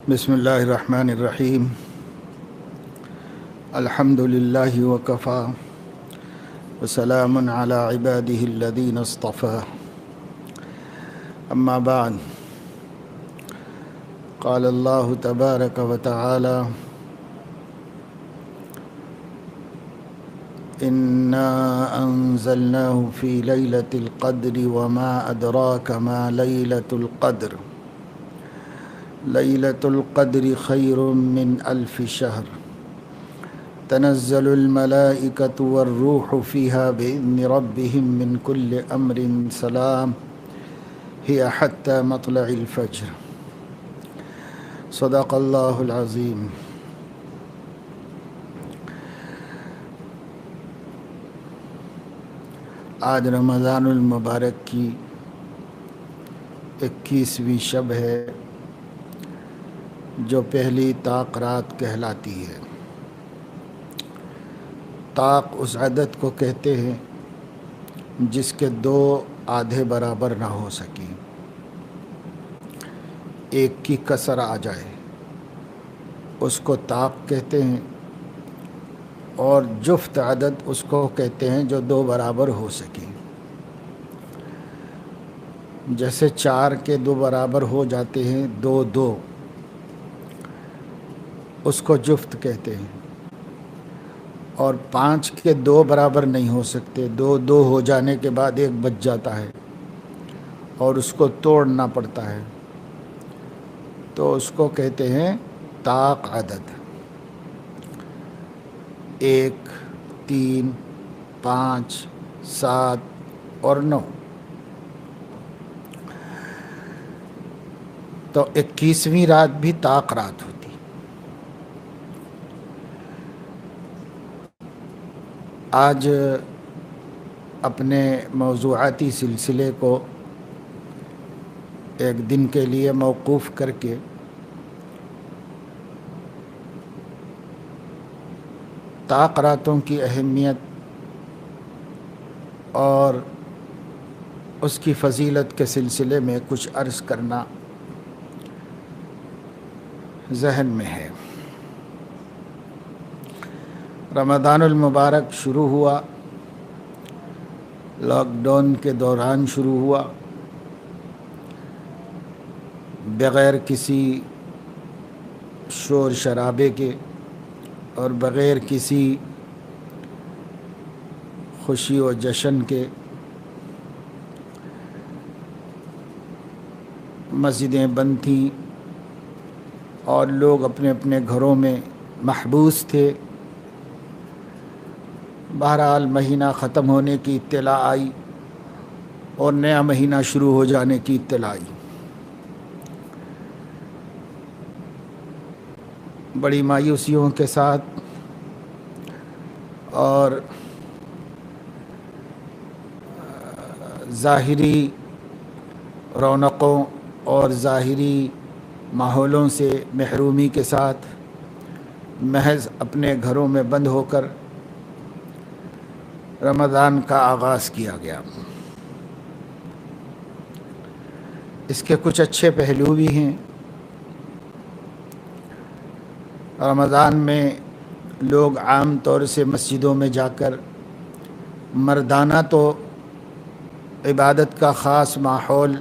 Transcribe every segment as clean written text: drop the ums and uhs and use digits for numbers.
بسم اللہ الرحمن الرحیم الحمد للہ وکفی وسلام علی عباده الذین اصطفى اما بعد قال اللہ تبارک وتعالی انا انزلناه فی لیلة القدر وما ادراک ما لیلة القدر لیلۃ القدر خیر من الف شہر تنزل الملائکۃ والروح فیہا بإذن ربہم من کل امر سلام ہی حتی مطلع الفجر صدق اللہ العظیم۔ آج رمضان المبارک کی 21ویں شب ہے جو پہلی طاق رات کہلاتی ہے۔ طاق اس عدد کو کہتے ہیں جس کے 2 آدھے برابر نہ ہو سکیں، ایک کی کسر آ جائے اس کو طاق کہتے ہیں، اور جفت عدد اس کو کہتے ہیں جو 2 برابر ہو سکیں۔ جیسے 4 کے 2 برابر ہو جاتے ہیں 2 2، اس کو جفت کہتے ہیں، اور 5 کے 2 برابر نہیں ہو سکتے، 2 2 ہو جانے کے بعد 1 بچ جاتا ہے اور اس کو توڑنا پڑتا ہے، تو اس کو کہتے ہیں طاق عدد۔ 1 3 5 7 اور 9، تو 21ویں رات بھی طاق رات ہوتی۔ آج اپنے موضوعاتی سلسلے کو ایک دن کے لیے موقوف کر کے طاق راتوں کی اہمیت اور اس کی فضیلت کے سلسلے میں کچھ عرض کرنا ذہن میں ہے۔ رمضان المبارک شروع ہوا، لاک ڈاؤن کے دوران شروع ہوا، بغیر کسی شور شرابے کے اور بغیر کسی خوشی و جشن کے۔ مسجدیں بند تھیں اور لوگ اپنے اپنے گھروں میں محبوس تھے۔ بہرحال مہینہ ختم ہونے کی اطلاع آئی اور نیا مہینہ شروع ہو جانے کی اطلاع آئی۔ بڑی مایوسیوں کے ساتھ اور ظاہری رونقوں اور ظاہری ماحولوں سے محرومی کے ساتھ محض اپنے گھروں میں بند ہو کر رمضان کا آغاز کیا گیا۔ اس کے کچھ اچھے پہلو بھی ہیں۔ رمضان میں لوگ عام طور سے مسجدوں میں جا کر مردانہ تو عبادت کا خاص ماحول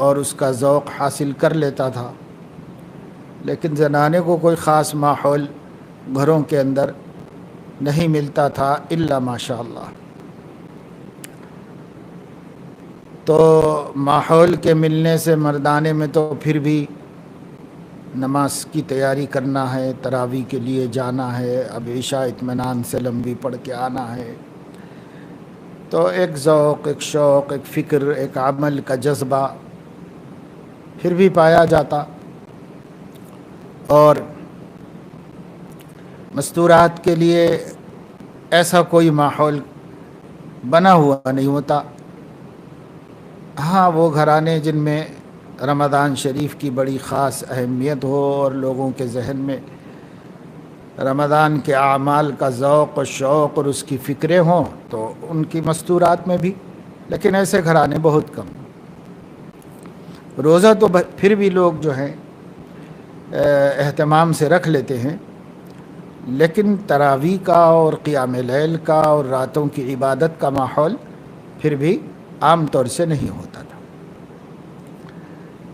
اور اس کا ذوق حاصل کر لیتا تھا، لیکن زنانے کو کوئی خاص ماحول گھروں کے اندر نہیں ملتا تھا الا ماشاء اللہ۔ تو ماحول کے ملنے سے مردانے میں تو پھر بھی نماز کی تیاری کرنا ہے، تراویح کے لیے جانا ہے، اب عشاء اطمینان سے لمبی پڑھ کے آنا ہے، تو ایک ذوق، ایک شوق، ایک فکر، ایک عمل کا جذبہ پھر بھی پایا جاتا، اور مستورات کے لیے ایسا کوئی ماحول بنا ہوا نہیں ہوتا۔ ہاں، وہ گھرانے جن میں رمضان شریف کی بڑی خاص اہمیت ہو اور لوگوں کے ذہن میں رمضان کے اعمال کا ذوق و شوق اور اس کی فکریں ہوں، تو ان کی مستورات میں بھی، لیکن ایسے گھرانے بہت کم۔ روزہ تو پھر بھی لوگ جو ہیں اہتمام سے رکھ لیتے ہیں، لیکن تراویح کا اور قیام لیل کا اور راتوں کی عبادت کا ماحول پھر بھی عام طور سے نہیں ہوتا تھا۔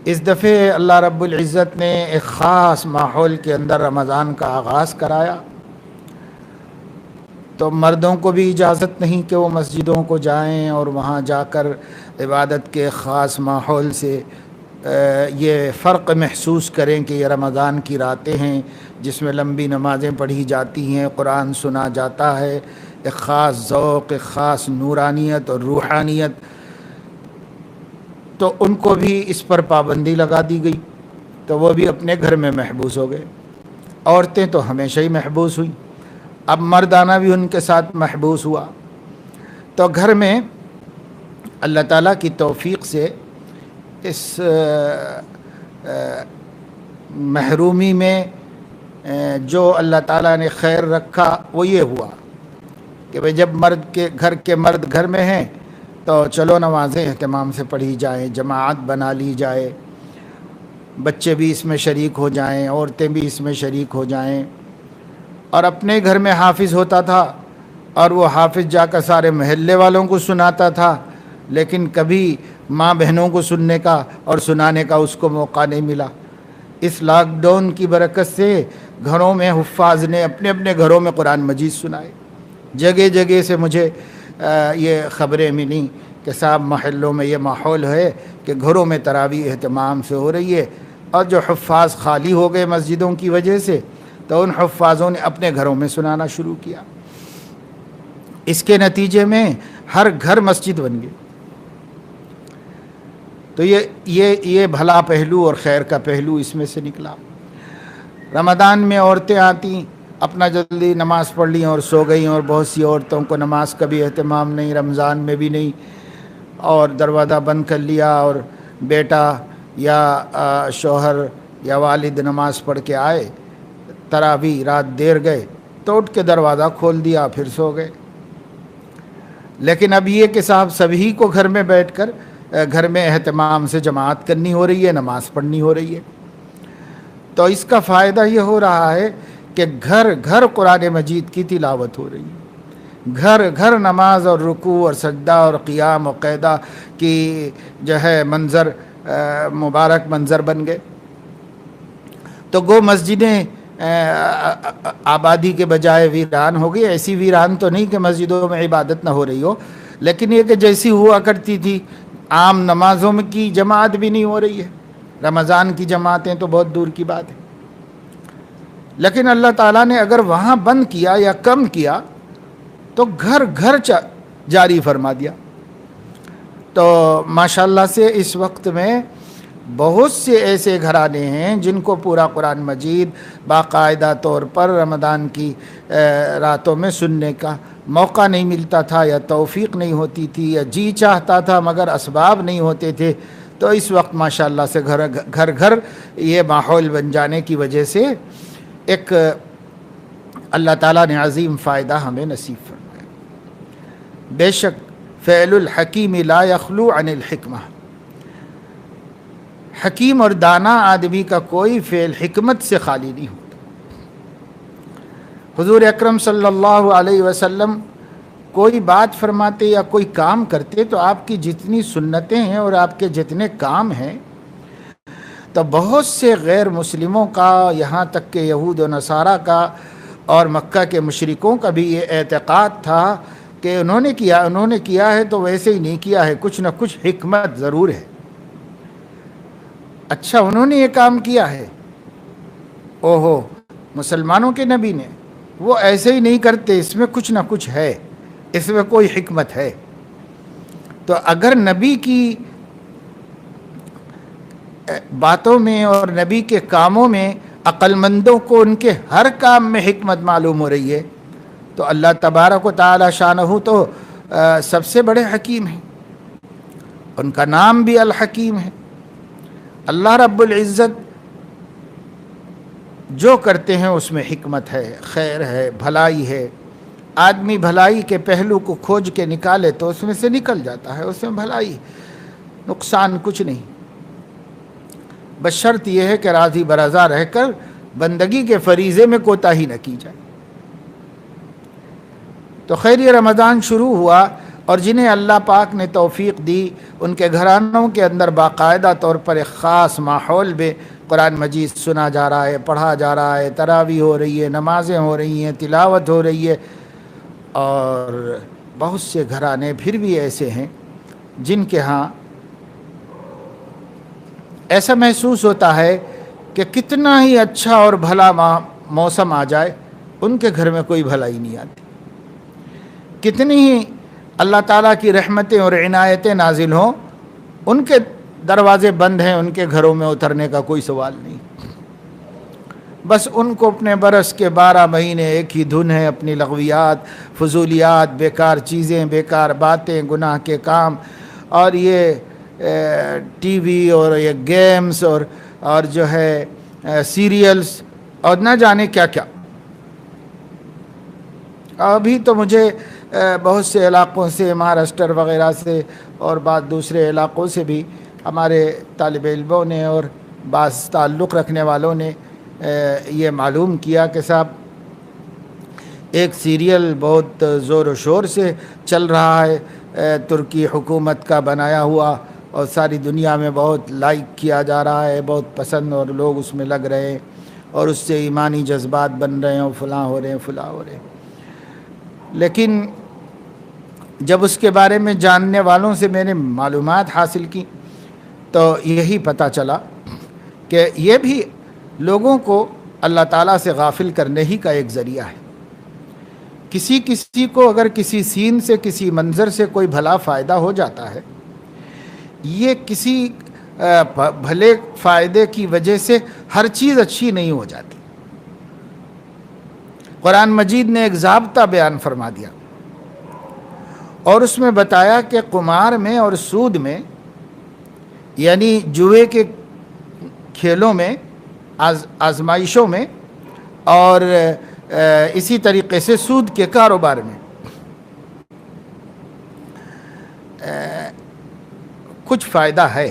اس دفعہ اللہ رب العزت نے ایک خاص ماحول کے اندر رمضان کا آغاز کرایا، تو مردوں کو بھی اجازت نہیں کہ وہ مسجدوں کو جائیں اور وہاں جا کر عبادت کے خاص ماحول سے یہ فرق محسوس کریں کہ یہ رمضان کی راتیں ہیں جس میں لمبی نمازیں پڑھی جاتی ہیں، قرآن سنا جاتا ہے، ایک خاص ذوق، ایک خاص نورانیت اور روحانیت، تو ان کو بھی اس پر پابندی لگا دی گئی، تو وہ بھی اپنے گھر میں محبوس ہو گئے۔ عورتیں تو ہمیشہ ہی محبوس ہوئیں، اب مردانہ بھی ان کے ساتھ محبوس ہوا، تو گھر میں اللہ تعالیٰ کی توفیق سے اس محرومی میں جو اللہ تعالیٰ نے خیر رکھا وہ یہ ہوا کہ بھئی جب گھر کے مرد گھر میں ہیں تو چلو نمازیں اہتمام سے پڑھی جائیں، جماعت بنا لی جائے، بچے بھی اس میں شریک ہو جائیں، عورتیں بھی اس میں شریک ہو جائیں۔ اور اپنے گھر میں حافظ ہوتا تھا اور وہ حافظ جا کر سارے محلے والوں کو سناتا تھا، لیکن کبھی ماں بہنوں کو سننے کا اور سنانے کا اس کو موقع نہیں ملا۔ اس لاک ڈاؤن کی برکت سے گھروں میں حفاظ نے اپنے اپنے گھروں میں قرآن مجید سنائے۔ جگہ جگہ سے مجھے یہ خبریں ملیں کہ صاحب محلوں میں یہ ماحول ہے کہ گھروں میں تراویح اہتمام سے ہو رہی ہے، اور جو حفاظ خالی ہو گئے مسجدوں کی وجہ سے تو ان حفاظوں نے اپنے گھروں میں سنانا شروع کیا۔ اس کے نتیجے میں ہر گھر مسجد بن گئی۔ تو یہ بھلا پہلو اور خیر کا پہلو اس میں سے نکلا۔ رمضان میں عورتیں آتیں، اپنا جلدی نماز پڑھ لیں اور سو گئیں، اور بہت سی عورتوں کو نماز کا بھی اہتمام نہیں، رمضان میں بھی نہیں، اور دروازہ بند کر لیا، اور بیٹا یا شوہر یا والد نماز پڑھ کے آئے، تراویح رات دیر گئے تو اٹھ کے دروازہ کھول دیا، پھر سو گئے۔ لیکن اب یہ کہ صاحب سبھی کو گھر میں بیٹھ کر گھر میں اہتمام سے جماعت کرنی ہو رہی ہے، نماز پڑھنی ہو رہی ہے، تو اس کا فائدہ یہ ہو رہا ہے کہ گھر گھر قرآن مجید کی تلاوت ہو رہی ہے، گھر گھر نماز اور رکوع اور سجدہ اور قیام و قیدہ کی جو ہے منظر، مبارک منظر بن گئے۔ تو گو مسجدیں آبادی کے بجائے ویران ہو گئی۔ ایسی ویران تو نہیں کہ مسجدوں میں عبادت نہ ہو رہی ہو، لیکن یہ کہ جیسی ہوا کرتی تھی، عام نمازوں میں کی جماعت بھی نہیں ہو رہی ہے، رمضان کی جماعتیں تو بہت دور کی بات ہے۔ لیکن اللہ تعالیٰ نے اگر وہاں بند کیا یا کم کیا تو گھر گھر جاری فرما دیا۔ تو ماشاءاللہ سے اس وقت میں بہت سے ایسے گھرانے ہیں جن کو پورا قرآن مجید باقاعدہ طور پر رمضان کی راتوں میں سننے کا موقع نہیں ملتا تھا، یا توفیق نہیں ہوتی تھی، یا جی چاہتا تھا مگر اسباب نہیں ہوتے تھے۔ تو اس وقت ماشاءاللہ سے گھر گھر یہ ماحول بن جانے کی وجہ سے ایک اللہ تعالیٰ نے عظیم فائدہ ہمیں نصیب فرمایا۔ بے شک فعل الحکیم لا یخلو عن الحکمہ، حکیم اور دانا آدمی کا کوئی فعل حکمت سے خالی نہیں ہوتا۔ حضور اکرم صلی اللہ علیہ وسلم کوئی بات فرماتے یا کوئی کام کرتے تو آپ کی جتنی سنتیں ہیں اور آپ کے جتنے کام ہیں، تو بہت سے غیر مسلموں کا، یہاں تک کہ یہود و نصارہ کا اور مکہ کے مشرکوں کا بھی یہ اعتقاد تھا کہ انہوں نے کیا ہے تو ویسے ہی نہیں کیا ہے، کچھ نہ کچھ حکمت ضرور ہے۔ اچھا انہوں نے یہ کام کیا ہے، اوہو مسلمانوں کے نبی نے، وہ ایسے ہی نہیں کرتے، اس میں کچھ نہ کچھ ہے، اس میں کوئی حکمت ہے۔ تو اگر نبی کی باتوں میں اور نبی کے کاموں میں عقل مندوں کو ان کے ہر کام میں حکمت معلوم ہو رہی ہے، تو اللہ تبارک و تعالی شانہ تو سب سے بڑے حکیم ہیں، ان کا نام بھی الحکیم ہے۔ اللہ رب العزت جو کرتے ہیں اس میں حکمت ہے، خیر ہے، بھلائی ہے۔ آدمی بھلائی کے پہلو کو کھوج کے نکالے تو اس میں سے نکل جاتا ہے، اس میں بھلائی، نقصان کچھ نہیں۔ بس شرط یہ ہے کہ راضی برضا رہ کر بندگی کے فریضے میں کوتاہی نہ کی جائے۔ تو خیر یہ رمضان شروع ہوا، اور جنہیں اللہ پاک نے توفیق دی ان کے گھرانوں کے اندر باقاعدہ طور پر ایک خاص ماحول میں قرآن مجید سنا جا رہا ہے، پڑھا جا رہا ہے، تراویح ہو رہی ہے، نمازیں ہو رہی ہیں، تلاوت ہو رہی ہے۔ اور بہت سے گھرانے پھر بھی ایسے ہیں جن کے ہاں ایسا محسوس ہوتا ہے کہ کتنا ہی اچھا اور بھلا موسم آ جائے ان کے گھر میں کوئی بھلائی نہیں آتی، کتنی ہی اللہ تعالیٰ کی رحمتیں اور عنایتیں نازل ہوں ان کے دروازے بند ہیں، ان کے گھروں میں اترنے کا کوئی سوال نہیں۔ بس ان کو اپنے برس کے 12 مہینے ایک ہی دھن ہے، اپنی لغویات، فضولیات، بیکار چیزیں، بیکار باتیں، گناہ کے کام، اور یہ ٹی وی اور یہ گیمز اور جو ہے سیریلز اور نہ جانے کیا کیا۔ ابھی تو مجھے بہت سے علاقوں سے، مہاراشٹر وغیرہ سے اور بعض دوسرے علاقوں سے بھی ہمارے طالب علموں نے اور بعض تعلق رکھنے والوں نے یہ معلوم کیا کہ صاحب ایک سیریل بہت زور و شور سے چل رہا ہے، ترکی حکومت کا بنایا ہوا، اور ساری دنیا میں بہت لائک کیا جا رہا ہے، بہت پسند، اور لوگ اس میں لگ رہے ہیں اور اس سے ایمانی جذبات بن رہے ہیں، اور فلاں ہو رہے ہیں، فلاں ہو رہے ہیں۔ لیکن جب اس کے بارے میں جاننے والوں سے میں نے معلومات حاصل کی تو یہی پتہ چلا کہ یہ بھی لوگوں کو اللہ تعالیٰ سے غافل کرنے ہی کا ایک ذریعہ ہے۔ کسی کو اگر کسی سین سے، کسی منظر سے کوئی بھلا فائدہ ہو جاتا ہے، یہ کسی بھلے فائدے کی وجہ سے ہر چیز اچھی نہیں ہو جاتی۔ قرآن مجید نے ایک ضابطہ بیان فرما دیا اور اس میں بتایا کہ قمار میں اور سود میں، یعنی جوئے کے کھیلوں میں، آزمائشوں میں، اور اسی طریقے سے سود کے کاروبار میں کچھ فائدہ ہے،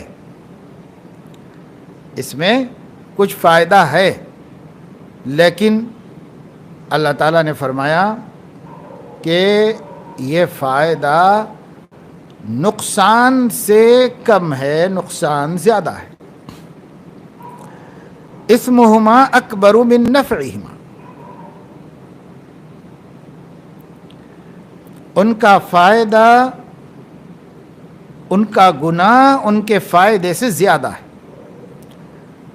اس میں کچھ فائدہ ہے، لیکن اللہ تعالیٰ نے فرمایا کہ یہ فائدہ نقصان سے کم ہے، نقصان زیادہ ہے۔ اسمہما اکبر من نفعہما، ان کا فائدہ، ان کا گناہ ان کے فائدے سے زیادہ ہے۔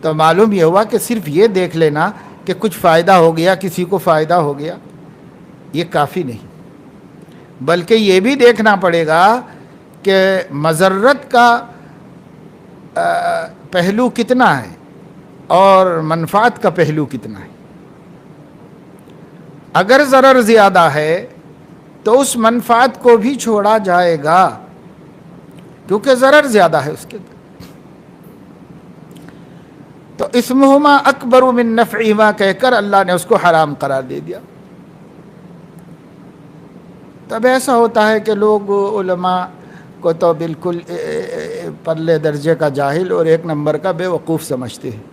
تو معلوم یہ ہوا کہ صرف یہ دیکھ لینا کہ کچھ فائدہ ہو گیا، کسی کو فائدہ ہو گیا، یہ کافی نہیں، بلکہ یہ بھی دیکھنا پڑے گا کہ مضرت کا پہلو کتنا ہے اور منفعت کا پہلو کتنا ہے۔ اگر ضرر زیادہ ہے تو اس منفعت کو بھی چھوڑا جائے گا کیونکہ ضرر زیادہ ہے اس کے اندر۔ تو اسمہما اکبر من نفعہما کہہ کر اللہ نے اس کو حرام قرار دے دیا۔ تب ایسا ہوتا ہے کہ لوگ علماء کو تو بالکل پرلے درجے کا جاہل اور ایک نمبر کا بے وقوف سمجھتے ہیں،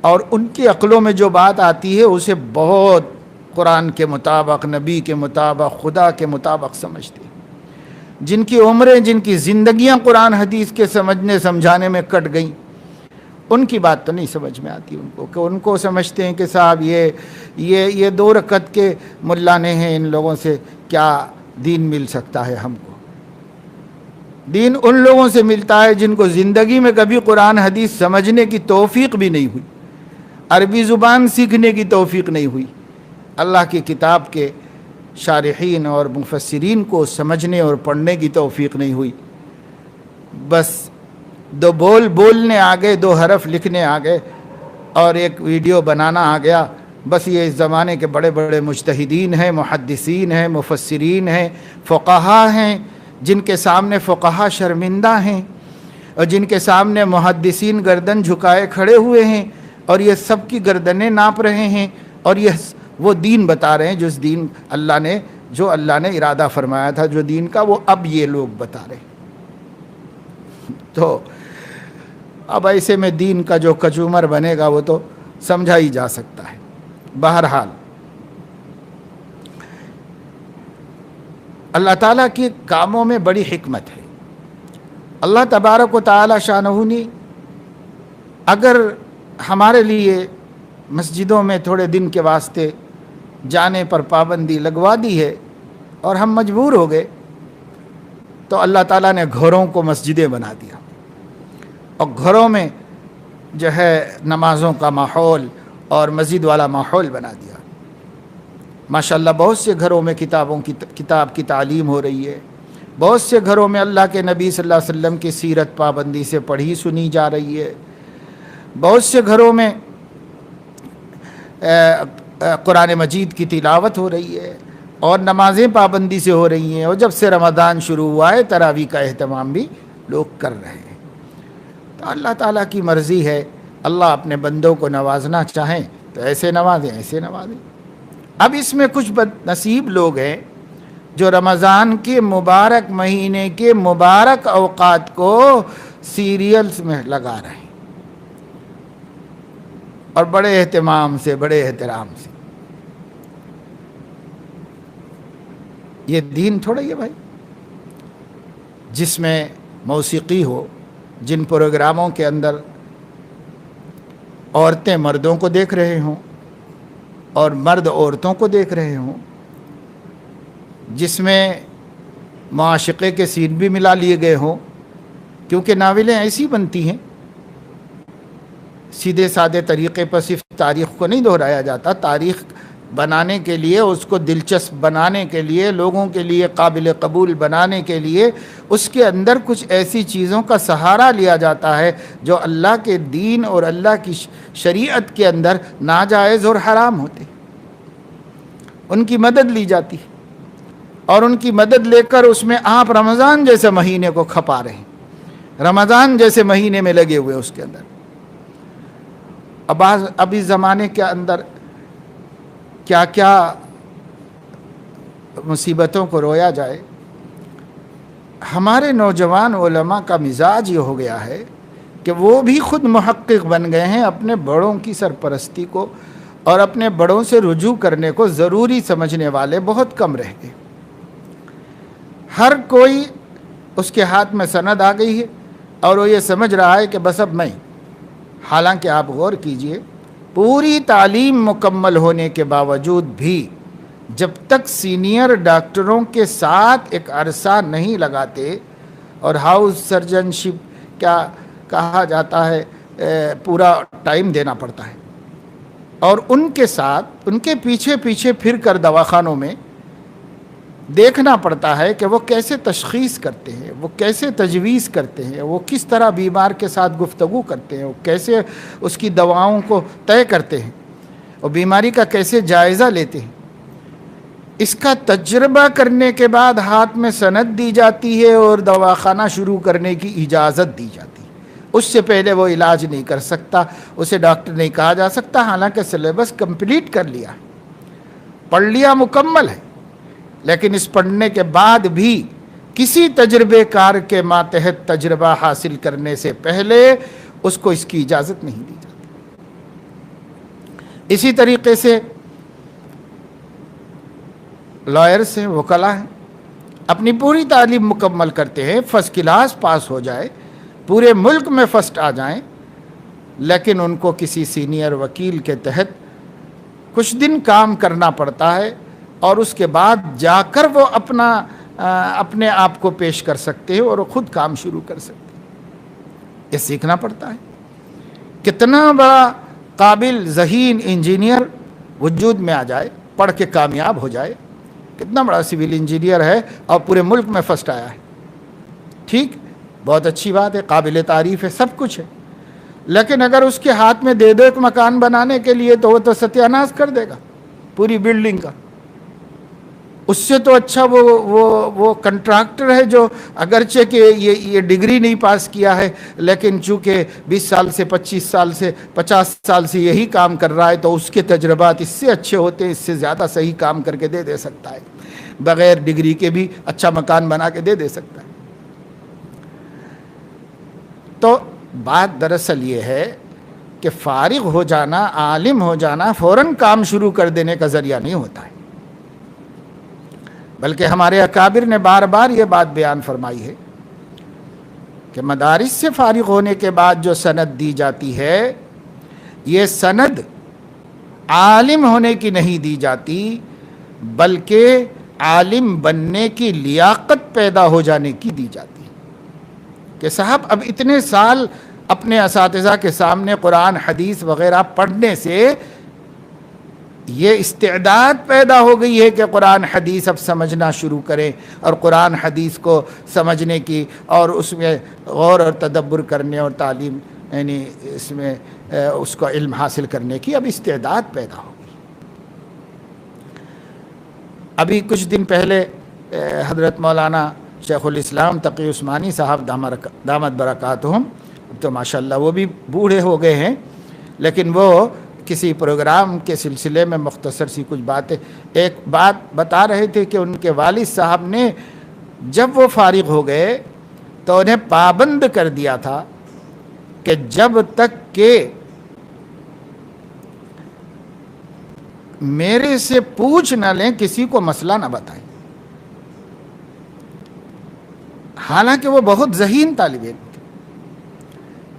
اور ان کی عقلوں میں جو بات آتی ہے اسے بہت قرآن کے مطابق، نبی کے مطابق، خدا کے مطابق سمجھتے ہیں۔ جن کی عمریں، جن کی زندگیاں قرآن حدیث کے سمجھنے سمجھانے میں کٹ گئیں، ان کی بات تو نہیں سمجھ میں آتی ان کو، کہ ان کو سمجھتے ہیں کہ صاحب یہ 2 رکعت کے ملانے ہیں، ان لوگوں سے کیا دین مل سکتا ہے ہم کو۔ دین ان لوگوں سے ملتا ہے جن کو زندگی میں کبھی قرآن حدیث سمجھنے کی توفیق بھی نہیں ہوئی، عربی زبان سیکھنے کی توفیق نہیں ہوئی، اللہ کی کتاب کے شارحین اور مفسرین کو سمجھنے اور پڑھنے کی توفیق نہیں ہوئی۔ بس 2 بول بولنے آ گئے، 2 حرف لکھنے آ گئے، اور ایک ویڈیو بنانا آ گیا۔ بس یہ اس زمانے کے بڑے بڑے مجتہدین ہیں، محدثین ہیں، مفسرین ہیں، فقہا ہیں، جن کے سامنے فقہا شرمندہ ہیں اور جن کے سامنے محدثین گردن جھکائے کھڑے ہوئے ہیں، اور یہ سب کی گردنیں ناپ رہے ہیں، اور یہ وہ دین بتا رہے ہیں جو اللہ نے ارادہ فرمایا تھا جو دین کا، وہ اب یہ لوگ بتا رہے ہیں۔ تو اب ایسے میں دین کا جو کچومر بنے گا وہ تو سمجھا ہی جا سکتا ہے۔ بہرحال اللہ تعالیٰ کے کاموں میں بڑی حکمت ہے۔ اللہ تبارک و تعالی شانہ نے اگر ہمارے لیے مسجدوں میں تھوڑے دن کے واسطے جانے پر پابندی لگوا دی ہے اور ہم مجبور ہو گئے، تو اللہ تعالیٰ نے گھروں کو مسجدیں بنا دیا اور گھروں میں جو ہے نمازوں کا ماحول اور مسجد والا ماحول بنا دیا۔ ماشاءاللہ بہت سے گھروں میں کتاب کی تعلیم ہو رہی ہے، بہت سے گھروں میں اللہ کے نبی صلی اللہ علیہ وسلم کی سیرت پابندی سے پڑھی سنی جا رہی ہے، بہت سے گھروں میں قرآن مجید کی تلاوت ہو رہی ہے اور نمازیں پابندی سے ہو رہی ہیں، اور جب سے رمضان شروع ہوا ہے تراویح کا اہتمام بھی لوگ کر رہے ہیں۔ تو اللہ تعالیٰ کی مرضی ہے، اللہ اپنے بندوں کو نوازنا چاہیں تو ایسے نوازیں، ایسے نوازیں۔ اب اس میں کچھ بد نصیب لوگ ہیں جو رمضان کے مبارک مہینے کے مبارک اوقات کو سیریلز میں لگا رہے ہیں اور بڑے اہتمام سے، بڑے احترام سے۔ یہ دین تھوڑا ہی ہے بھائی، جس میں موسیقی ہو، جن پروگراموں کے اندر عورتیں مردوں کو دیکھ رہے ہوں اور مرد عورتوں کو دیکھ رہے ہوں، جس میں معاشقے کے سین بھی ملا لیے گئے ہوں، کیونکہ ناولیں ایسی بنتی ہیں، سیدھے سادے طریقے پر صرف تاریخ کو نہیں دہرایا جاتا، تاریخ بنانے کے لیے، اس کو دلچسپ بنانے کے لیے، لوگوں کے لیے قابل قبول بنانے کے لیے اس کے اندر کچھ ایسی چیزوں کا سہارا لیا جاتا ہے جو اللہ کے دین اور اللہ کی شریعت کے اندر ناجائز اور حرام ہوتے، ان کی مدد لی جاتی ہے، اور ان کی مدد لے کر اس میں آپ رمضان جیسے مہینے کو کھپا رہے ہیں، رمضان جیسے مہینے میں لگے ہوئے اس کے اندر۔ اب اس زمانے کے اندر کیا کیا مصیبتوں کو رویا جائے۔ ہمارے نوجوان علماء کا مزاج یہ ہو گیا ہے کہ وہ بھی خود محقق بن گئے ہیں، اپنے بڑوں کی سرپرستی کو اور اپنے بڑوں سے رجوع کرنے کو ضروری سمجھنے والے بہت کم رہ گئے۔ ہر کوئی اس کے ہاتھ میں سند آ گئی ہے اور وہ یہ سمجھ رہا ہے کہ بس اب میں، حالانکہ آپ غور کیجئے، پوری تعلیم مکمل ہونے کے باوجود بھی جب تک سینئر ڈاکٹروں کے ساتھ ایک عرصہ نہیں لگاتے، اور ہاؤس سرجن شپ کیا کہا جاتا ہے، پورا ٹائم دینا پڑتا ہے، اور ان کے ساتھ، ان کے پیچھے پیچھے پھر کر دواخانوں میں دیکھنا پڑتا ہے کہ وہ کیسے تشخیص کرتے ہیں، وہ کیسے تجویز کرتے ہیں، وہ کس طرح بیمار کے ساتھ گفتگو کرتے ہیں، وہ کیسے اس کی دواؤں کو طے کرتے ہیں، اور بیماری کا کیسے جائزہ لیتے ہیں۔ اس کا تجربہ کرنے کے بعد ہاتھ میں سند دی جاتی ہے اور دواخانہ شروع کرنے کی اجازت دی جاتی ہے۔ اس سے پہلے وہ علاج نہیں کر سکتا، اسے ڈاکٹر نہیں کہا جا سکتا، حالانکہ سلیبس کمپلیٹ کر لیا، پڑھ لیا، مکمل ہے، لیکن اس پڑھنے کے بعد بھی کسی تجربے کار کے ماتحت تجربہ حاصل کرنے سے پہلے اس کو اس کی اجازت نہیں دی جاتی۔ اسی طریقے سے لائرز ہیں، وکلا ہیں، اپنی پوری تعلیم مکمل کرتے ہیں، فرسٹ کلاس پاس ہو جائے، پورے ملک میں فرسٹ آ جائیں، لیکن ان کو کسی سینئر وکیل کے تحت کچھ دن کام کرنا پڑتا ہے، اور اس کے بعد جا کر وہ اپنے آپ کو پیش کر سکتے ہیں اور خود کام شروع کر سکتے ہیں۔ یہ سیکھنا پڑتا ہے۔ کتنا بڑا قابل ذہین انجینئر وجود میں آ جائے، پڑھ کے کامیاب ہو جائے، کتنا بڑا سول انجینئر ہے اور پورے ملک میں فرسٹ آیا ہے، ٹھیک، بہت اچھی بات ہے، قابل تعریف ہے، سب کچھ ہے، لیکن اگر اس کے ہاتھ میں دے دو ایک مکان بنانے کے لیے تو وہ تو ستیہ ناش کر دے گا پوری بلڈنگ کا۔ اس سے تو اچھا وہ کنٹراکٹر ہے جو اگرچہ کہ یہ ڈگری نہیں پاس کیا ہے، لیکن چونکہ 20 سال سے 25 سال سے 50 سال سے یہی کام کر رہا ہے، تو اس کے تجربات اس سے اچھے ہوتے ہیں، اس سے زیادہ صحیح کام کر کے دے سکتا ہے، بغیر ڈگری کے بھی اچھا مکان بنا کے دے سکتا ہے۔ تو بات دراصل یہ ہے کہ فارغ ہو جانا، عالم ہو جانا فوراً کام شروع کر دینے کا ذریعہ نہیں ہوتا ہے، بلکہ ہمارے اکابر نے بار بار یہ بات بیان فرمائی ہے کہ مدارس سے فارغ ہونے کے بعد جو سند دی جاتی ہے، یہ سند عالم ہونے کی نہیں دی جاتی، بلکہ عالم بننے کی لیاقت پیدا ہو جانے کی دی جاتی ہے کہ صاحب اب اتنے سال اپنے اساتذہ کے سامنے قرآن حدیث وغیرہ پڑھنے سے یہ استعداد پیدا ہو گئی ہے کہ قرآن حدیث اب سمجھنا شروع کریں اور قرآن حدیث کو سمجھنے کی اور اس میں غور اور تدبر کرنے اور تعلیم یعنی اس میں اس کو علم حاصل کرنے کی اب استعداد پیدا ہو گئی۔ ابھی کچھ دن پہلے حضرت مولانا شیخ الاسلام تقی عثمانی صاحب دامت برکاتہم، تو ماشاءاللہ وہ بھی بوڑھے ہو گئے ہیں، لیکن وہ کسی پروگرام کے سلسلے میں مختصر سی کچھ باتیں ایک بات بتا رہے تھے کہ ان کے والد صاحب نے جب وہ فارغ ہو گئے تو انہیں پابند کر دیا تھا کہ جب تک کہ میرے سے پوچھ نہ لیں کسی کو مسئلہ نہ بتائیں۔ حالانکہ وہ بہت ذہین طالب علم تھے۔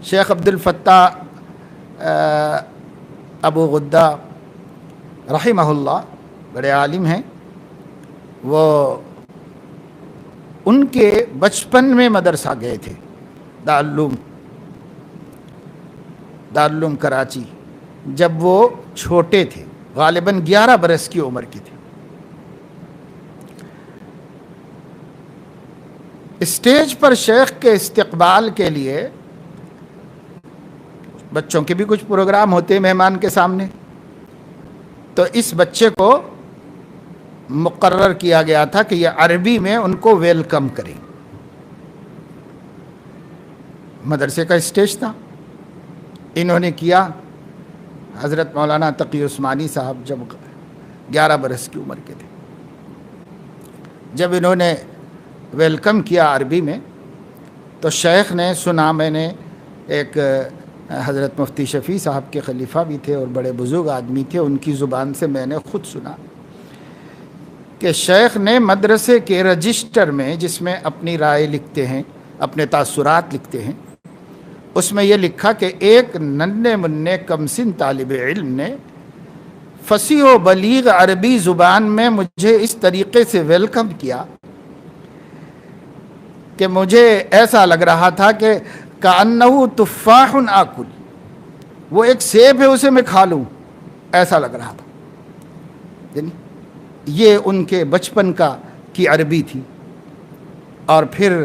شیخ عبد الفتاح ابو غدہ رحمہ اللہ بڑے عالم ہیں، وہ ان کے بچپن میں مدرسہ گئے تھے دارالعلوم کراچی، جب وہ چھوٹے تھے، غالباً 11 برس کی عمر کی تھے۔ اسٹیج پر شیخ کے استقبال کے لیے بچوں کے بھی کچھ پروگرام ہوتے ہیں مہمان کے سامنے، تو اس بچے کو مقرر کیا گیا تھا کہ یہ عربی میں ان کو ویلکم کریں۔ مدرسے کا اسٹیج تھا، انہوں نے کیا۔ حضرت مولانا تقی عثمانی صاحب جب 11 برس کی عمر کے تھے، جب انہوں نے ویلکم کیا عربی میں، تو شیخ نے سنا، میں نے ایک حضرت مفتی شفیع صاحب کے خلیفہ بھی تھے اور بڑے بزرگ آدمی تھے، ان کی زبان سے میں نے خود سنا کہ شیخ نے مدرسے کے رجسٹر میں، جس میں اپنی رائے لکھتے ہیں، اپنے تاثرات لکھتے ہیں، اس میں یہ لکھا کہ ایک ننھے منھے کمسن طالب علم نے فصیح و بلیغ عربی زبان میں مجھے اس طریقے سے ویلکم کیا کہ مجھے ایسا لگ رہا تھا کہ کأنہ تفاح آکل، وہ ایک سیب ہے اسے میں کھا لوں، ایسا لگ رہا تھا۔ یعنی یہ ان کے بچپن کی عربی تھی، اور پھر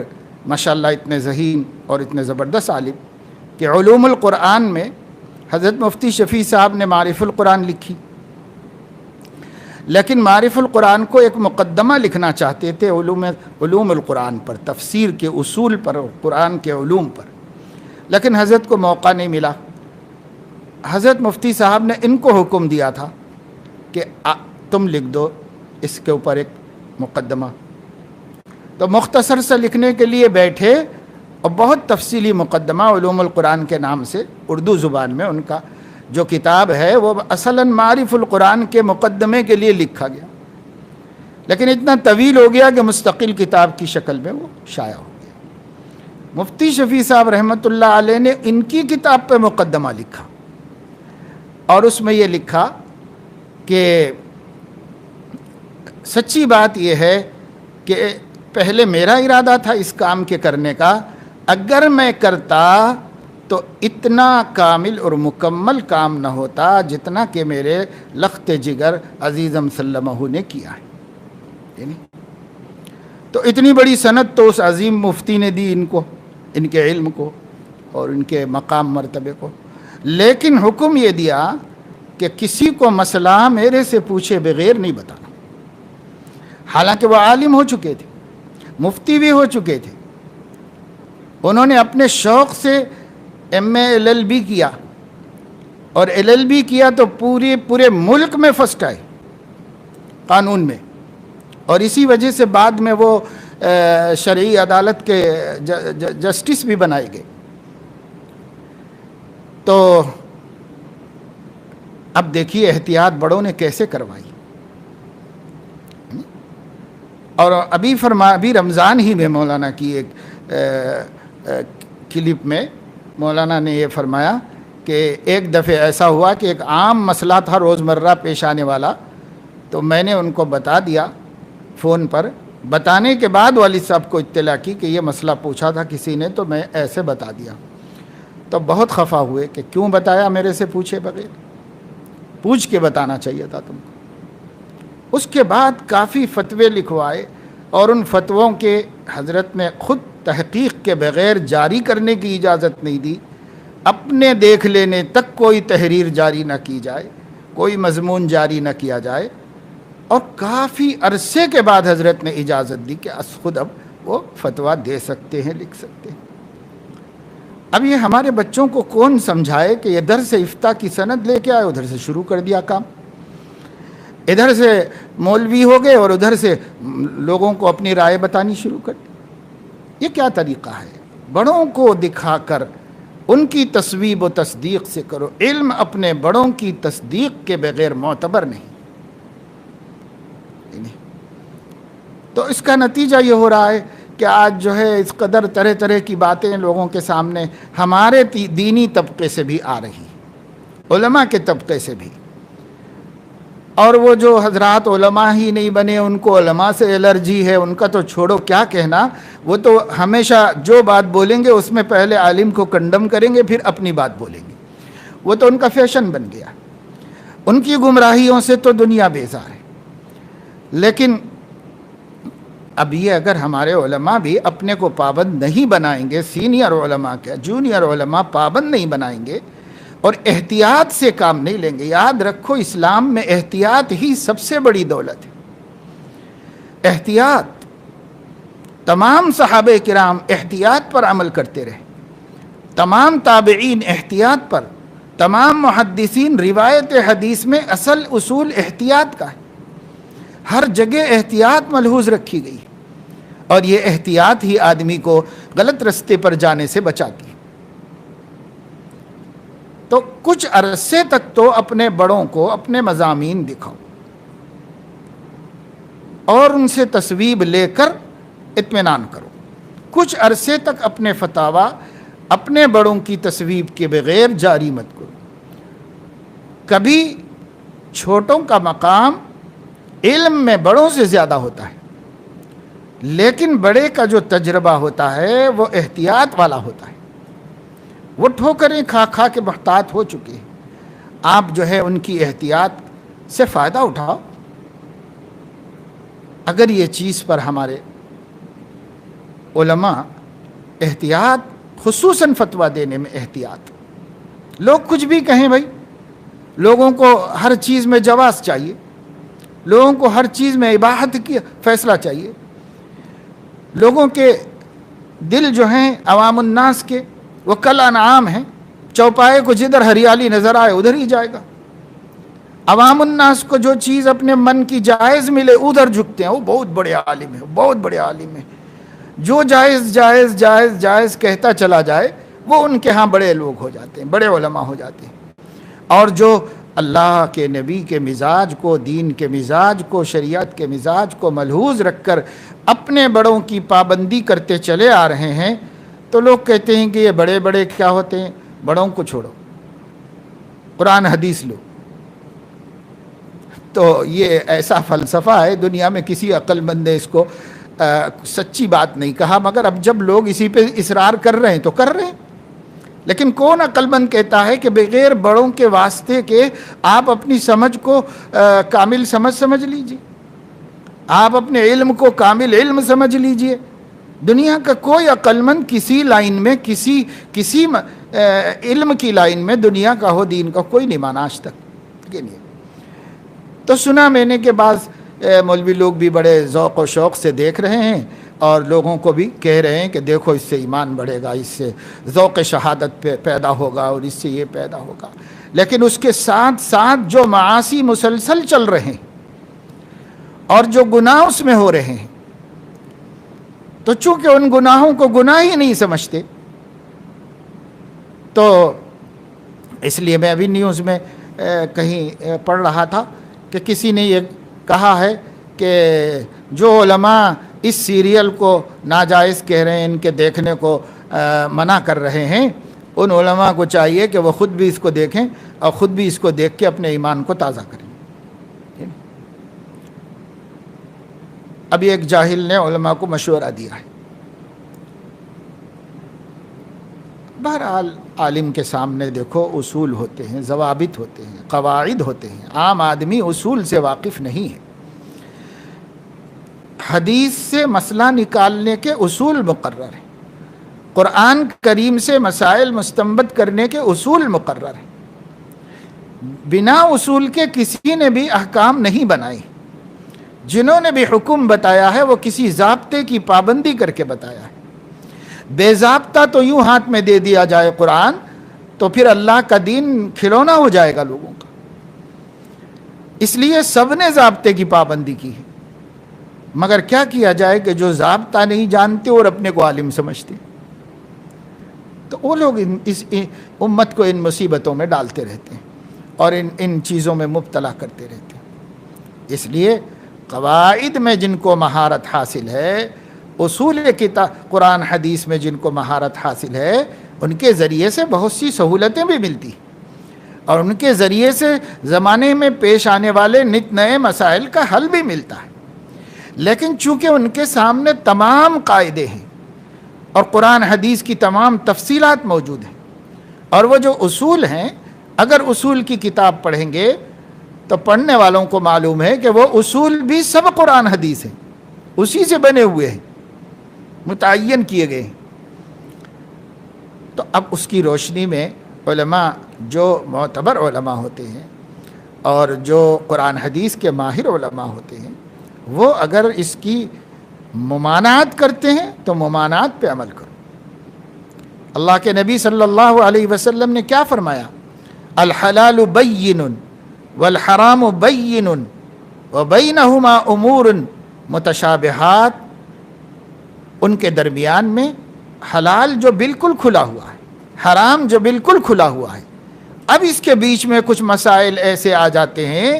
ماشاءاللہ اتنے ذہین اور اتنے زبردست عالم کہ علوم القرآن میں حضرت مفتی شفیع صاحب نے معارف القرآن لکھی، لیکن معارف القرآن کو ایک مقدمہ لکھنا چاہتے تھے علوم القرآن پر، تفسیر کے اصول پر، قرآن کے علوم پر، لیکن حضرت کو موقع نہیں ملا۔ حضرت مفتی صاحب نے ان کو حکم دیا تھا کہ تم لکھ دو اس کے اوپر ایک مقدمہ۔ تو مختصر سے لکھنے کے لیے بیٹھے اور بہت تفصیلی مقدمہ علوم القرآن کے نام سے اردو زبان میں ان کا جو کتاب ہے وہ اصلاً معارف القرآن کے مقدمے کے لیے لکھا گیا، لیکن اتنا طویل ہو گیا کہ مستقل کتاب کی شکل میں وہ شائع ہو گیا۔ مفتی شفیع صاحب رحمۃ اللہ علیہ نے ان کی کتاب پہ مقدمہ لکھا، اور اس میں یہ لکھا کہ سچی بات یہ ہے کہ پہلے میرا ارادہ تھا اس کام کے کرنے کا، اگر میں کرتا تو اتنا کامل اور مکمل کام نہ ہوتا جتنا کہ میرے لخت جگر عزیزم سلمہ نے کیا ہے۔ یعنی تو اتنی بڑی سند تو اس عظیم مفتی نے دی ان کو، ان کے علم کو اور ان کے مقام مرتبے کو، لیکن حکم یہ دیا کہ کسی کو مسئلہ میرے سے پوچھے بغیر نہیں بتانا۔ حالانکہ وہ عالم ہو چکے تھے، مفتی بھی ہو چکے تھے، انہوں نے اپنے شوق سے M A L L B کیا، اور ایل ایل بی کیا تو پورے ملک میں فرسٹ آئے قانون میں، اور اسی وجہ سے بعد میں وہ شرعی عدالت کے جسٹس بھی بنائے گئے۔ تو اب دیکھیے احتیاط بڑوں نے کیسے کروائی. اور ابھی رمضان ہی میں مولانا کی ایک کلپ میں مولانا نے یہ فرمایا کہ ایک دفعہ ایسا ہوا کہ ایک عام مسئلہ تھا روزمرہ پیش آنے والا، تو میں نے ان کو بتا دیا فون پر. بتانے کے بعد والد صاحب کو اطلاع کی کہ یہ مسئلہ پوچھا تھا کسی نے، تو میں ایسے بتا دیا. تو بہت خفا ہوئے کہ کیوں بتایا میرے سے پوچھے بغیر، پوچھ کے بتانا چاہیے تھا تم کو. اس کے بعد کافی فتوے لکھوائے، اور ان فتووں کے حضرت نے خود تحقیق کے بغیر جاری کرنے کی اجازت نہیں دی. اپنے دیکھ لینے تک کوئی تحریر جاری نہ کی جائے، کوئی مضمون جاری نہ کیا جائے. اور کافی عرصے کے بعد حضرت نے اجازت دی کہ خود اب وہ فتویٰ دے سکتے ہیں، لکھ سکتے ہیں. اب یہ ہمارے بچوں کو کون سمجھائے کہ ادھر سے افتاء کی سند لے کے آئے، ادھر سے شروع کر دیا کام، ادھر سے مولوی ہو گئے اور ادھر سے لوگوں کو اپنی رائے بتانی شروع کر دی. یہ کیا طریقہ ہے؟ بڑوں کو دکھا کر ان کی تصویب و تصدیق سے کرو. علم اپنے بڑوں کی تصدیق کے بغیر معتبر نہیں. تو اس کا نتیجہ یہ ہو رہا ہے کہ آج جو ہے اس قدر طرح طرح کی باتیں لوگوں کے سامنے ہمارے دینی طبقے سے بھی آ رہی، علماء کے طبقے سے بھی. اور وہ جو حضرات علماء ہی نہیں بنے، ان کو علماء سے الرجی ہے، ان کا تو چھوڑو کیا کہنا. وہ تو ہمیشہ جو بات بولیں گے اس میں پہلے عالم کو کنڈم کریں گے، پھر اپنی بات بولیں گے. وہ تو ان کا فیشن بن گیا. ان کی گمراہیوں سے تو دنیا بیزار ہے. لیکن اب یہ اگر ہمارے علماء بھی اپنے کو پابند نہیں بنائیں گے، سینئر علماء کے جونیئر علماء پابند نہیں بنائیں گے اور احتیاط سے کام نہیں لیں گے. یاد رکھو اسلام میں احتیاط ہی سب سے بڑی دولت ہے. احتیاط. تمام صحابہ کرام احتیاط پر عمل کرتے رہے، تمام تابعین احتیاط پر، تمام محدثین. روایت حدیث میں اصل اصول احتیاط کا ہے. ہر جگہ احتیاط ملحوظ رکھی گئی، اور یہ احتیاط ہی آدمی کو غلط رستے پر جانے سے بچاتی. تو کچھ عرصے تک تو اپنے بڑوں کو اپنے مضامین دکھاؤ اور ان سے تصویب لے کر اطمینان کرو. کچھ عرصے تک اپنے فتاویٰ اپنے بڑوں کی تصویب کے بغیر جاری مت کرو. کبھی چھوٹوں کا مقام علم میں بڑوں سے زیادہ ہوتا ہے، لیکن بڑے کا جو تجربہ ہوتا ہے وہ احتیاط والا ہوتا ہے. وہ ٹھوکریں کھا کھا کے محتاط ہو چکے ہیں. آپ جو ہے ان کی احتیاط سے فائدہ اٹھاؤ. اگر یہ چیز پر ہمارے علماء احتیاط، خصوصاً فتویٰ دینے میں احتیاط. لوگ کچھ بھی کہیں بھائی، لوگوں کو ہر چیز میں جواز چاہیے، لوگوں کو ہر چیز میں اباحت کی فیصلہ چاہیے. لوگوں کے دل جو ہیں عوام الناس کے وہ کل انعام ہیں. چوپائے کو جدھر ہریالی نظر آئے ادھر ہی جائے گا. عوام الناس کو جو چیز اپنے من کی جائز ملے ادھر جھکتے ہیں. وہ بہت بڑے عالم ہے، بہت بڑے عالم ہے. جو جائز جائز جائز جائز کہتا چلا جائے وہ ان کے ہاں بڑے لوگ ہو جاتے ہیں، بڑے علماء ہو جاتے ہیں. اور جو اللہ کے نبی کے مزاج کو، دین کے مزاج کو، شریعت کے مزاج کو ملحوظ رکھ کر اپنے بڑوں کی پابندی کرتے چلے آ رہے ہیں، تو لوگ کہتے ہیں کہ یہ بڑے بڑے کیا ہوتے ہیں، بڑوں کو چھوڑو، قرآن حدیث لو. تو یہ ایسا فلسفہ ہے، دنیا میں کسی عقل مند نے اس کو سچی بات نہیں کہا. مگر اب جب لوگ اسی پہ اصرار کر رہے ہیں تو کر رہے ہیں. لیکن کون عقل مند کہتا ہے کہ بغیر بڑوں کے واسطے کے آپ اپنی سمجھ کو کامل سمجھ لیجئے، آپ اپنے علم کو کامل علم سمجھ لیجئے. دنیا کا کوئی عقل مند کسی لائن میں کسی علم کی لائن میں دنیا کا ہو دین کا کوئی نہیں مانا آج تک. یہ نہیں. تو سنا میں نے کہ بعض مولوی لوگ بھی بڑے ذوق و شوق سے دیکھ رہے ہیں اور لوگوں کو بھی کہہ رہے ہیں کہ دیکھو اس سے ایمان بڑھے گا، اس سے ذوق شہادت پیدا ہوگا اور اس سے یہ پیدا ہوگا. لیکن اس کے ساتھ ساتھ جو معاصی مسلسل چل رہے ہیں اور جو گناہ اس میں ہو رہے ہیں، تو چونکہ ان گناہوں کو گناہ ہی نہیں سمجھتے، تو اس لیے میں ابھی نیوز میں کہیں پڑھ رہا تھا کہ کسی نے یہ کہا ہے کہ جو علماء اس سیریل کو ناجائز کہہ رہے ہیں، ان کے دیکھنے کو منع کر رہے ہیں، ان علماء کو چاہیے کہ وہ خود بھی اس کو دیکھیں اور خود بھی اس کو دیکھ کے اپنے ایمان کو تازہ کریں۔ ابھی ایک جاہل نے علماء کو مشورہ دیا ہے۔ بہرحال عالم کے سامنے دیکھو اصول ہوتے ہیں، ضوابط ہوتے ہیں، قواعد ہوتے ہیں، عام آدمی اصول سے واقف نہیں ہے۔ حدیث سے مسئلہ نکالنے کے اصول مقرر ہیں، قرآن کریم سے مسائل مستنبط کرنے کے اصول مقرر ہیں۔ بنا اصول کے کسی نے بھی احکام نہیں بنائے، جنہوں نے بھی حکم بتایا ہے وہ کسی ضابطے کی پابندی کر کے بتایا ہے۔ بے ضابطہ تو یوں ہاتھ میں دے دیا جائے قرآن تو پھر اللہ کا دین کھلونا ہو جائے گا لوگوں کا۔ اس لیے سب نے ضابطے کی پابندی کی ہے، مگر کیا کیا جائے کہ جو ضابطہ نہیں جانتے اور اپنے کو عالم سمجھتے، تو وہ لوگ اس امت کو ان مصیبتوں میں ڈالتے رہتے ہیں اور ان چیزوں میں مبتلا کرتے رہتے ہیں۔ اس لیے قواعد میں جن کو مہارت حاصل ہے، اصول قرآن حدیث میں جن کو مہارت حاصل ہے، ان کے ذریعے سے بہت سی سہولتیں بھی ملتی ہیں اور ان کے ذریعے سے زمانے میں پیش آنے والے نت نئے مسائل کا حل بھی ملتا ہے۔ لیکن چونکہ ان کے سامنے تمام قاعدے ہیں اور قرآن حدیث کی تمام تفصیلات موجود ہیں، اور وہ جو اصول ہیں، اگر اصول کی کتاب پڑھیں گے تو پڑھنے والوں کو معلوم ہے کہ وہ اصول بھی سب قرآن حدیث ہیں، اسی سے بنے ہوئے ہیں، متعین کیے گئے ہیں۔ تو اب اس کی روشنی میں علماء جو معتبر علماء ہوتے ہیں اور جو قرآن حدیث کے ماہر علماء ہوتے ہیں، وہ اگر اس کی ممانعت کرتے ہیں تو ممانعت پہ عمل کرو۔ اللہ کے نبی صلی اللہ علیہ وسلم نے کیا فرمایا؟ الحلال بین والحرام بین وبینہما امور متشابہات۔ ان کے درمیان میں حلال جو بالکل کھلا ہوا ہے، حرام جو بالکل کھلا ہوا ہے۔ اب اس کے بیچ میں کچھ مسائل ایسے آ جاتے ہیں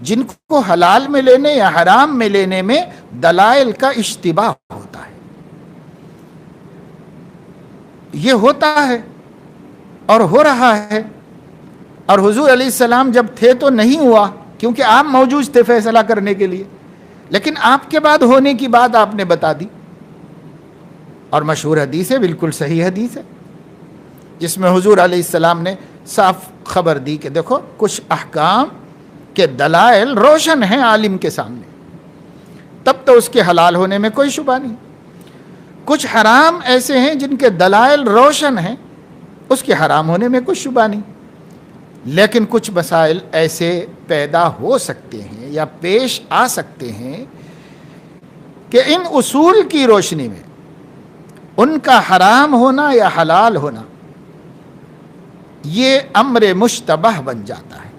جن کو حلال میں لینے یا حرام میں لینے میں دلائل کا اشتباہ ہوتا ہے۔ یہ ہوتا ہے اور ہو رہا ہے، اور حضور علیہ السلام جب تھے تو نہیں ہوا، کیونکہ آپ موجود تھے فیصلہ کرنے کے لیے، لیکن آپ کے بعد ہونے کی بات آپ نے بتا دی۔ اور مشہور حدیث ہے، بالکل صحیح حدیث ہے، جس میں حضور علیہ السلام نے صاف خبر دی کہ دیکھو کچھ احکام کے دلائل روشن ہیں عالم کے سامنے، تب تو اس کے حلال ہونے میں کوئی شبہ نہیں۔ کچھ حرام ایسے ہیں جن کے دلائل روشن ہیں، اس کے حرام ہونے میں کوئی شبہ نہیں۔ لیکن کچھ مسائل ایسے پیدا ہو سکتے ہیں یا پیش آ سکتے ہیں کہ ان اصول کی روشنی میں ان کا حرام ہونا یا حلال ہونا یہ امر مشتبہ بن جاتا ہے،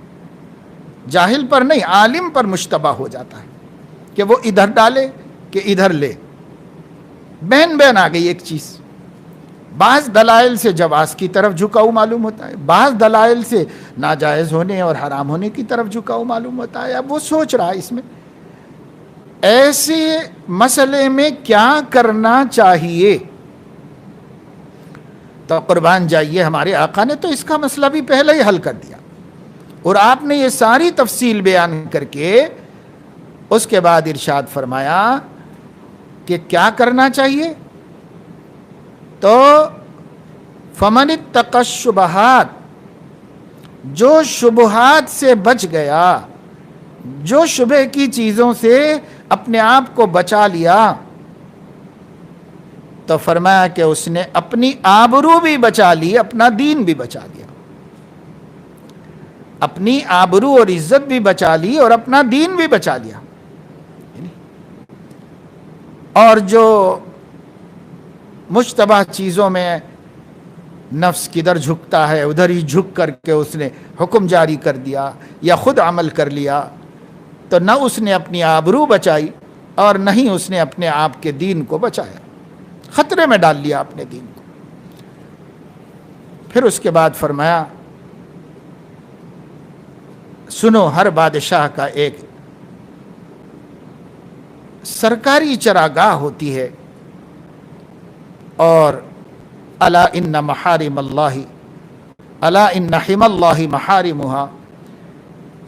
جاہل پر نہیں، عالم پر مشتبہ ہو جاتا ہے کہ وہ ادھر ڈالے کہ ادھر لے، بین بین آ گئی ایک چیز۔ بعض دلائل سے جواز کی طرف جھکاؤ معلوم ہوتا ہے، بعض دلائل سے ناجائز ہونے اور حرام ہونے کی طرف جھکاؤ معلوم ہوتا ہے۔ اب وہ سوچ رہا ہے اس میں ایسے مسئلے میں کیا کرنا چاہیے، تو قربان جائیے ہمارے آقا نے تو اس کا مسئلہ بھی پہلے ہی حل کر دیا، اور آپ نے یہ ساری تفصیل بیان کر کے اس کے بعد ارشاد فرمایا کہ کیا کرنا چاہیے۔ تو فمن اتقى الشبہات، جو شبہات سے بچ گیا، جو شبہ کی چیزوں سے اپنے آپ کو بچا لیا، تو فرمایا کہ اس نے اپنی آبرو بھی بچا لی، اپنا دین بھی بچا لیا، اپنی آبرو اور عزت بھی بچا لی اور اپنا دین بھی بچا لیا۔ اور جو مشتبہ چیزوں میں نفس کدھر جھکتا ہے ادھر ہی جھک کر کے اس نے حکم جاری کر دیا یا خود عمل کر لیا، تو نہ اس نے اپنی آبرو بچائی اور نہ ہی اس نے اپنے آپ کے دین کو بچایا، خطرے میں ڈال لیا اپنے دین کو۔ پھر اس کے بعد فرمایا سنو، ہر بادشاہ کا ایک سرکاری چراگاہ ہوتی ہے، اور الا ان محارم اللہ، الا ان حم اللہ محارمها،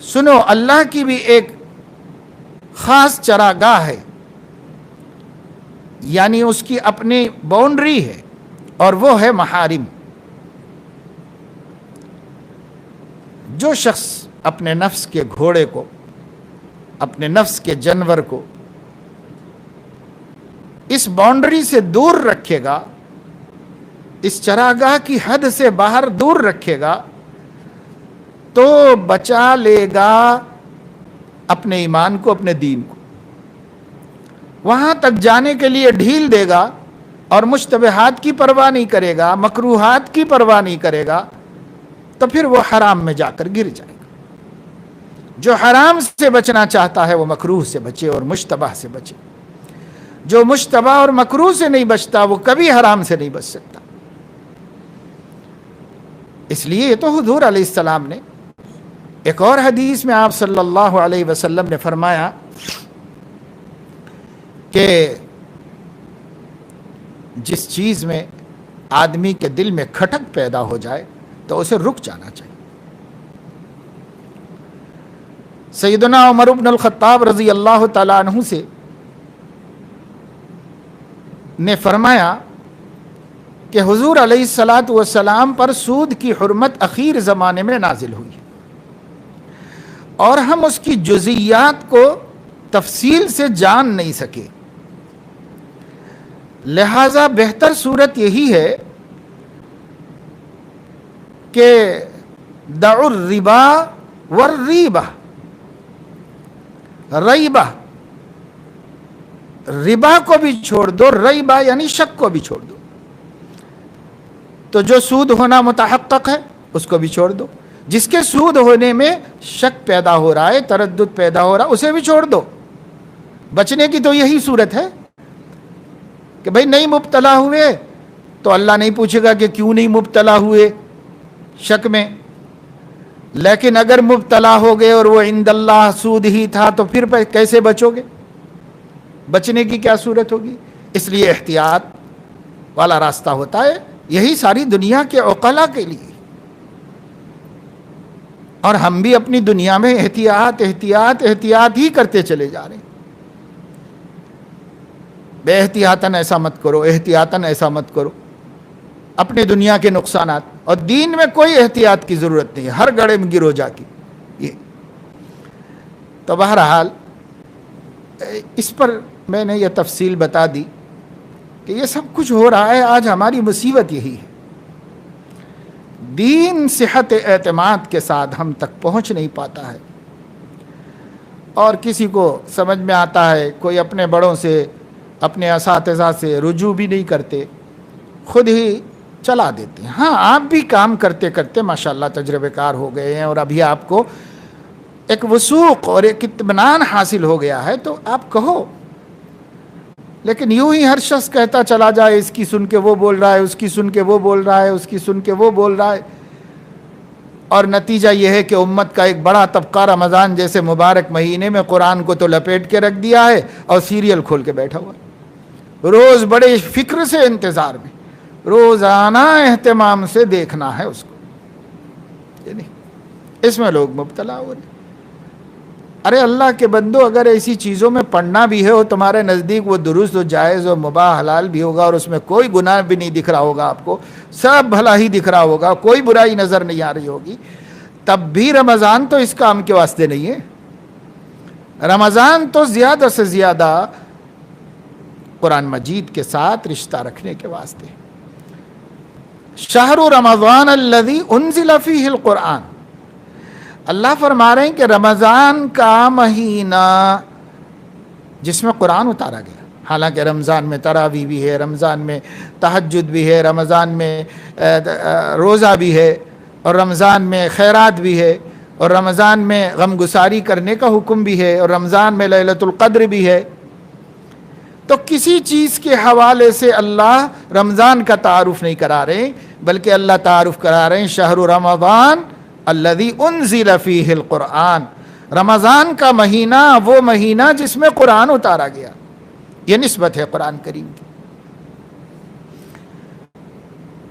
سنو اللہ کی بھی ایک خاص چراگاہ ہے، یعنی اس کی اپنی باؤنڈری ہے، اور وہ ہے محارم۔ جو شخص اپنے نفس کے گھوڑے کو، اپنے نفس کے جانور کو اس باؤنڈری سے دور رکھے گا، اس چراگاہ کی حد سے باہر دور رکھے گا، تو بچا لے گا اپنے ایمان کو، اپنے دین کو۔ وہاں تک جانے کے لیے ڈھیل دے گا اور مشتبہات کی پرواہ نہیں کرے گا، مکروہات کی پرواہ نہیں کرے گا، تو پھر وہ حرام میں جا کر گر جائے گا۔ جو حرام سے بچنا چاہتا ہے وہ مکروہ سے بچے اور مشتبہ سے بچے۔ جو مشتبہ اور مکروہ سے نہیں بچتا وہ کبھی حرام سے نہیں بچ سکتا۔ اس لیے یہ تو حضور علیہ السلام نے ایک اور حدیث میں آپ صلی اللہ علیہ وسلم نے فرمایا کہ جس چیز میں آدمی کے دل میں کھٹک پیدا ہو جائے تو اسے رک جانا چاہیے۔ سیدنا عمر بن الخطاب رضی اللہ تعالیٰ عنہ سے نے فرمایا کہ حضور علیہ الصلاۃ والسلام پر سود کی حرمت اخیر زمانے میں نازل ہوئی، اور ہم اس کی جزیات کو تفصیل سے جان نہیں سکے، لہذا بہتر صورت یہی ہے کہ دعوا الربا والریبہ، ریبہ، ربا کو بھی چھوڑ دو، ریبہ یعنی شک کو بھی چھوڑ دو۔ تو جو سود ہونا متحقق ہے اس کو بھی چھوڑ دو، جس کے سود ہونے میں شک پیدا ہو رہا ہے، تردد پیدا ہو رہا ہے، اسے بھی چھوڑ دو۔ بچنے کی تو یہی صورت ہے کہ بھئی نہیں مبتلا ہوئے تو اللہ نہیں پوچھے گا کہ کیوں نہیں مبتلا ہوئے شک میں، لیکن اگر مبتلا ہو گئے اور وہ عند اللہ سود ہی تھا تو پھر کیسے بچو گے؟ بچنے کی کیا صورت ہوگی؟ اس لیے احتیاط والا راستہ ہوتا ہے، یہی ساری دنیا کے عقلاء کے لیے، اور ہم بھی اپنی دنیا میں احتیاط احتیاط احتیاط ہی کرتے چلے جا رہے ہیں۔ بے احتیاطاً ایسا مت کرو، احتیاطاً ایسا مت کرو، اپنے دنیا کے نقصانات، اور دین میں کوئی احتیاط کی ضرورت نہیں ہے، ہر گڑھے میں گرو جا کے۔ یہ تو بہرحال اس پر میں نے یہ تفصیل بتا دی کہ یہ سب کچھ ہو رہا ہے۔ آج ہماری مصیبت یہی ہے، دین صحت اعتماد کے ساتھ ہم تک پہنچ نہیں پاتا ہے، اور کسی کو سمجھ میں آتا ہے، کوئی اپنے بڑوں سے، اپنے اساتذہ سے رجوع بھی نہیں کرتے، خود ہی چلا دیتے ہیں۔ ہاں، آپ بھی کام کرتے کرتے ماشاءاللہ تجربے کار ہو گئے ہیں، اور ابھی آپ کو ایک وثوق اور ایک اطمینان حاصل ہو گیا ہے، تو آپ کہو، لیکن یوں ہی ہر شخص کہتا چلا جائے، اس کی سن کے وہ بول رہا ہے، اس کی سن کے وہ بول رہا ہے، اس کی سن کے وہ بول رہا ہے، اور نتیجہ یہ ہے کہ امت کا ایک بڑا طبقہ رمضان جیسے مبارک مہینے میں قرآن کو تو لپیٹ کے رکھ دیا ہے اور سیریل کھول کے بیٹھا ہوا ہے، روز بڑے فکر سے انتظار میں، روزانہ اہتمام سے دیکھنا ہے اس کو، اس میں لوگ مبتلا ہو رہے ہیں۔ ارے اللہ کے بندو، اگر ایسی چیزوں میں پڑھنا بھی ہے اور تمہارے نزدیک وہ درست و جائز و مباح حلال بھی ہوگا، اور اس میں کوئی گناہ بھی نہیں دکھ رہا ہوگا، آپ کو سب بھلا ہی دکھ رہا ہوگا، کوئی برائی نظر نہیں آ رہی ہوگی، تب بھی رمضان تو اس کام کے واسطے نہیں ہے۔ رمضان تو زیادہ سے زیادہ قرآن مجید کے ساتھ رشتہ رکھنے کے واسطے۔ شہر رمضان الذی انزل فیہ القرآن، اللہ فرما رہے ہیں کہ رمضان کا مہینہ جس میں قرآن اتارا گیا، حالانکہ رمضان میں تراویح بھی ہے، رمضان میں تہجد بھی ہے، رمضان میں روزہ بھی ہے، اور رمضان میں خیرات بھی ہے، اور رمضان میں غم گساری کرنے کا حکم بھی ہے، اور رمضان میں لیلۃ القدر بھی ہے، تو کسی چیز کے حوالے سے اللہ رمضان کا تعارف نہیں کرا رہے، بلکہ اللہ تعارف کرا رہے ہیں شہر رمضان الذی انزل فیہ القرآن، رمضان کا مہینہ وہ مہینہ جس میں قرآن اتارا گیا، یہ نسبت ہے قرآن کریم کی۔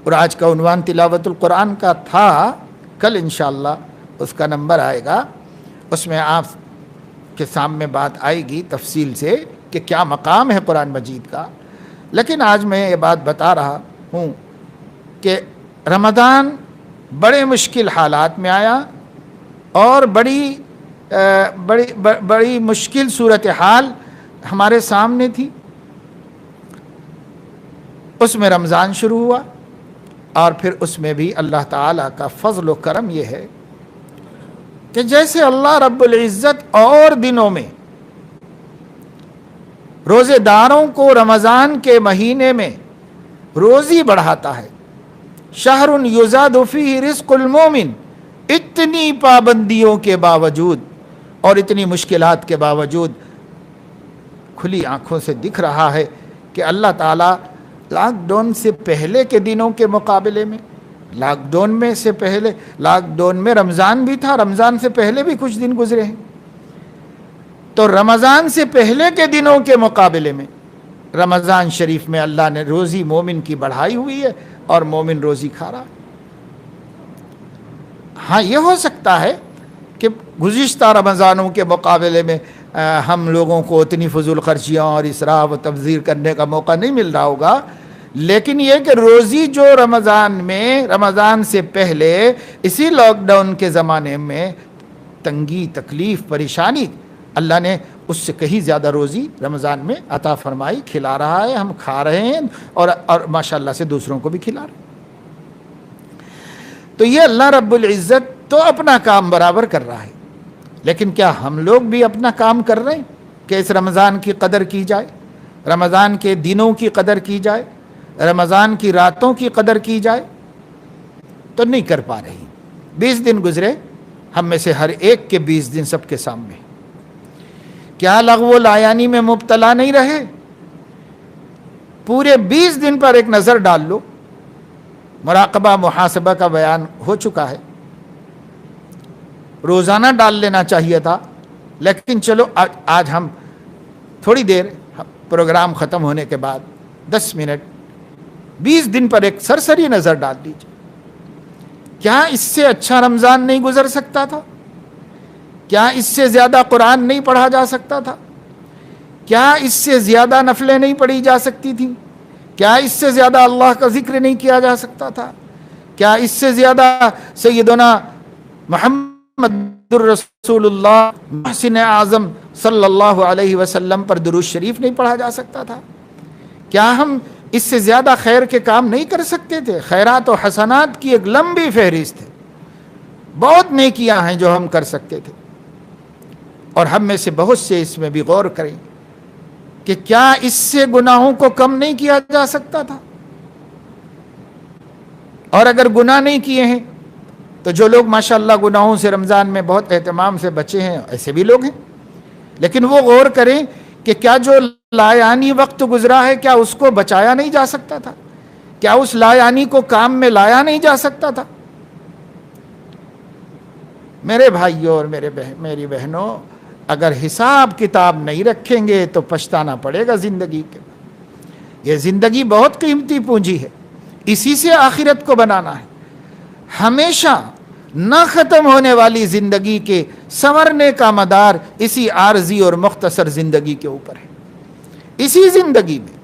اور آج کا عنوان تلاوت القرآن کا تھا، کل انشاءاللہ اس کا نمبر آئے گا، اس میں آپ کے سامنے بات آئے گی تفصیل سے کہ کیا مقام ہے قرآن مجید کا۔ لیکن آج میں یہ بات بتا رہا ہوں کہ رمضان بڑے مشکل حالات میں آیا اور بڑی مشکل صورتحال ہمارے سامنے تھی، اس میں رمضان شروع ہوا، اور پھر اس میں بھی اللہ تعالیٰ کا فضل و کرم یہ ہے کہ جیسے اللہ رب العزت اور دنوں میں روزے داروں کو رمضان کے مہینے میں روزی بڑھاتا ہے، شہر یزاد فیہ رزق المومن، اتنی پابندیوں کے باوجود اور اتنی مشکلات کے باوجود کھلی آنکھوں سے دکھ رہا ہے کہ اللہ تعالیٰ لاک ڈاؤن سے پہلے کے دنوں کے مقابلے میں، لاک ڈاؤن میں رمضان بھی تھا، رمضان سے پہلے بھی کچھ دن گزرے ہیں، تو رمضان سے پہلے کے دنوں کے مقابلے میں رمضان شریف میں اللہ نے روزی مومن کی بڑھائی ہوئی ہے اور مومن روزی کھا رہا ہے۔ ہاں یہ ہو سکتا ہے کہ گزشتہ رمضانوں کے مقابلے میں ہم لوگوں کو اتنی فضول خرچیاں اور اسراف و تبذیر کرنے کا موقع نہیں مل رہا ہوگا، لیکن یہ کہ روزی جو رمضان سے پہلے اسی لاک ڈاؤن کے زمانے میں تنگی، تکلیف، پریشانی، اللہ نے اس سے کہیں زیادہ روزی رمضان میں عطا فرمائی، کھلا رہا ہے، ہم کھا رہے ہیں اور ماشاءاللہ سے دوسروں کو بھی کھلا رہے ہیں۔ تو یہ اللہ رب العزت تو اپنا کام برابر کر رہا ہے، لیکن کیا ہم لوگ بھی اپنا کام کر رہے ہیں کہ اس رمضان کی قدر کی جائے، رمضان کے دنوں کی قدر کی جائے، رمضان کی راتوں کی قدر کی جائے؟ تو نہیں کر پا رہی۔ 20 دن گزرے، ہم میں سے ہر ایک کے 20 دن سب کے سامنے، کیا لغو و لایانی میں مبتلا نہیں رہے؟ پورے 20 دن پر ایک نظر ڈال لو، مراقبہ محاسبہ کا بیان ہو چکا ہے، روزانہ ڈال لینا چاہیے تھا، لیکن چلو آج ہم تھوڑی دیر پروگرام ختم ہونے کے بعد 10 منٹ 20 دن پر ایک سرسری نظر ڈال دیجیے۔ کیا اس سے اچھا رمضان نہیں گزر سکتا تھا؟ کیا اس سے زیادہ قرآن نہیں پڑھا جا سکتا تھا؟ کیا اس سے زیادہ نفلیں نہیں پڑھی جا سکتی تھیں؟ کیا اس سے زیادہ اللہ کا ذکر نہیں کیا جا سکتا تھا؟ کیا اس سے زیادہ سیدنا محمد الرسول اللہ محسن اعظم صلی اللہ علیہ وسلم پر درود شریف نہیں پڑھا جا سکتا تھا؟ کیا ہم اس سے زیادہ خیر کے کام نہیں کر سکتے تھے؟ خیرات و حسنات کی ایک لمبی فہرست ہے، بہت نیکیاں ہیں جو ہم کر سکتے تھے، اور ہم میں سے بہت سے اس میں بھی غور کریں کہ کیا اس سے گناہوں کو کم نہیں کیا جا سکتا تھا؟ اور اگر گناہ نہیں کیے ہیں تو جو لوگ ماشاءاللہ گناہوں سے رمضان میں بہت اہتمام سے بچے ہیں، ایسے بھی لوگ ہیں، لیکن وہ غور کریں کہ کیا جو لایانی وقت گزرا ہے کیا اس کو بچایا نہیں جا سکتا تھا؟ کیا اس لایانی کو کام میں لایا نہیں جا سکتا تھا؟ میرے بھائیوں اور میری بہنوں، اگر حساب کتاب نہیں رکھیں گے تو پچھتانا پڑے گا زندگی کے۔ یہ زندگی بہت قیمتی پونجی ہے، اسی سے آخرت کو بنانا ہے۔ ہمیشہ نہ ختم ہونے والی زندگی کے سنورنے کا مدار اسی عارضی اور مختصر زندگی کے اوپر ہے۔ اسی زندگی میں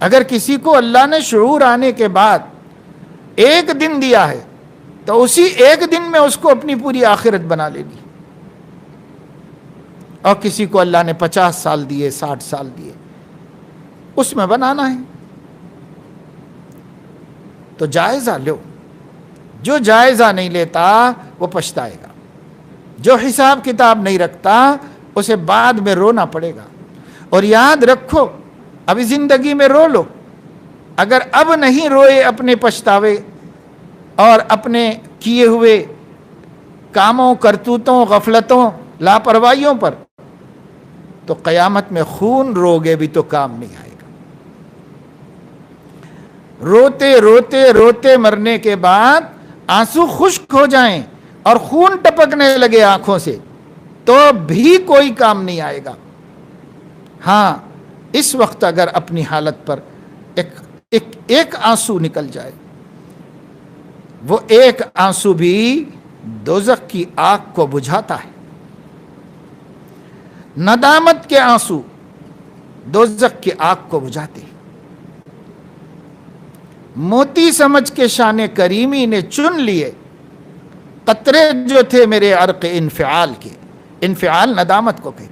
اگر کسی کو اللہ نے شعور آنے کے بعد ایک دن دیا ہے تو اسی ایک دن میں اس کو اپنی پوری آخرت بنا لینی، اور کسی کو اللہ نے 50 سال دیے، 60 سال دیے، اس میں بنانا ہے۔ تو جائزہ لو، جو جائزہ نہیں لیتا وہ پچھتائے گا، جو حساب کتاب نہیں رکھتا اسے بعد میں رونا پڑے گا۔ اور یاد رکھو، ابھی زندگی میں رو لو، اگر اب نہیں روئے اپنے پچھتاوے اور اپنے کیے ہوئے کاموں، کرتوتوں، غفلتوں، لاپرواہیوں پر، تو قیامت میں خون روگے بھی تو کام نہیں آئے گا۔ روتے روتے روتے مرنے کے بعد آنسو خشک ہو جائیں، اور خون ٹپکنے لگے آنکھوں سے تو بھی کوئی کام نہیں آئے گا۔ ہاں، اس وقت اگر اپنی حالت پر ایک آنسو نکل جائے، وہ ایک آنسو بھی دوزخ کی آگ کو بجھاتا ہے۔ ندامت کے آنسو دوزخ کی آگ کو بجھاتے ہیں۔ موتی سمجھ کے شان کریمی نے چن لیے قطرے جو تھے میرے عرق انفعال کے۔ انفعال ندامت کو کہتے ہیں۔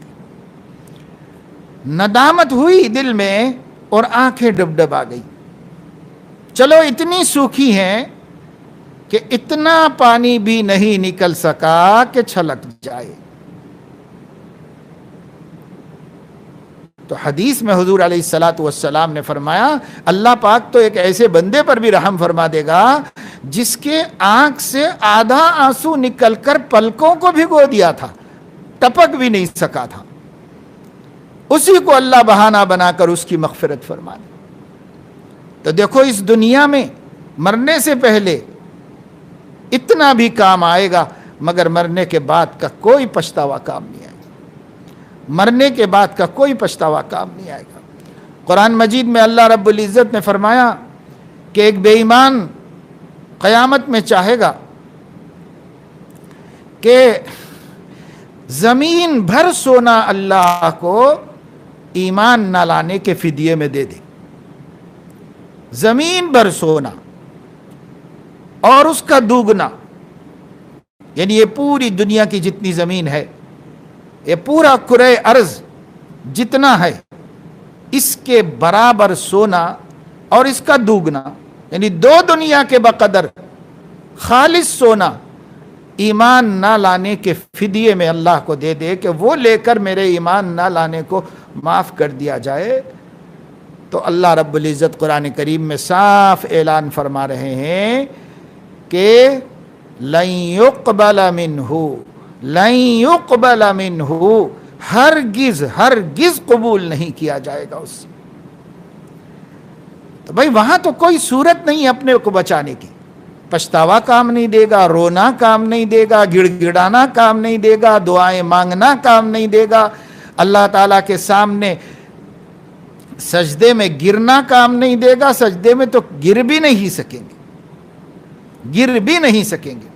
ندامت ہوئی دل میں اور آنکھیں ڈبڈبا گئی۔ چلو اتنی سوکھی ہیں کہ اتنا پانی بھی نہیں نکل سکا کہ چھلک جائے۔ تو حدیث میں حضور علیہ السلام نے فرمایا اللہ پاک تو ایک ایسے بندے پر بھی رحم فرما دے گا جس کے آنکھ سے آدھا آنسو نکل کر پلکوں کو بھگو دیا تھا، ٹپک بھی نہیں سکا تھا، اسی کو اللہ بہانہ بنا کر اس کی مغفرت فرما دے۔ تو دیکھو اس دنیا میں مرنے سے پہلے اتنا بھی کام آئے گا، مگر مرنے کے بعد کا کوئی پچھتاوا کام نہیں آئے گا۔ مرنے کے بعد کا کوئی پچھتاوا کام نہیں آئے گا۔ قرآن مجید میں اللہ رب العزت نے فرمایا کہ ایک بے ایمان قیامت میں چاہے گا کہ زمین بھر سونا اللہ کو ایمان نہ لانے کے فدیے میں دے دے۔ زمین بھر سونا اور اس کا دوگنا، یعنی یہ پوری دنیا کی جتنی زمین ہے، یہ پورا کرۂ ارض جتنا ہے، اس کے برابر سونا اور اس کا دوگنا، یعنی دو دنیا کے بقدر خالص سونا ایمان نہ لانے کے فدیے میں اللہ کو دے دے کہ وہ لے کر میرے ایمان نہ لانے کو معاف کر دیا جائے۔ تو اللہ رب العزت قرآن کریم میں صاف اعلان فرما رہے ہیں کہ لن يقبل منہ، لن يقبل منہ، ہرگز قبول نہیں کیا جائے گا اس سے۔ تو بھائی وہاں تو کوئی صورت نہیں اپنے کو بچانے کی، پچھتاوا کام نہیں دے گا، رونا کام نہیں دے گا، گڑ گڑانا کام نہیں دے گا، دعائیں مانگنا کام نہیں دے گا، اللہ تعالیٰ کے سامنے سجدے میں گرنا کام نہیں دے گا۔ سجدے میں تو گر بھی نہیں سکیں گے، گر بھی نہیں سکیں گے۔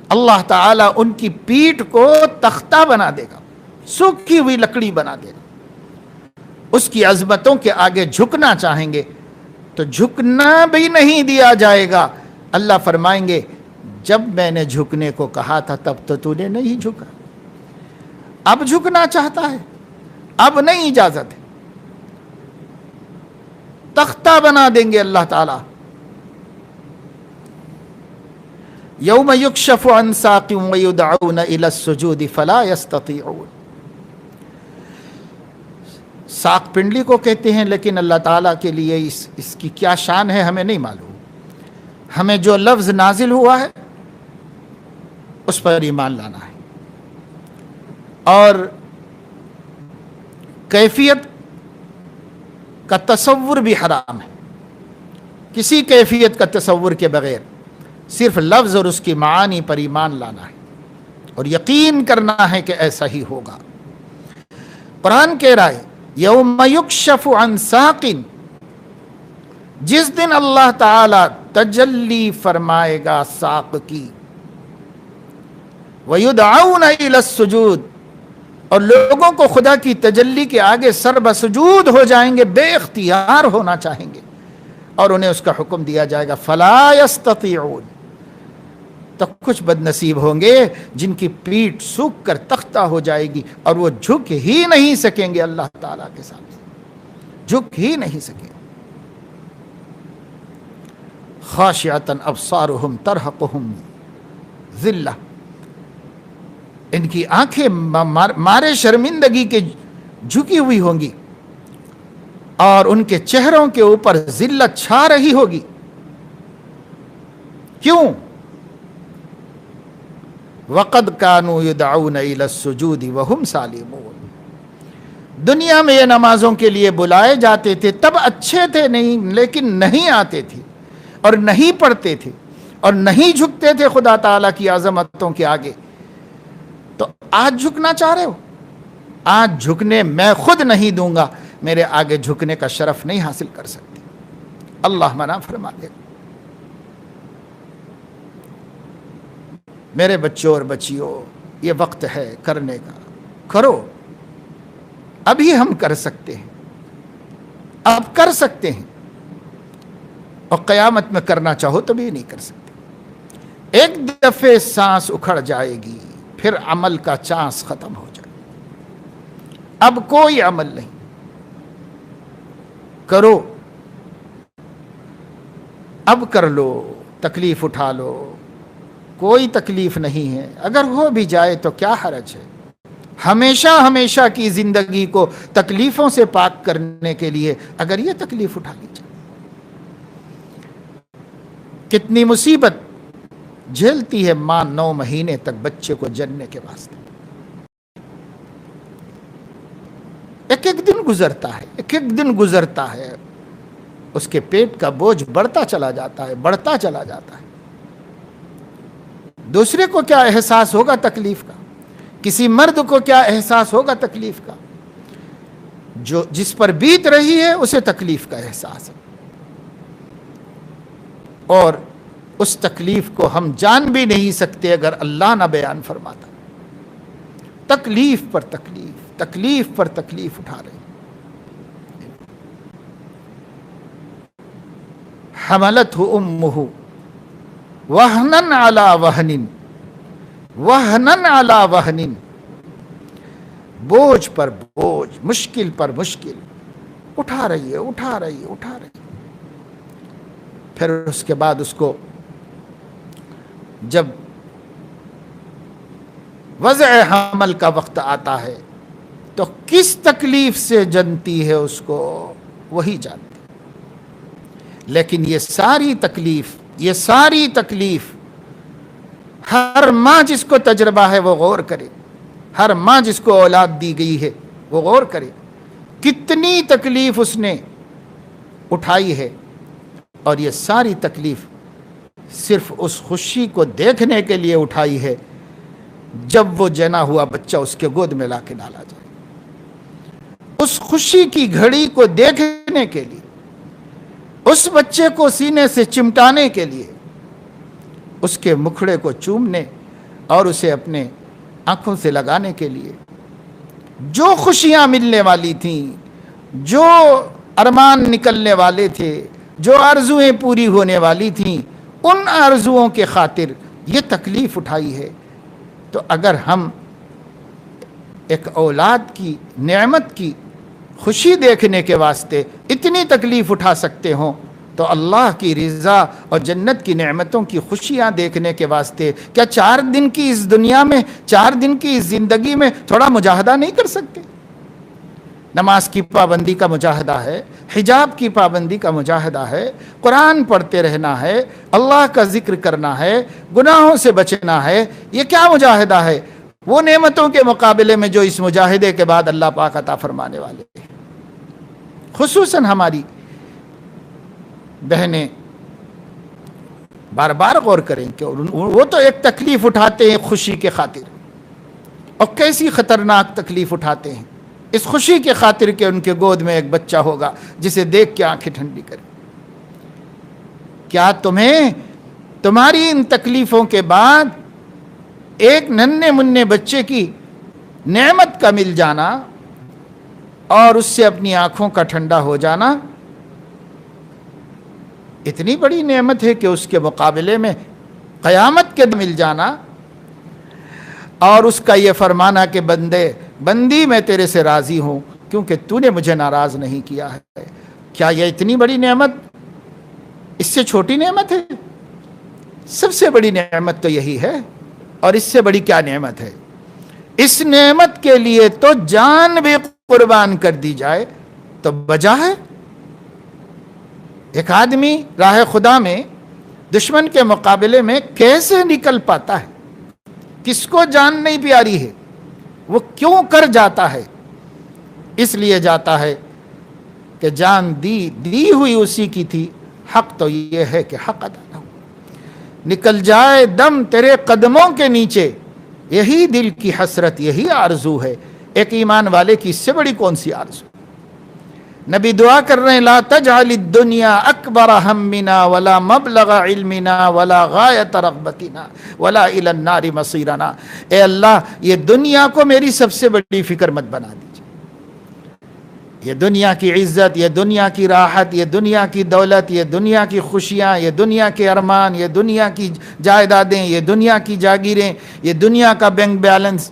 اللہ تعالیٰ ان کی پیٹھ کو تختہ بنا دے گا، سوکھی ہوئی لکڑی بنا دے گا۔ اس کی عظمتوں کے آگے جھکنا چاہیں گے تو جھکنا بھی نہیں دیا جائے گا۔ اللہ فرمائیں گے جب میں نے جھکنے کو کہا تھا تب تو نے نہیں جھکا، اب جھکنا چاہتا ہے، اب نہیں اجازت ہے۔ تختہ بنا دیں گے اللہ تعالیٰ۔ یوم یکشف عن ساق ویدعون الی السجود فلا یستطیعون۔ ساق پنڈلی کو کہتے ہیں، لیکن اللہ تعالیٰ کے لیے اس کی کیا شان ہے ہمیں نہیں معلوم۔ ہمیں جو لفظ نازل ہوا ہے اس پر ایمان لانا ہے، اور کیفیت کا تصور بھی حرام ہے۔ کسی کیفیت کا تصور کے بغیر صرف لفظ اور اس کی معانی پر ایمان لانا ہے اور یقین کرنا ہے کہ ایسا ہی ہوگا۔ قرآن کہہ رہا ہے یوم یکشف عن ساق، جس دن اللہ تعالی تجلی فرمائے گا ساق کی، وَيُدْعَوْنَ إِلَى السُّجُودِ، اور لوگوں کو خدا کی تجلی کے آگے سر بسجود ہو جائیں گے، بے اختیار ہونا چاہیں گے، اور انہیں اس کا حکم دیا جائے گا فَلَا يَسْتَطِيعُونَ۔ تو کچھ بد نصیب ہوں گے جن کی پیٹھ سوکھ کر تختہ ہو جائے گی اور وہ جھک ہی نہیں سکیں گے اللہ تعالیٰ کے سامنے، جھک ہی نہیں سکیں۔ خاشعۃ ابصارہم ترہقہم ذلہ، ان کی آنکھیں مارے شرمندگی کے جھکی ہوئی ہوں گی اور ان کے چہروں کے اوپر ذلت چھا رہی ہوگی۔ کیوں؟ وَقَدْ كَانُوا يُدْعَوْنَ إِلَى السُّجُودِ وَهُمْ سَالِمُونَ، دنیا میں یہ نمازوں کے لیے بلائے جاتے تھے، تب اچھے تھے نہیں، لیکن نہیں آتے تھے اور نہیں پڑھتے تھے اور نہیں جھکتے تھے خدا تعالیٰ کی عظمتوں کے آگے، تو آج جھکنا چاہ رہے ہو؟ آج جھکنے میں خود نہیں دوں گا، میرے آگے جھکنے کا شرف نہیں حاصل کر سکتے۔ اللہ منع فرما دے گا۔ میرے بچوں اور بچیوں، یہ وقت ہے کرنے کا، کرو۔ ابھی ہم کر سکتے ہیں، اب کر سکتے ہیں، اور قیامت میں کرنا چاہو تو بھی نہیں کر سکتے۔ ایک دفعہ سانس اکھڑ جائے گی، پھر عمل کا چانس ختم ہو جائے، اب کوئی عمل نہیں۔ کرو، اب کر لو، تکلیف اٹھا لو، کوئی تکلیف نہیں ہے، اگر ہو بھی جائے تو کیا حرج ہے۔ ہمیشہ ہمیشہ کی زندگی کو تکلیفوں سے پاک کرنے کے لیے اگر یہ تکلیف اٹھا لی جائے، کتنی مصیبت جھیلتی ہے ماں 9 مہینے تک بچے کو جننے کے واسطے۔ ایک ایک دن گزرتا ہے، ایک ایک دن گزرتا ہے، اس کے پیٹ کا بوجھ بڑھتا چلا جاتا ہے، بڑھتا چلا جاتا ہے۔ دوسرے کو کیا احساس ہوگا تکلیف کا، کسی مرد کو کیا احساس ہوگا تکلیف کا، جو جس پر بیت رہی ہے اسے تکلیف کا احساس ہے، اور اس تکلیف کو ہم جان بھی نہیں سکتے اگر اللہ نہ بیان فرماتا۔ تکلیف پر تکلیف، تکلیف پر تکلیف اٹھا رہے ہیں۔ حملتہ امہ وہنن علی وہن، وہنن علی وہن، بوجھ پر بوجھ، مشکل پر مشکل اٹھا رہی ہے، اٹھا رہی ہے، اٹھا رہی ہے۔ پھر اس کے بعد اس کو جب وضع حمل کا وقت آتا ہے تو کس تکلیف سے جنتی ہے اس کو وہی جانتی۔ لیکن یہ ساری تکلیف ہر ماں جس کو تجربہ ہے وہ غور کرے، ہر ماں جس کو اولاد دی گئی ہے وہ غور کرے، کتنی تکلیف اس نے اٹھائی ہے، اور یہ ساری تکلیف صرف اس خوشی کو دیکھنے کے لیے اٹھائی ہے جب وہ جنا ہوا بچہ اس کے گود میں لا کے ڈالا جائے، اس خوشی کی گھڑی کو دیکھنے کے لیے، اس بچے کو سینے سے چمٹانے کے لیے، اس کے مکھڑے کو چومنے اور اسے اپنے آنکھوں سے لگانے کے لیے۔ جو خوشیاں ملنے والی تھیں، جو ارمان نکلنے والے تھے، جو آرزویں پوری ہونے والی تھیں، ان آرزوؤں کے خاطر یہ تکلیف اٹھائی ہے۔ تو اگر ہم ایک اولاد کی نعمت کی خوشی دیکھنے کے واسطے اتنی تکلیف اٹھا سکتے ہوں، تو اللہ کی رضا اور جنت کی نعمتوں کی خوشیاں دیکھنے کے واسطے کیا 4 دن کی اس دنیا میں، 4 دن کی اس زندگی میں تھوڑا مجاہدہ نہیں کر سکتے؟ نماز کی پابندی کا مجاہدہ ہے، حجاب کی پابندی کا مجاہدہ ہے، قرآن پڑھتے رہنا ہے، اللہ کا ذکر کرنا ہے، گناہوں سے بچنا ہے۔ یہ کیا مجاہدہ ہے وہ نعمتوں کے مقابلے میں جو اس مجاہدے کے بعد اللہ پاک عطا فرمانے والے ہیں؟ خصوصاً ہماری بہنیں بار بار غور کریں کہ وہ تو ایک تکلیف اٹھاتے ہیں خوشی کے خاطر، اور کیسی خطرناک تکلیف اٹھاتے ہیں اس خوشی کے خاطر کہ ان کے گود میں ایک بچہ ہوگا جسے دیکھ کے آنکھیں ٹھنڈی کرے۔ کیا تمہاری ان تکلیفوں کے بعد ایک ننھے منھے بچے کی نعمت کا مل جانا اور اس سے اپنی آنکھوں کا ٹھنڈا ہو جانا اتنی بڑی نعمت ہے کہ اس کے مقابلے میں قیامت کے مل جانا اور اس کا یہ فرمانا کہ بندی میں تیرے سے راضی ہوں کیونکہ تو نے مجھے ناراض نہیں کیا ہے، کیا یہ اتنی بڑی نعمت اس سے چھوٹی نعمت ہے؟ سب سے بڑی نعمت تو یہی ہے، اور اس سے بڑی کیا نعمت ہے؟ اس نعمت کے لیے تو جان بھی قربان کر دی جائے تو بجا ہے۔ ایک آدمی راہ خدا میں دشمن کے مقابلے میں کیسے نکل پاتا ہے؟ کس کو جان نہیں پیاری ہے؟ وہ کیوں کر جاتا ہے؟ اس لیے جاتا ہے کہ جان دی ہوئی اسی کی تھی، حق تو یہ ہے کہ حق ادا نہ ہو۔ نکل جائے دم تیرے قدموں کے نیچے، یہی دل کی حسرت، یہی آرزو ہے۔ ایک ایمان والے کی اس سے بڑی کون سی آرزو؟ نبی دعا کر رہے ہیں لا تجعل الدنیا اکبر ہمنا ولا مبلغ علمنا ولا غایت رغبتنا ولا الی النار مصیرنا۔ اے اللہ یہ دنیا کو میری سب سے بڑی فکر مت بنا دیجیے۔ یہ دنیا کی عزت، یہ دنیا کی راحت، یہ دنیا کی دولت، یہ دنیا کی خوشیاں، یہ دنیا کے ارمان، یہ دنیا کی جائیدادیں، یہ دنیا کی جاگیریں، یہ دنیا کا بینک بیلنس،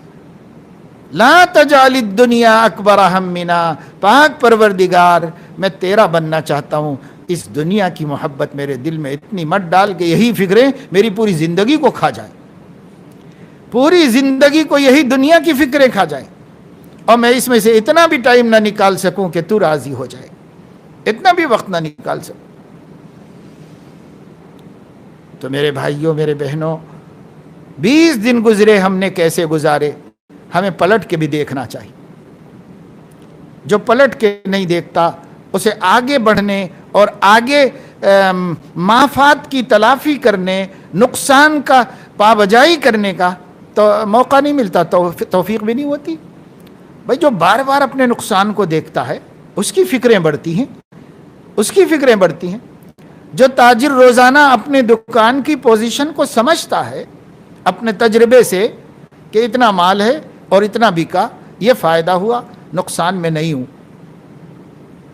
لا تجعل الدنیا اکبر ہمنا، پاک پروردگار میں تیرا بننا چاہتا ہوں، اس دنیا کی محبت میرے دل میں اتنی مت ڈال کہ یہی فکریں میری پوری زندگی کو کھا جائیں، پوری زندگی کو یہی دنیا کی فکریں کھا جائیں، اور میں اس میں سے اتنا بھی ٹائم نہ نکال سکوں کہ تو راضی ہو جائے، اتنا بھی وقت نہ نکال سکوں۔ تو میرے بھائیوں، میرے بہنوں، 20 دن گزرے، ہم نے کیسے گزارے؟ ہمیں پلٹ کے بھی دیکھنا چاہیے۔ جو پلٹ کے نہیں دیکھتا اسے آگے بڑھنے اور آگے مافات کی تلافی کرنے، نقصان کا پابجائی کرنے کا تو موقع نہیں ملتا، توفیق بھی نہیں ہوتی۔ بھائی جو بار بار اپنے نقصان کو دیکھتا ہے اس کی فکریں بڑھتی ہیں، اس کی فکریں بڑھتی ہیں۔ جو تاجر روزانہ اپنے دکان کی پوزیشن کو سمجھتا ہے اپنے تجربے سے کہ اتنا مال ہے اور اتنا بکا، یہ فائدہ ہوا، نقصان میں نہیں ہوں،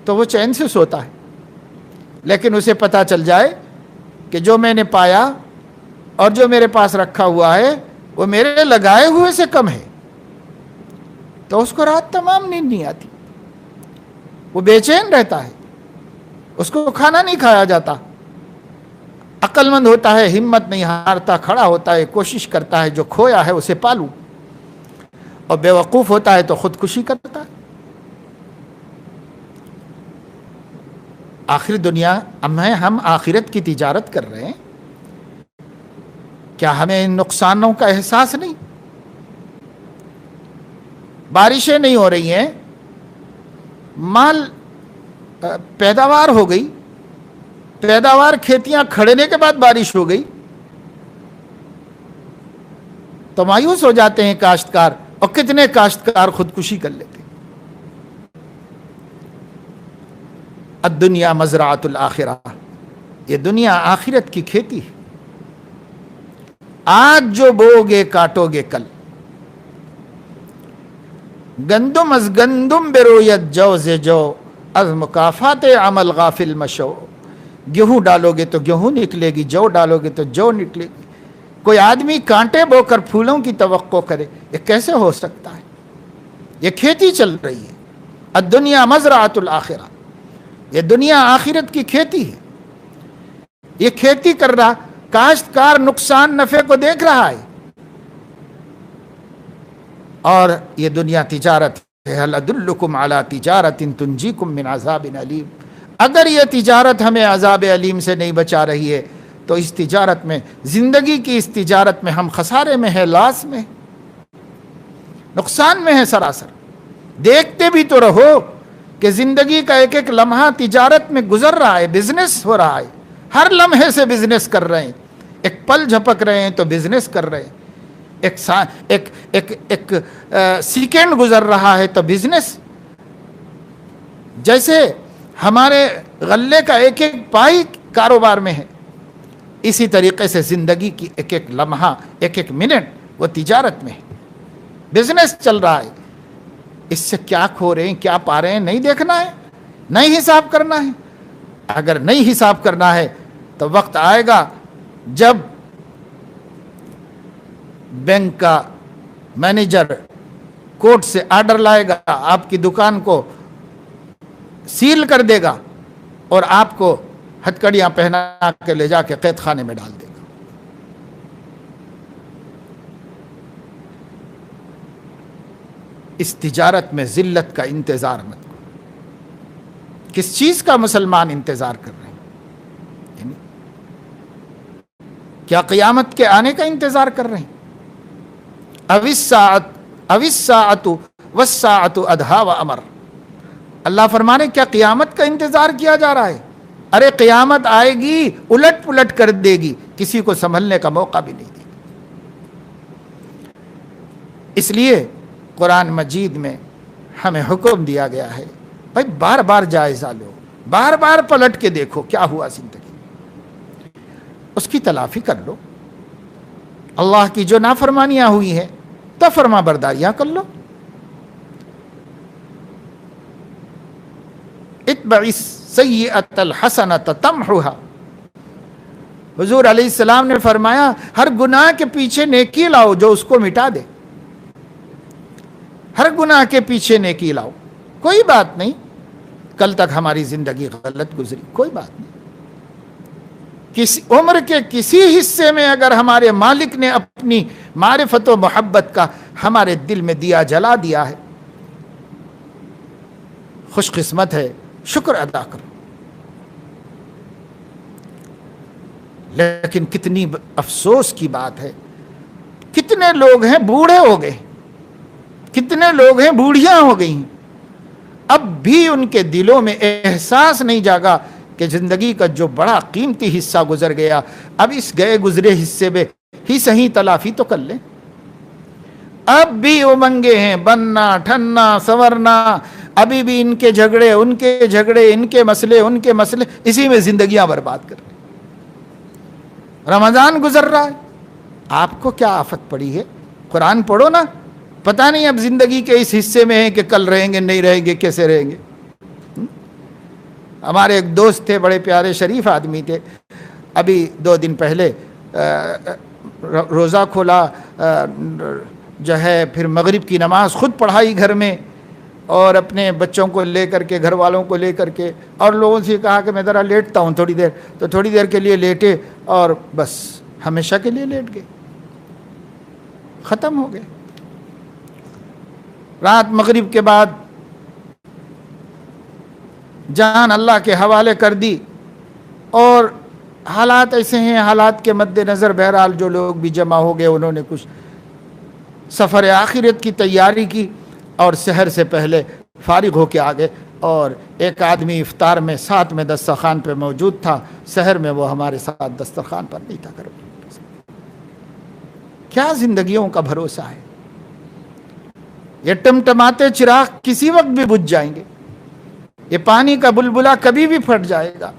تو وہ چین سے سوتا ہے۔ لیکن اسے پتہ چل جائے کہ جو میں نے پایا اور جو میرے پاس رکھا ہوا ہے وہ میرے لگائے ہوئے سے کم ہے، تو اس کو رات تمام نیند نہیں آتی، وہ بے چین رہتا ہے، اس کو کھانا نہیں کھایا جاتا۔ عقل مند ہوتا ہے، ہمت نہیں ہارتا، کھڑا ہوتا ہے، کوشش کرتا ہے جو کھویا ہے اسے پالوں، اور بے وقوف ہوتا ہے تو خودکشی کرتا ہے۔ آخر دنیا ہم آخرت کی تجارت کر رہے ہیں، کیا ہمیں ان نقصانوں کا احساس نہیں؟ بارشیں نہیں ہو رہی ہیں، مال پیداوار ہو گئی، پیداوار کھیتیاں کھڑنے کے بعد بارش ہو گئی تو مایوس ہو جاتے ہیں کاشتکار، اور کتنے کاشتکار خودکشی کر لیتے۔ الدنیا مزرعۃ الآخرہ، یہ دنیا آخرت کی کھیتی ہے۔ آج جو بو گے کاٹو گے کل، گندم از گندم برویت جو ز جو، از مکافات عمل غافل مشو۔ گیہوں ڈالو گے تو گیہوں نکلے گی، جو ڈالو گے تو جو نکلے گی۔ کوئی آدمی کانٹے بو کر پھولوں کی توقع کرے، یہ کیسے ہو سکتا ہے؟ یہ کھیتی چل رہی ہے۔ الدنیا مزرعۃ الآخرہ، یہ دنیا آخرت کی کھیتی ہے۔ یہ کھیتی کر رہا، کاشتکار نقصان نفع کو دیکھ رہا ہے، اور یہ دنیا تجارت ہے۔ هل ادلکم علی تجارت تنجیکم من عذاب علیم۔ اگر یہ تجارت ہمیں عذاب علیم سے نہیں بچا رہی ہے تو اس تجارت میں، زندگی کی اس تجارت میں ہم خسارے میں ہیں، لاس میں، نقصان میں ہے سراسر۔ دیکھتے بھی تو رہو کہ زندگی کا ایک ایک لمحہ تجارت میں گزر رہا ہے، بزنس ہو رہا ہے، ہر لمحے سے بزنس کر رہے ہیں، ایک پل جھپک رہے ہیں تو بزنس کر رہے ہیں، ایک سیکنڈ گزر رہا ہے تو بزنس۔ جیسے ہمارے غلے کا ایک ایک پائی کاروبار میں ہے، اسی طریقے سے زندگی کی ایک ایک لمحہ، ایک ایک منٹ وہ تجارت میں ہے، بزنس چل رہا ہے۔ اس سے کیا کھو رہے ہیں، کیا پا رہے ہیں، نہیں دیکھنا ہے، نہیں حساب کرنا ہے۔ اگر نہیں حساب کرنا ہے تو وقت آئے گا جب بینک کا مینیجر کورٹ سے آرڈر لائے گا، آپ کی دکان کو سیل کر دے گا اور آپ کو ہتکڑیاں پہنا کے لے جا کے قید خانے میں ڈال دے گا۔ اس تجارت میں ذلت کا انتظار مت کرو۔ کس چیز کا مسلمان انتظار کر رہے ہیں؟ کیا قیامت کے آنے کا انتظار کر رہے ہیں؟ اوِّالسَّاعَةُ وَالسَّاعَةُ أَدْهَىٰ وَأَمَرُ۔ اللہ فرمانے کیا قیامت کا انتظار کیا جا رہا ہے؟ ارے قیامت آئے گی، الٹ پلٹ کر دے گی، کسی کو سنبھلنے کا موقع بھی نہیں دے گی۔ اس لیے قرآن مجید میں ہمیں حکم دیا گیا ہے، بھائی بار بار جائزہ لو، بار بار پلٹ کے دیکھو کیا ہوا زندگی، اس کی تلافی کر لو۔ اللہ کی جو نافرمانیاں ہوئی ہیں تو فرما برداریاں کر لو۔ اتبع السیئۃ الحسنۃ تمحها، حضور علیہ السلام نے فرمایا ہر گناہ کے پیچھے نیکی لاؤ جو اس کو مٹا دے، ہر گناہ کے پیچھے نیکی لاؤ۔ کوئی بات نہیں کل تک ہماری زندگی غلط گزری، کوئی بات نہیں، کسی عمر کے کسی حصے میں اگر ہمارے مالک نے اپنی معرفت و محبت کا ہمارے دل میں دیا جلا دیا ہے، خوش قسمت ہے، شکر ادا کرو۔ لیکن کتنی افسوس کی بات ہے، کتنے لوگ ہیں بوڑھے ہو گئے، کتنے لوگ ہیں بوڑھیاں ہو گئی ہیں، اب بھی ان کے دلوں میں احساس نہیں جاگا کہ زندگی کا جو بڑا قیمتی حصہ گزر گیا، اب اس گئے گزرے حصے میں ہی صحیح تلافی تو کر لیں۔ اب بھی امنگے ہیں، بننا ٹھننا سنورنا، ابھی بھی ان کے جھگڑے ان کے جھگڑے، ان کے مسئلے، اسی میں زندگیاں برباد کر رہے ہیں۔ رمضان گزر رہا ہے، آپ کو کیا آفت پڑی ہے؟ قرآن پڑھو نا، پتہ نہیں اب زندگی کے اس حصے میں ہے کہ کل رہیں گے نہیں رہیں گے، کیسے رہیں گے۔ ہمارے ایک دوست تھے، بڑے پیارے شریف آدمی تھے، ابھی 2 دن پہلے روزہ کھولا، جو ہے پھر مغرب کی نماز خود پڑھائی گھر میں، اور اپنے بچوں کو لے کر کے، گھر والوں کو لے کر کے، اور لوگوں سے کہا کہ میں ذرا لیٹتا ہوں تھوڑی دیر، تو تھوڑی دیر کے لیے لیٹے اور بس ہمیشہ کے لیے لیٹ گئے، ختم ہو گئے۔ رات مغرب کے بعد جان اللہ کے حوالے کر دی، اور حالات ایسے ہیں، حالات کے مد نظر بہرحال جو لوگ بھی جمع ہو گئے انہوں نے کچھ سفر آخرت کی تیاری کی، اور سحر سے پہلے فارغ ہو کے آگے، اور ایک آدمی افطار میں ساتھ میں دسترخوان پہ موجود تھا، سحر میں وہ ہمارے ساتھ دسترخوان پر نہیں تھا۔ کیا زندگیوں کا بھروسہ ہے؟ یہ ٹمٹماتے چراغ کسی وقت بھی بجھ جائیں گے، یہ پانی کا بلبلا کبھی بھی پھٹ جائے گا۔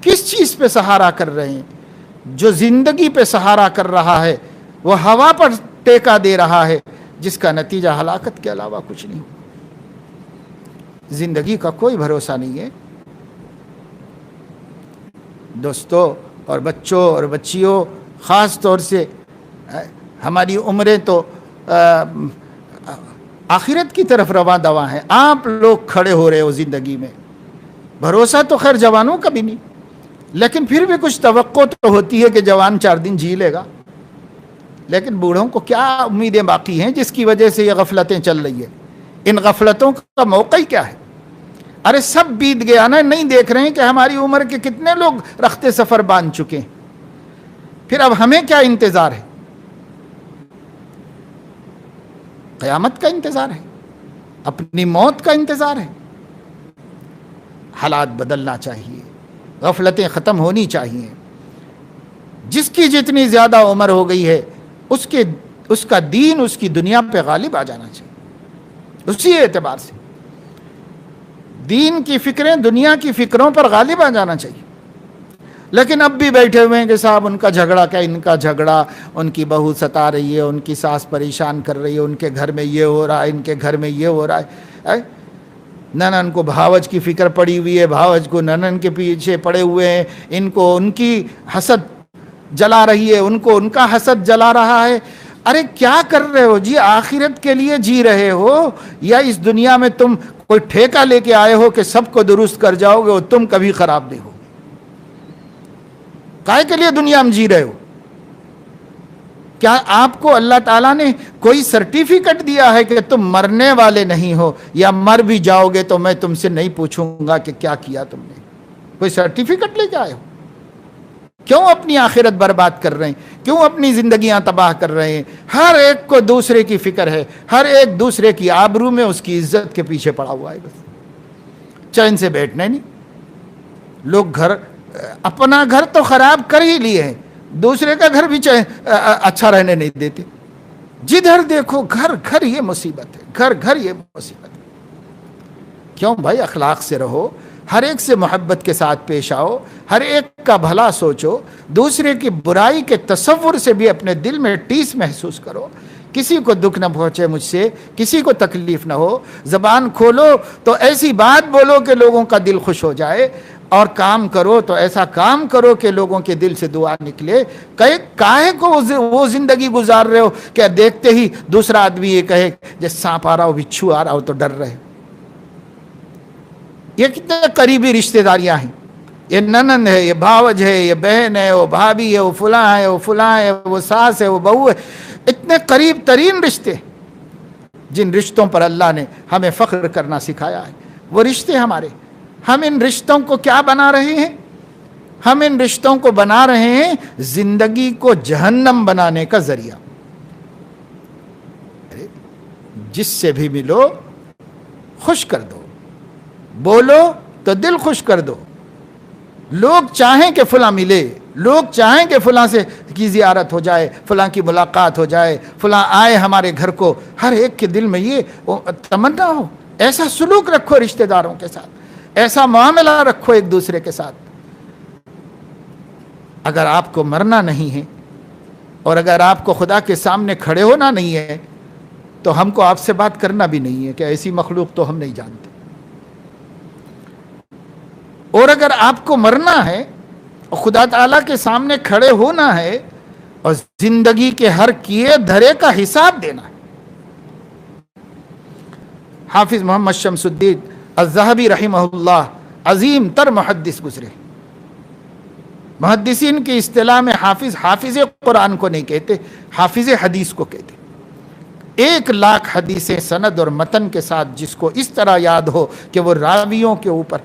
کس چیز پہ سہارا کر رہے ہیں؟ جو زندگی پہ سہارا کر رہا ہے وہ ہوا پر ٹیکا دے رہا ہے، جس کا نتیجہ ہلاکت کے علاوہ کچھ نہیں۔ زندگی کا کوئی بھروسہ نہیں ہے۔ دوستو اور بچوں اور بچیوں، خاص طور سے ہماری عمریں تو آخرت کی طرف رواں دواں ہیں، آپ لوگ کھڑے ہو رہے ہو زندگی میں، بھروسہ تو خیر جوانوں کا بھی نہیں، لیکن پھر بھی کچھ توقع تو ہوتی ہے کہ جوان 4 دن جی لے گا، لیکن بوڑھوں کو کیا امیدیں باقی ہیں جس کی وجہ سے یہ غفلتیں چل رہی ہیں؟ ان غفلتوں کا موقع ہی کیا ہے؟ ارے سب بیت گیا نا، نہیں دیکھ رہے ہیں کہ ہماری عمر کے کتنے لوگ رخت سفر باندھ چکے ہیں؟ پھر اب ہمیں کیا انتظار ہے؟ قیامت کا انتظار ہے، اپنی موت کا انتظار ہے۔ حالات بدلنا چاہیے، غفلتیں ختم ہونی چاہیے۔ جس کی جتنی زیادہ عمر ہو گئی ہے اس کا دین اس کی دنیا پہ غالب آ جانا چاہیے، اسی اعتبار سے دین کی فکریں دنیا کی فکروں پر غالب آ جانا چاہیے۔ لیکن اب بھی بیٹھے ہوئے ہیں کہ صاحب ان کا جھگڑا کیا، ان کا جھگڑا، ان کی بہو ستا رہی ہے، ان کی ساس پریشان کر رہی ہے، ان کے گھر میں یہ ہو رہا ہے، ان کے گھر میں یہ ہو رہا ہے۔ ننن کو بھاوج کی فکر پڑی ہوئی ہے، بھاوج کو ننن کے پیچھے پڑے ہوئے ہیں، ان کو ان کی حسد جلا رہی ہے، ان کو ان کا حسد جلا رہا ہے۔ ارے کیا کر رہے ہو جی؟ آخرت کے لیے جی رہے ہو یا اس دنیا میں تم کوئی ٹھیکہ لے کے آئے ہو کہ سب کو درست کر جاؤ گے اور تم کبھی خراب نہیں ہو؟ کائے کے لیے دنیا میں جی رہے ہو؟ کیا آپ کو اللہ تعالیٰ نے کوئی سرٹیفکیٹ دیا ہے کہ تم مرنے والے نہیں ہو، یا مر بھی جاؤ گے تو میں تم سے نہیں پوچھوں گا کہ کیا کیا تم نے؟ کوئی سرٹیفکیٹ لے کے آئے ہو؟ کیوں اپنی آخرت برباد کر رہے ہیں؟ کیوں اپنی زندگیاں تباہ کر رہے ہیں؟ ہر ایک کو دوسرے کی فکر ہے، ہر ایک دوسرے کی آبرو میں اس کی عزت کے پیچھے پڑا ہوا ہے، بس چین سے بیٹھنا نہیں۔ لوگ اپنا گھر تو خراب کر ہی لیے ہیں، دوسرے کا گھر بھی اچھا رہنے نہیں دیتے. جدھر دیکھو گھر گھر یہ مصیبت ہے، گھر گھر یہ مصیبت ہے. کیوں بھائی؟ اخلاق سے رہو، ہر ایک سے محبت کے ساتھ پیش آؤ، ہر ایک کا بھلا سوچو، دوسرے کی برائی کے تصور سے بھی اپنے دل میں ٹیس محسوس کرو. کسی کو دکھ نہ پہنچے مجھ سے، کسی کو تکلیف نہ ہو. زبان کھولو تو ایسی بات بولو کہ لوگوں کا دل خوش ہو جائے، اور کام کرو تو ایسا کام کرو کہ لوگوں کے دل سے دعا نکلے. کاہے کو وہ زندگی گزار رہے ہو کہ دیکھتے ہی دوسرا آدمی یہ کہے جیسے سانپ آ رہا ہو، بچھو آ رہا ہو تو ڈر رہے. یہ کتنے قریبی رشتہ داریاں ہیں. یہ ننند ہے، یہ بھاوج ہے، یہ بہن ہے، وہ بھابھی ہے، وہ فلاں ہے، وہ فلاں ہے، وہ ساس ہے، وہ بہو ہے. اتنے قریب ترین رشتے، جن رشتوں پر اللہ نے ہمیں فخر کرنا سکھایا ہے، وہ رشتے ہمارے. ہم ان رشتوں کو کیا بنا رہے ہیں؟ ہم ان رشتوں کو بنا رہے ہیں زندگی کو جہنم بنانے کا ذریعہ. جس سے بھی ملو خوش کر دو، بولو تو دل خوش کر دو. لوگ چاہیں کہ فلاں ملے، لوگ چاہیں کہ فلاں سے کی زیارت ہو جائے، فلاں کی ملاقات ہو جائے، فلاں آئے ہمارے گھر کو. ہر ایک کے دل میں یہ تمنا ہو. ایسا سلوک رکھو رشتہ داروں کے ساتھ، ایسا معاملہ رکھو ایک دوسرے کے ساتھ. اگر آپ کو مرنا نہیں ہے اور اگر آپ کو خدا کے سامنے کھڑے ہونا نہیں ہے تو ہم کو آپ سے بات کرنا بھی نہیں ہے کہ ایسی مخلوق تو ہم نہیں جانتے. اور اگر آپ کو مرنا ہے اور خدا تعالیٰ کے سامنے کھڑے ہونا ہے اور زندگی کے ہر کیے دھرے کا حساب دینا ہے. حافظ محمد شمس الدین الذہبی رحمہ اللہ عظیم تر محدث گزرے. محدثین کی اصطلاح میں حافظ قرآن کو نہیں کہتے، حافظ حدیث کو کہتے. 1,00,000 حدیثیں سند اور متن کے ساتھ جس کو اس طرح یاد ہو کہ وہ راویوں کے اوپر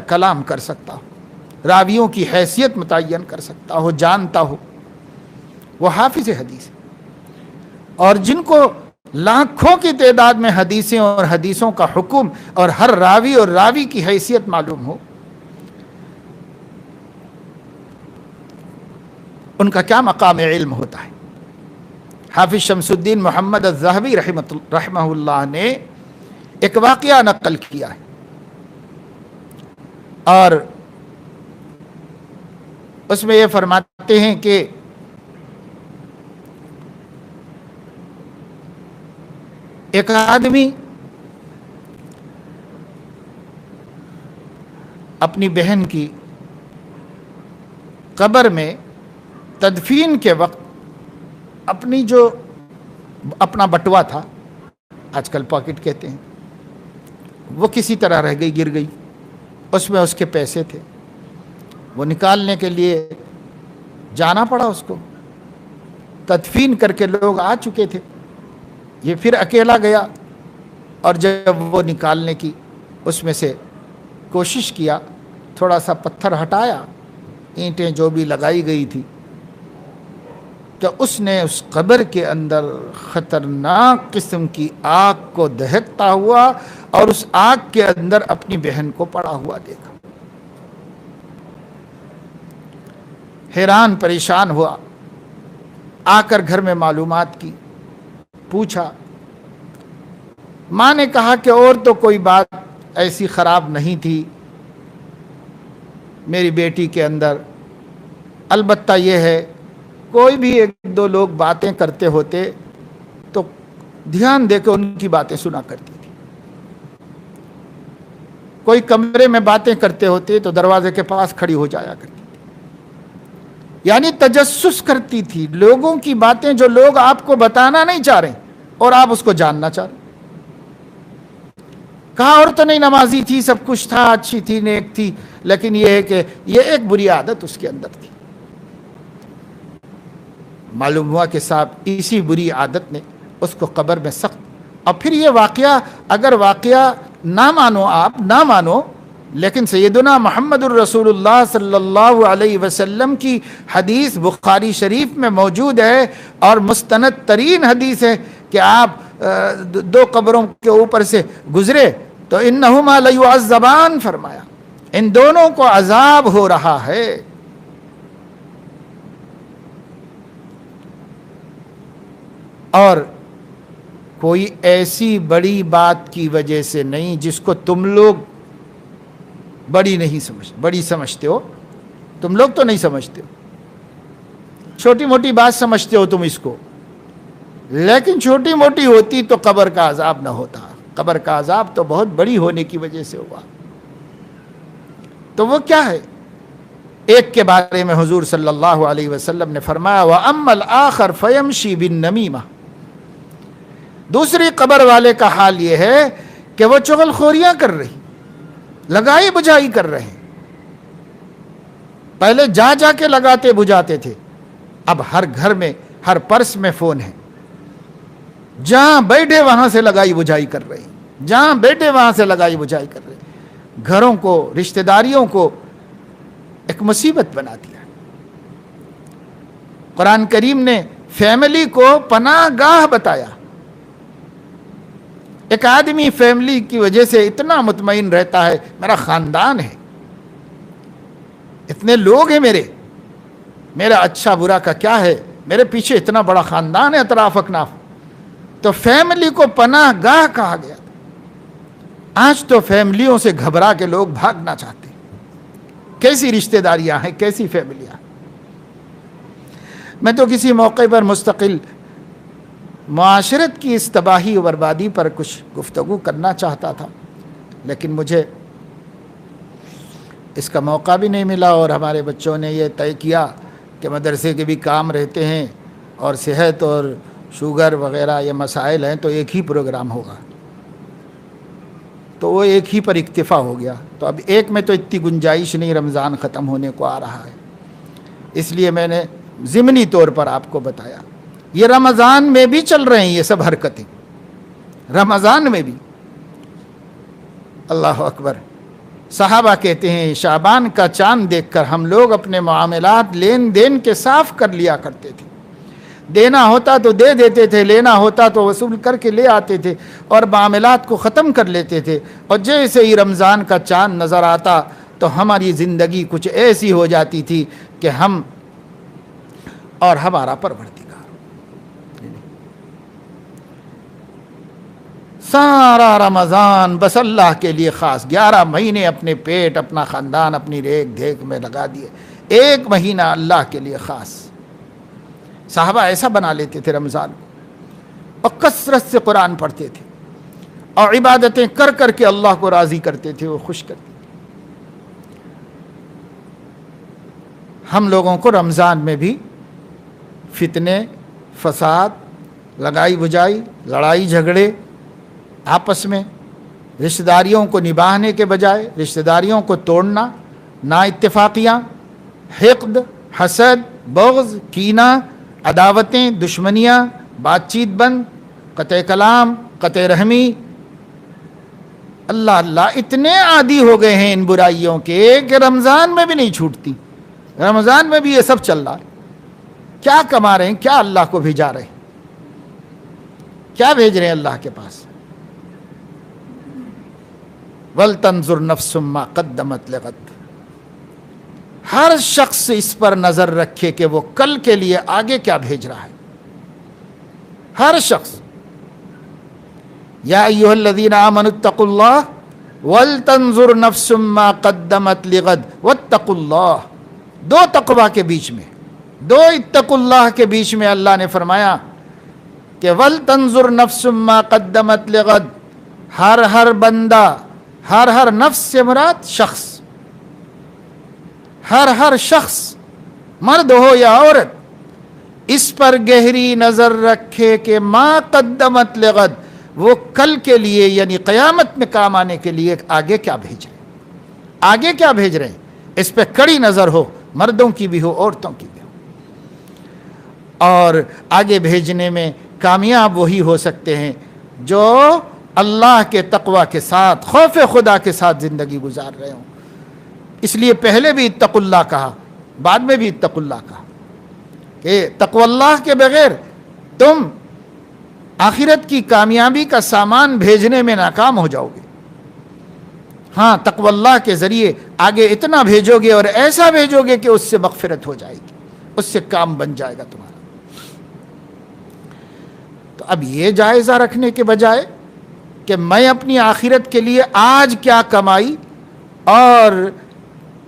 کلام کر سکتا ہو، راویوں کی حیثیت متعین کر سکتا ہو، جانتا ہو، وہ حافظ حدیث. اور جن کو لاکھوں کی تعداد میں حدیثیں اور حدیثوں کا حکم اور ہر راوی اور راوی کی حیثیت معلوم ہو، ان کا کیا مقام علم ہوتا ہے. حافظ شمس الدین محمد الذہبی رحمہ اللہ نے ایک واقعہ نقل کیا ہے، اور اس میں یہ فرماتے ہیں کہ ایک آدمی اپنی بہن کی قبر میں تدفین کے وقت اپنی جو اپنا بٹوا تھا، آج کل پاکٹ کہتے ہیں، وہ کسی طرح رہ گئی، گر گئی. اس میں اس کے پیسے تھے، وہ نکالنے کے لیے جانا پڑا اس کو. تدفین کر کے لوگ آ چکے تھے، یہ پھر اکیلا گیا، اور جب وہ نکالنے کی اس میں سے کوشش کیا، تھوڑا سا پتھر ہٹایا، اینٹیں جو بھی لگائی گئی تھی، کہ اس نے اس قبر کے اندر خطرناک قسم کی آگ کو دہکتا ہوا اور اس آگ کے اندر اپنی بہن کو پڑا ہوا دیکھا. حیران پریشان ہوا، آ کر گھر میں معلومات کی، پوچھا. ماں نے کہا کہ اور تو کوئی بات ایسی خراب نہیں تھی میری بیٹی کے اندر، البتہ یہ ہے کوئی بھی 1-2 لوگ باتیں کرتے ہوتے تو دھیان دے کے ان کی باتیں سنا کرتی تھی. کوئی کمرے میں باتیں کرتے ہوتے تو دروازے کے پاس کھڑی ہو جایا کرتی تھی. یعنی تجسس کرتی تھی لوگوں کی باتیں جو لوگ آپ کو بتانا نہیں چاہ رہے اور آپ اس کو جاننا چاہ رہے. کہا اور تو نہیں نمازی تھی، سب کچھ تھا، اچھی تھی، نیک تھی، لیکن یہ ہے کہ یہ ایک بری عادت اس کے اندر تھی. معلوم ہوا کہ صاحب اسی بری عادت نے اس کو قبر میں سخت. اور پھر یہ واقعہ، اگر واقعہ نہ مانو، آپ نہ مانو، لیکن سیدنا محمد الرسول اللہ صلی اللہ علیہ وسلم کی حدیث بخاری شریف میں موجود ہے اور مستند ترین حدیث ہے کہ آپ 2 قبروں کے اوپر سے گزرے تو انہما لیعذبان فرمایا، ان دونوں کو عذاب ہو رہا ہے. اور کوئی ایسی بڑی بات کی وجہ سے نہیں جس کو تم لوگ بڑی سمجھتے ہو. تم لوگ تو نہیں سمجھتے ہو, چھوٹی موٹی بات سمجھتے ہو تم اس کو, لیکن چھوٹی موٹی ہوتی تو قبر کا عذاب نہ ہوتا. قبر کا عذاب تو بہت بڑی ہونے کی وجہ سے ہوا. تو وہ کیا ہے؟ ایک کے بارے میں حضور صلی اللہ علیہ وسلم نے فرمایا وَأَمَّا الْآخَرْ فَيَمْشِي بِالنَّمِيمَةِ. دوسری قبر والے کا حال یہ ہے کہ وہ چغل خوریاں کر رہی, لگائی بجھائی کر رہے. پہلے جا جا کے لگاتے بجھاتے تھے, اب ہر گھر میں ہر پرس میں فون ہے, جہاں بیٹھے وہاں سے لگائی بجھائی کر رہے, جہاں بیٹھے وہاں سے لگائی بجھائی کر رہے. گھروں کو, رشتہ داریوں کو ایک مصیبت بنا دیا. قرآن کریم نے فیملی کو پناہ گاہ بتایا. ایک آدمی فیملی کی وجہ سے اتنا مطمئن رہتا ہے, میرا خاندان ہے, اتنے لوگ ہیں میرا اچھا برا کا کیا ہے, میرے پیچھے اتنا بڑا خاندان ہے, اطراف اکناف. تو فیملی کو پناہ گاہ کہا گیا. آج تو فیملیوں سے گھبرا کے لوگ بھاگنا چاہتے ہیں. کیسی رشتہ داریاں ہیں, کیسی فیملیاں. میں تو کسی موقع پر مستقل معاشرت کی اس تباہی و بربادی پر کچھ گفتگو کرنا چاہتا تھا, لیکن مجھے اس کا موقع بھی نہیں ملا. اور ہمارے بچوں نے یہ طے کیا کہ مدرسے کے بھی کام رہتے ہیں اور صحت اور شوگر وغیرہ یہ مسائل ہیں, تو ایک ہی پروگرام ہوگا. تو وہ ایک ہی پر اکتفا ہو گیا. تو اب ایک میں تو اتنی گنجائش نہیں, رمضان ختم ہونے کو آ رہا ہے, اس لیے میں نے ضمنی طور پر آپ کو بتایا. یہ رمضان میں بھی چل رہے ہیں یہ سب حرکتیں, رمضان میں بھی. اللہ اکبر. صحابہ کہتے ہیں شعبان کا چاند دیکھ کر ہم لوگ اپنے معاملات لین دین کے صاف کر لیا کرتے تھے. دینا ہوتا تو دے دیتے تھے, لینا ہوتا تو وصول کر کے لے آتے تھے اور معاملات کو ختم کر لیتے تھے. اور جیسے ہی رمضان کا چاند نظر آتا تو ہماری زندگی کچھ ایسی ہو جاتی تھی کہ ہم اور ہمارا پروردگار سارا رمضان بس اللہ کے لیے خاص. 11 مہینے اپنے پیٹ, اپنا خاندان, اپنی ریکھ دیکھ میں لگا دیے. 1 مہینہ اللہ کے لیے خاص. صحابہ ایسا بنا لیتے تھے رمضان کو, اور کثرت سے قرآن پڑھتے تھے اور عبادتیں کر کر کے اللہ کو راضی کرتے تھے, وہ خوش کرتے تھے. ہم لوگوں کو رمضان میں بھی فتنے, فساد, لگائی بجائی, لڑائی جھگڑے آپس میں, رشتہ داریوں کو نبھانے کے بجائے رشتہ داریوں کو توڑنا, نا اتفاقیاں, حقد, حسد, بغض, کینہ, عداوتیں, دشمنیاں, بات چیت بند, قطع کلام, قطع رحمی. اللہ اللہ, اتنے عادی ہو گئے ہیں ان برائیوں کے کہ رمضان میں بھی نہیں چھوٹتی. رمضان میں بھی یہ سب چل رہا ہے. کیا کما رہے ہیں, کیا اللہ کو بھیجا رہے ہیں, کیا بھیج رہے ہیں اللہ کے پاس. وَلْتَنْظُرْ نَفْسٌ مَّا قَدَّمَتْ لِغَدٍ. ہر شخص اس پر نظر رکھے کہ وہ کل کے لیے آگے کیا بھیج رہا ہے. ہر شخص. یا ایھا الذین آمنوا اتقوا اللہ وَلْتَنْظُرْ نَفْسٌ مَّا قَدَّمَتْ لِغَدٍ وَاتَّقُوا اللَّهَ. 2 تقویٰ کے بیچ میں, 2 اتقوا اللہ کے بیچ میں اللہ نے فرمایا کہ وَلْتَنْظُرْ نَفْسٌ مَّا قَدَّمَتْ لِغَدٍ. ہر بندہ, ہر نفس سے مراد شخص, ہر شخص مرد ہو یا عورت, اس پر گہری نظر رکھے کہ ما قدمت لغد, وہ کل کے لیے یعنی قیامت میں کام آنے کے لیے آگے کیا بھیج رہے ہیں, آگے کیا بھیج رہے ہیں. اس پہ کڑی نظر ہو, مردوں کی بھی ہو, عورتوں کی بھی ہو. اور آگے بھیجنے میں کامیاب وہی ہو سکتے ہیں جو اللہ کے تقوی کے ساتھ, خوف خدا کے ساتھ زندگی گزار رہے ہوں. اس لیے پہلے بھی اتقوا اللہ کہا, بعد میں بھی اتقوا اللہ کہا کہ تقوی اللہ کے بغیر تم آخرت کی کامیابی کا سامان بھیجنے میں ناکام ہو جاؤ گے. ہاں, تقوی اللہ کے ذریعے آگے اتنا بھیجو گے اور ایسا بھیجو گے کہ اس سے مغفرت ہو جائے گی, اس سے کام بن جائے گا تمہارا. تو اب یہ جائزہ رکھنے کے بجائے کہ میں اپنی آخرت کے لیے آج کیا کمائی اور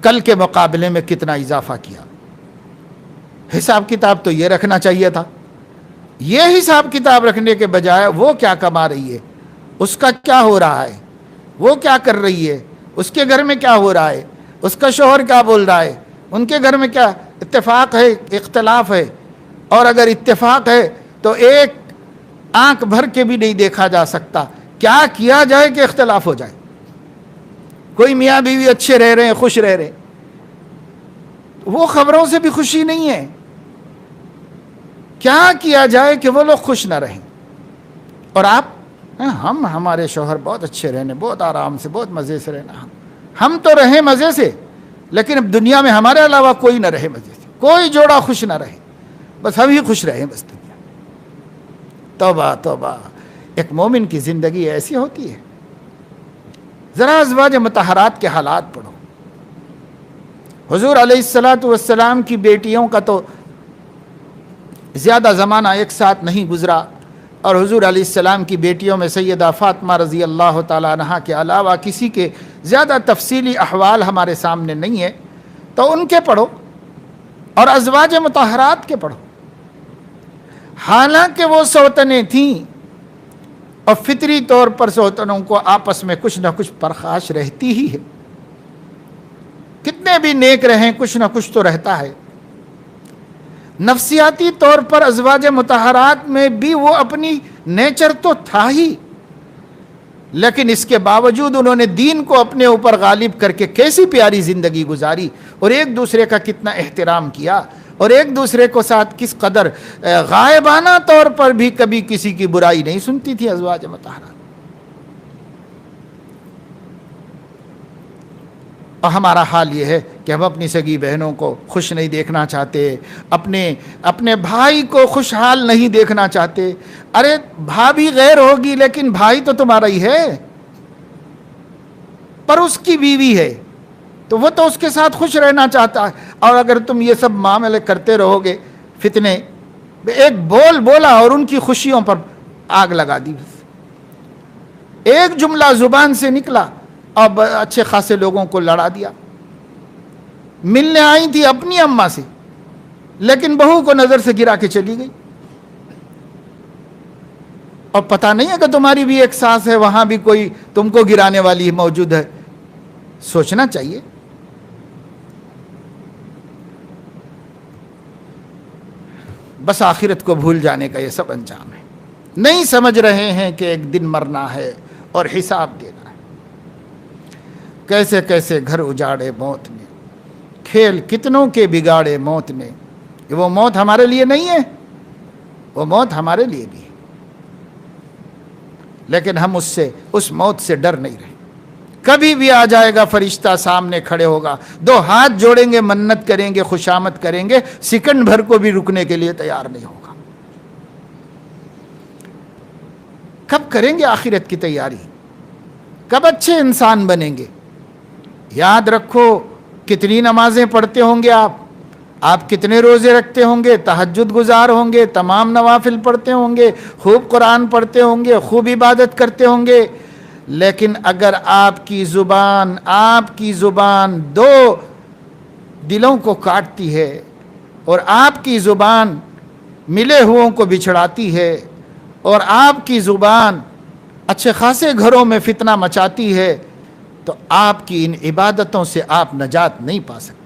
کل کے مقابلے میں کتنا اضافہ کیا، حساب کتاب تو یہ رکھنا چاہیے تھا۔ یہ حساب کتاب رکھنے کے بجائے وہ کیا کما رہی ہے، اس کا کیا ہو رہا ہے، وہ کیا کر رہی ہے، اس کے گھر میں کیا ہو رہا ہے، اس کا شوہر کیا بول رہا ہے، ان کے گھر میں کیا اتفاق ہے، اختلاف ہے، اور اگر اتفاق ہے تو ایک آنکھ بھر کے بھی نہیں دیکھا جا سکتا، کیا کیا جائے کہ اختلاف ہو جائے۔ کوئی میاں بیوی اچھے رہ رہے ہیں، خوش رہ رہے ہیں، وہ خبروں سے بھی خوشی نہیں ہے، کیا کیا جائے کہ وہ لوگ خوش نہ رہیں۔ اور آپ ہمارے شوہر بہت اچھے رہنے، بہت آرام سے، بہت مزے سے رہنا، ہم تو رہیں مزے سے، لیکن اب دنیا میں ہمارے علاوہ کوئی نہ رہے مزے سے، کوئی جوڑا خوش نہ رہے، بس ہم ہی خوش رہیں بس دنیا۔ توبہ توبہ، ایک مومن کی زندگی ایسی ہوتی ہے؟ ذرا ازواج مطہرات کے حالات پڑھو۔ حضور علیہ السلام کی بیٹیوں کا تو زیادہ زمانہ ایک ساتھ نہیں گزرا، اور حضور علیہ السلام کی بیٹیوں میں سیدہ فاطمہ رضی اللہ تعالیٰ عنہا کے علاوہ کسی کے زیادہ تفصیلی احوال ہمارے سامنے نہیں ہے، تو ان کے پڑھو اور ازواج مطہرات کے پڑھو۔ حالانکہ وہ سوتنیں تھیں، اور فطری طور پر سوتنوں کو آپس میں کچھ نہ کچھ پرخاش رہتی ہی ہے، کتنے بھی نیک رہیں کچھ نہ کچھ تو رہتا ہے۔ نفسیاتی طور پر ازواج مطہرات میں بھی وہ اپنی نیچر تو تھا ہی، لیکن اس کے باوجود انہوں نے دین کو اپنے اوپر غالب کر کے کیسی پیاری زندگی گزاری، اور ایک دوسرے کا کتنا احترام کیا، اور ایک دوسرے کو ساتھ کس قدر غائبانہ طور پر بھی کبھی کسی کی برائی نہیں سنتی تھی ازواج مطہرات۔ اور ہمارا حال یہ ہے کہ ہم اپنی سگی بہنوں کو خوش نہیں دیکھنا چاہتے، اپنے بھائی کو خوشحال نہیں دیکھنا چاہتے۔ ارے بھابھی غیر ہوگی لیکن بھائی تو تمہارا ہی ہے، پر اس کی بیوی ہے تو وہ تو اس کے ساتھ خوش رہنا چاہتا ہے، اور اگر تم یہ سب معاملے کرتے رہو گے، فتنے، ایک بول بولا اور ان کی خوشیوں پر آگ لگا دی، ایک جملہ زبان سے نکلا اور اچھے خاصے لوگوں کو لڑا دیا۔ ملنے آئی تھی اپنی اماں سے، لیکن بہو کو نظر سے گرا کے چلی گئی، اور پتہ نہیں ہے کہ تمہاری بھی ایک ساس ہے، وہاں بھی کوئی تم کو گرانے والی موجود ہے۔ سوچنا چاہیے۔ بس آخرت کو بھول جانے کا یہ سب انجام ہے۔ نہیں سمجھ رہے ہیں کہ ایک دن مرنا ہے اور حساب دینا ہے۔ کیسے کیسے گھر اجاڑے موت نے، کھیل کتنوں کے بگاڑے موت نے۔ وہ موت ہمارے لیے نہیں ہے، وہ موت ہمارے لیے بھی ہے، لیکن ہم اس موت سے ڈر نہیں رہے۔ کبھی بھی آ جائے گا فرشتہ، سامنے کھڑے ہوگا، دو ہاتھ جوڑیں گے، منت کریں گے، خوشامد کریں گے، سیکنڈ بھر کو بھی رکنے کے لیے تیار نہیں ہوگا۔ کب کریں گے آخرت کی تیاری؟ کب اچھے انسان بنیں گے؟ یاد رکھو، کتنی نمازیں پڑھتے ہوں گے آپ کتنے روزے رکھتے ہوں گے، تہجد گزار ہوں گے، تمام نوافل پڑھتے ہوں گے، خوب قرآن پڑھتے ہوں گے، خوب عبادت کرتے ہوں گے، لیکن اگر آپ کی زبان دو دلوں کو کاٹتی ہے، اور آپ کی زبان ملے ہوئوں کو بچھڑاتی ہے، اور آپ کی زبان اچھے خاصے گھروں میں فتنہ مچاتی ہے، تو آپ کی ان عبادتوں سے آپ نجات نہیں پا سکتے۔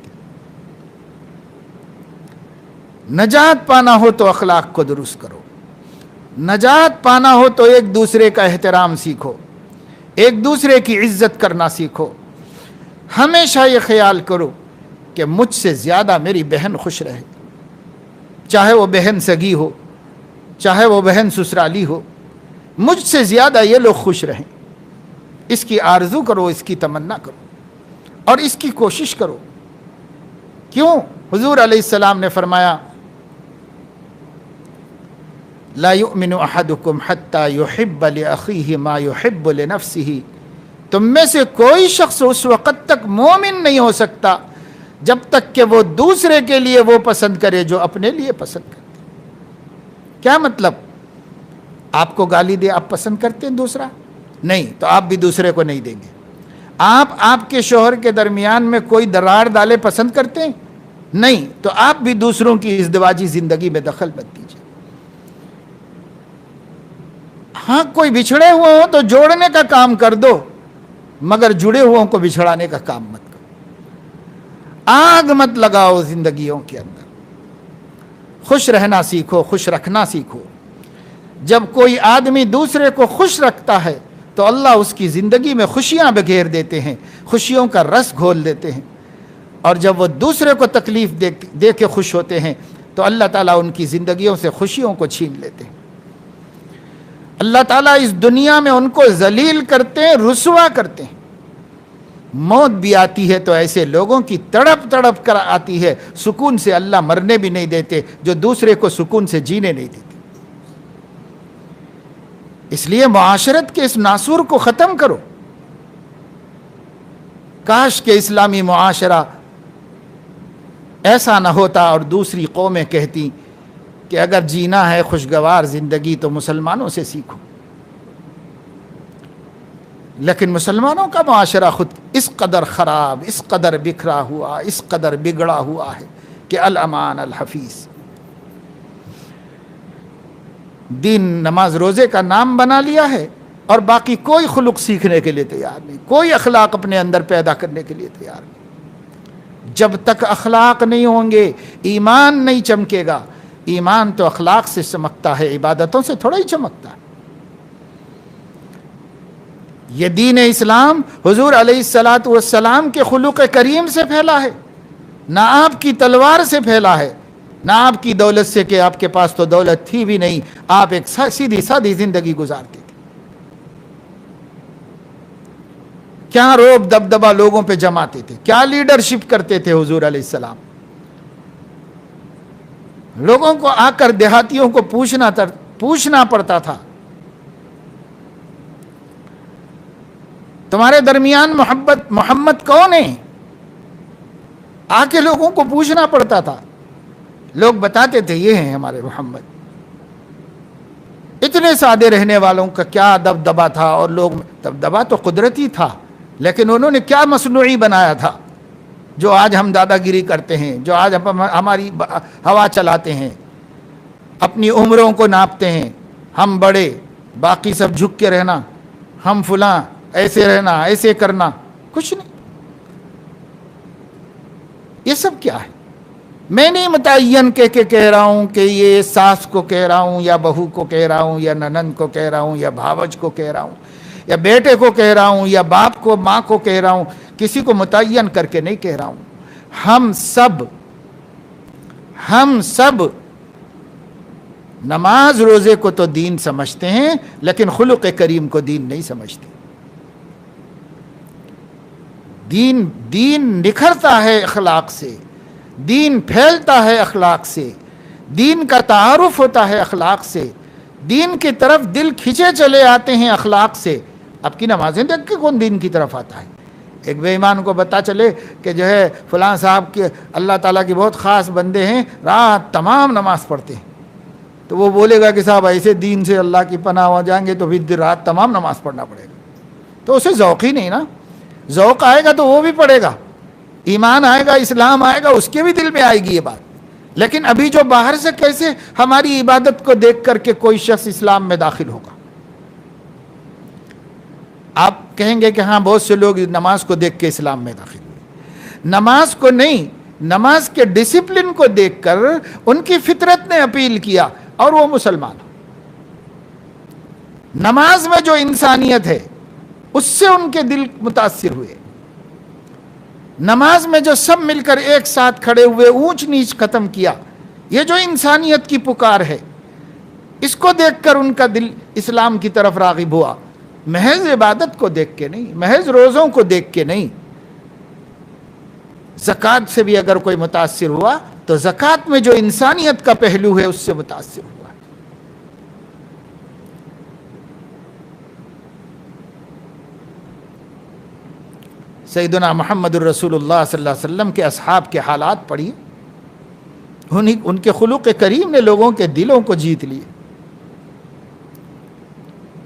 نجات پانا ہو تو اخلاق کو درست کرو، نجات پانا ہو تو ایک دوسرے کا احترام سیکھو، ایک دوسرے کی عزت کرنا سیکھو۔ ہمیشہ یہ خیال کرو کہ مجھ سے زیادہ میری بہن خوش رہے، چاہے وہ بہن سگی ہو، چاہے وہ بہن سسرالی ہو، مجھ سے زیادہ یہ لوگ خوش رہیں۔ اس کی آرزو کرو، اس کی تمنا کرو، اور اس کی کوشش کرو۔ کیوں؟ حضور علیہ السلام نے فرمایا، لا یؤمن احدکم حتی یحب لأخیہ ما یحب لنفسہ، تم میں سے کوئی شخص اس وقت تک مومن نہیں ہو سکتا جب تک کہ وہ دوسرے کے لیے وہ پسند کرے جو اپنے لیے پسند کرے۔ کیا مطلب؟ آپ کو گالی دے آپ پسند کرتے ہیں دوسرا؟ نہیں، تو آپ بھی دوسرے کو نہیں دیں گے۔ آپ کے شوہر کے درمیان میں کوئی درار ڈالے پسند کرتے ہیں؟ نہیں، تو آپ بھی دوسروں کی ازدواجی زندگی میں دخل مت دیجیے۔ ہاں کوئی بچھڑے ہوئے ہوں تو جوڑنے کا کام کر دو، مگر جڑے ہوئوں کو بچھڑانے کا کام مت کرو۔ آگ مت لگاؤ زندگیوں کے اندر۔ خوش رہنا سیکھو، خوش رکھنا سیکھو۔ جب کوئی آدمی دوسرے کو خوش رکھتا ہے تو اللہ اس کی زندگی میں خوشیاں بکھیر دیتے ہیں، خوشیوں کا رس گھول دیتے ہیں، اور جب وہ دوسرے کو تکلیف دے کے خوش ہوتے ہیں تو اللہ تعالیٰ ان کی زندگیوں سے خوشیوں کو چھین لیتے ہیں۔ اللہ تعالیٰ اس دنیا میں ان کو ذلیل کرتے ہیں، رسوا کرتے ہیں۔ موت بھی آتی ہے تو ایسے لوگوں کی تڑپ تڑپ کر آتی ہے، سکون سے اللہ مرنے بھی نہیں دیتے، جو دوسرے کو سکون سے جینے نہیں دیتے۔ اس لیے معاشرت کے اس ناسور کو ختم کرو۔ کاش کہ اسلامی معاشرہ ایسا نہ ہوتا اور دوسری قومیں کہتی کہ اگر جینا ہے خوشگوار زندگی تو مسلمانوں سے سیکھو، لیکن مسلمانوں کا معاشرہ خود اس قدر خراب، اس قدر بکھرا ہوا، اس قدر بگڑا ہوا ہے کہ الامان الحفیظ۔ دین نماز روزے کا نام بنا لیا ہے اور باقی کوئی خلق سیکھنے کے لیے تیار نہیں، کوئی اخلاق اپنے اندر پیدا کرنے کے لیے تیار نہیں۔ جب تک اخلاق نہیں ہوں گے ایمان نہیں چمکے گا۔ ایمان تو اخلاق سے چمکتا ہے، عبادتوں سے تھوڑا ہی چمکتا ہے۔ یہ دین اسلام حضور علیہ الصلاۃ والسلام کے خلق کریم سے پھیلا ہے، نہ آپ کی تلوار سے پھیلا ہے، نہ آپ کی دولت سے، کہ آپ کے پاس تو دولت تھی بھی نہیں، آپ ایک سیدھی سادی زندگی گزارتے تھے۔ کیا روب دبدبا لوگوں پہ جماتے تھے، کیا لیڈرشپ کرتے تھے حضور علیہ السلام۔ لوگوں کو آ کر دیہاتیوں کو پوچھنا پڑتا تھا، تمہارے درمیان محمد کون ہے؟ آ کے لوگوں کو پوچھنا پڑتا تھا۔ لوگ بتاتے تھے یہ ہیں ہمارے محمد۔ اتنے سادے رہنے والوں کا کیا دبدبا تھا، اور لوگ دبدبا تو قدرتی تھا، لیکن انہوں نے کیا مصنوعی بنایا تھا جو آج ہم دادا گیری کرتے ہیں، جو آج ہماری ہوا چلاتے ہیں، اپنی عمروں کو ناپتے ہیں، ہم بڑے باقی سب جھک کے رہنا، ہم فلاں ایسے رہنا، ایسے کرنا، کچھ نہیں۔ یہ سب کیا ہے؟ میں نہیں متعین کہہ رہا ہوں کہ یہ ساس کو کہہ رہا ہوں، یا بہو کو کہہ رہا ہوں، یا ننند کو کہہ رہا ہوں، یا بھاوج کو کہہ رہا ہوں، یا بیٹے کو کہہ رہا ہوں، یا باپ کو ماں کو کہہ رہا ہوں، کسی کو متعین کر کے نہیں کہہ رہا ہوں۔ ہم سب نماز روزے کو تو دین سمجھتے ہیں، لیکن خلق کریم کو دین نہیں سمجھتے۔ دین نکھرتا ہے اخلاق سے، دین پھیلتا ہے اخلاق سے، دین کا تعارف ہوتا ہے اخلاق سے، دین کی طرف دل کھینچے چلے آتے ہیں اخلاق سے۔ اب کی نمازیں دیکھ کے کون دین کی طرف آتا ہے؟ ایک بے ایمان کو پتہ چلے کہ جو ہے فلاں صاحب کے اللہ تعالیٰ کی بہت خاص بندے ہیں، رات تمام نماز پڑھتے ہیں، تو وہ بولے گا کہ صاحب ایسے دین سے اللہ کی پناہ ہو جائیں گے تو پھر رات تمام نماز پڑھنا پڑے گا۔ تو اسے ذوق ہی نہیں نا۔ ذوق آئے گا تو وہ بھی پڑھے گا، ایمان آئے گا، اسلام آئے گا، اس کے بھی دل میں آئے گی یہ بات۔ لیکن ابھی جو باہر سے کیسے ہماری عبادت کو دیکھ کر کے کوئی شخص اسلام میں داخل ہوگا؟ آپ کہیں گے کہ ہاں بہت سے لوگ نماز کو دیکھ کے اسلام میں داخل ہوئے۔ نماز کو نہیں، نماز کے ڈسپلن کو دیکھ کر ان کی فطرت نے اپیل کیا اور وہ مسلمان ہو۔ نماز میں جو انسانیت ہے اس سے ان کے دل متاثر ہوئے۔ نماز میں جو سب مل کر ایک ساتھ کھڑے ہوئے، اونچ نیچ ختم کیا، یہ جو انسانیت کی پکار ہے، اس کو دیکھ کر ان کا دل اسلام کی طرف راغب ہوا، محض عبادت کو دیکھ کے نہیں، محض روزوں کو دیکھ کے نہیں۔ زکوٰۃ سے بھی اگر کوئی متاثر ہوا تو زکوٰۃ میں جو انسانیت کا پہلو ہے اس سے متاثر ہوا۔ سیدنا محمد الرسول اللہ صلی اللہ علیہ وسلم کے اصحاب کے حالات پڑھیے، ان کے خلق کریم نے لوگوں کے دلوں کو جیت لیے۔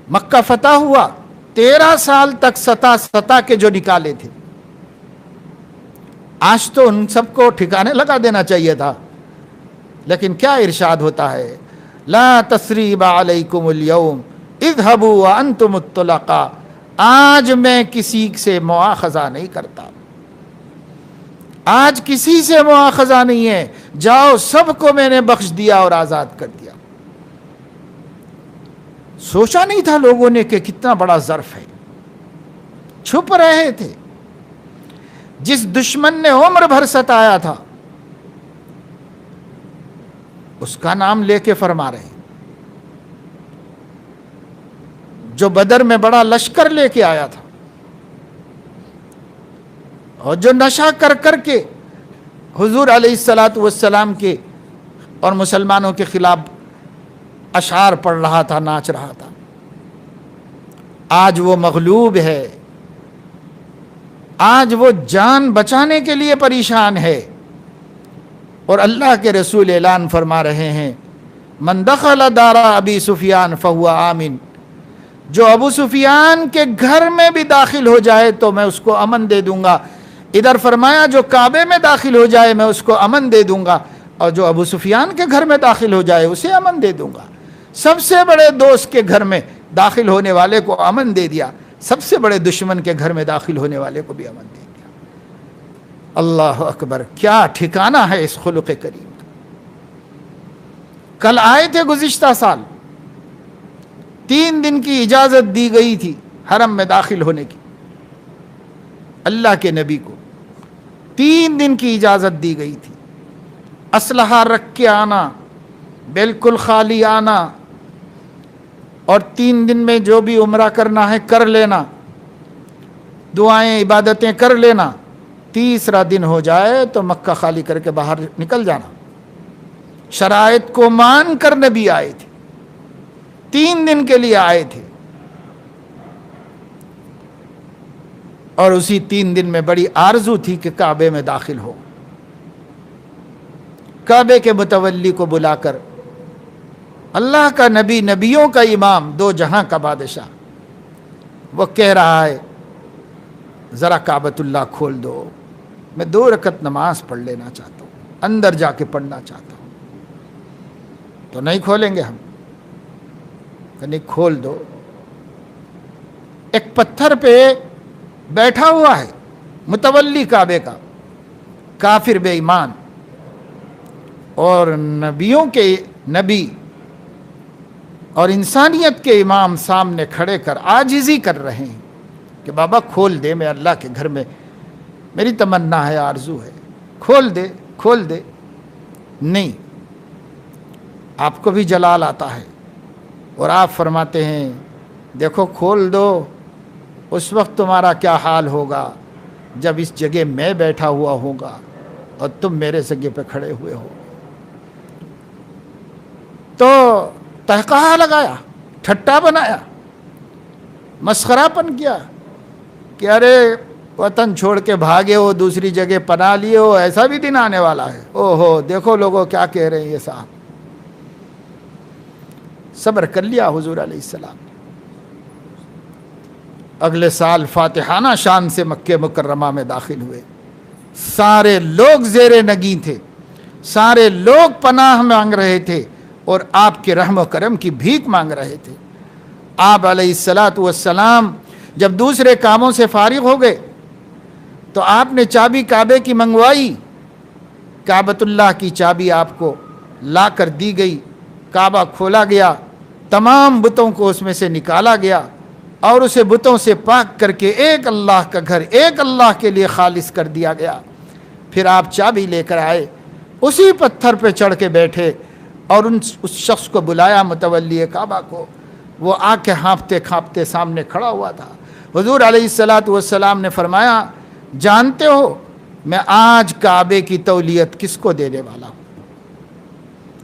مکہ فتح ہوا، 13 سال تک ستا کے جو نکالے تھے، آج تو ان سب کو ٹھکانے لگا دینا چاہیے تھا، لیکن کیا ارشاد ہوتا ہے، لا تثریب علیکم اليوم اذهبوا وانتم الطلقاء، آج میں کسی سے مواخذہ نہیں کرتا، آج کسی سے مواخذہ نہیں ہے، جاؤ سب کو میں نے بخش دیا اور آزاد کر دیا۔ سوچا نہیں تھا لوگوں نے کہ کتنا بڑا ظرف ہے، چھپ رہے تھے، جس دشمن نے عمر بھر ستایا تھا اس کا نام لے کے فرما رہے ہیں، جو بدر میں بڑا لشکر لے کے آیا تھا اور جو نشہ کر کر کے حضور علیہ الصلاۃ والسلام کے اور مسلمانوں کے خلاف اشعار پڑھ رہا تھا، ناچ رہا تھا، آج وہ مغلوب ہے، آج وہ جان بچانے کے لیے پریشان ہے، اور اللہ کے رسول اعلان فرما رہے ہیں، من دخل دار ابی سفیان فہو آمن، جو ابو سفیان کے گھر میں بھی داخل ہو جائے تو میں اس کو امن دے دوں گا۔ ادھر فرمایا جو کعبے میں داخل ہو جائے میں اس کو امن دے دوں گا، اور جو ابو سفیان کے گھر میں داخل ہو جائے اسے امن دے دوں گا۔ سب سے بڑے دوست کے گھر میں داخل ہونے والے کو امن دے دیا، سب سے بڑے دشمن کے گھر میں داخل ہونے والے کو بھی امن دے دیا۔ اللہ اکبر، کیا ٹھکانہ ہے اس خلق کریم کا۔ کل آئے تھے گزشتہ سال، 3 دن کی اجازت دی گئی تھی حرم میں داخل ہونے کی، اللہ کے نبی کو 3 دن کی اجازت دی گئی تھی، اسلحہ رکھ کے آنا، بالکل خالی آنا، اور 3 دن میں جو بھی عمرہ کرنا ہے کر لینا، دعائیں عبادتیں کر لینا، تیسرا دن ہو جائے تو مکہ خالی کر کے باہر نکل جانا۔ شرائط کو مان کر نبی آئے تھے، 3 دن کے لیے آئے تھے، اور اسی 3 دن میں بڑی آرزو تھی کہ کعبے میں داخل ہو۔ کعبے کے متولی کو بلا کر اللہ کا نبی، نبیوں کا امام، 2 جہاں کا بادشاہ، وہ کہہ رہا ہے ذرا کعبۃ اللہ کھول دو، میں 2 رکعت نماز پڑھ لینا چاہتا ہوں، اندر جا کے پڑھنا چاہتا ہوں۔ تو نہیں کھولیں گے ہم، کہ نہیں کھول دو۔ ایک پتھر پہ بیٹھا ہوا ہے متولی کعبے کا، کافر بے ایمان، اور نبیوں کے نبی اور انسانیت کے امام سامنے کھڑے کر عاجزی کر رہے ہیں کہ بابا کھول دے، میں اللہ کے گھر میں، میری تمنا ہے، آرزو ہے، کھول دے کھول دے۔ نہیں، آپ کو بھی جلال آتا ہے اور آپ فرماتے ہیں دیکھو کھول دو، اس وقت تمہارا کیا حال ہوگا جب اس جگہ میں بیٹھا ہوا ہوگا اور تم میرے جگہ پہ کھڑے ہوئے ہو۔ تو تہقہ لگایا، ٹھٹا بنایا، مسخرہ پن کیا کہ ارے وطن چھوڑ کے بھاگے ہو، دوسری جگہ پناہ لیے ہو، ایسا بھی دن آنے والا ہے۔ او ہو، دیکھو لوگوں کیا کہہ رہے ہیں یہ صاحب۔ صبر کر لیا حضور علیہ السلام۔ اگلے سال فاتحانہ شان سے مکہ مکرمہ میں داخل ہوئے، سارے لوگ زیر نگیں تھے، سارے لوگ پناہ مانگ رہے تھے اور آپ کے رحم و کرم کی بھیک مانگ رہے تھے۔ آپ علیہ الصلاۃ والسلام جب دوسرے کاموں سے فارغ ہو گئے تو آپ نے چابی کعبے کی منگوائی، کعبۃ اللہ کی چابی آپ کو لا کر دی گئی، کعبہ کھولا گیا، تمام بتوں کو اس میں سے نکالا گیا اور اسے بتوں سے پاک کر کے ایک اللہ کا گھر، ایک اللہ کے لیے خالص کر دیا گیا۔ پھر آپ چابی لے کر آئے، اسی پتھر پہ چڑھ کے بیٹھے اور اس شخص کو بلایا، متولی کعبہ کو، وہ آ کے ہانپتے کھانپتے سامنے کھڑا ہوا تھا۔ حضور علیہ الصلاۃ والسلام نے فرمایا جانتے ہو میں آج کعبے کی تولیت کس کو دینے والا ہوں،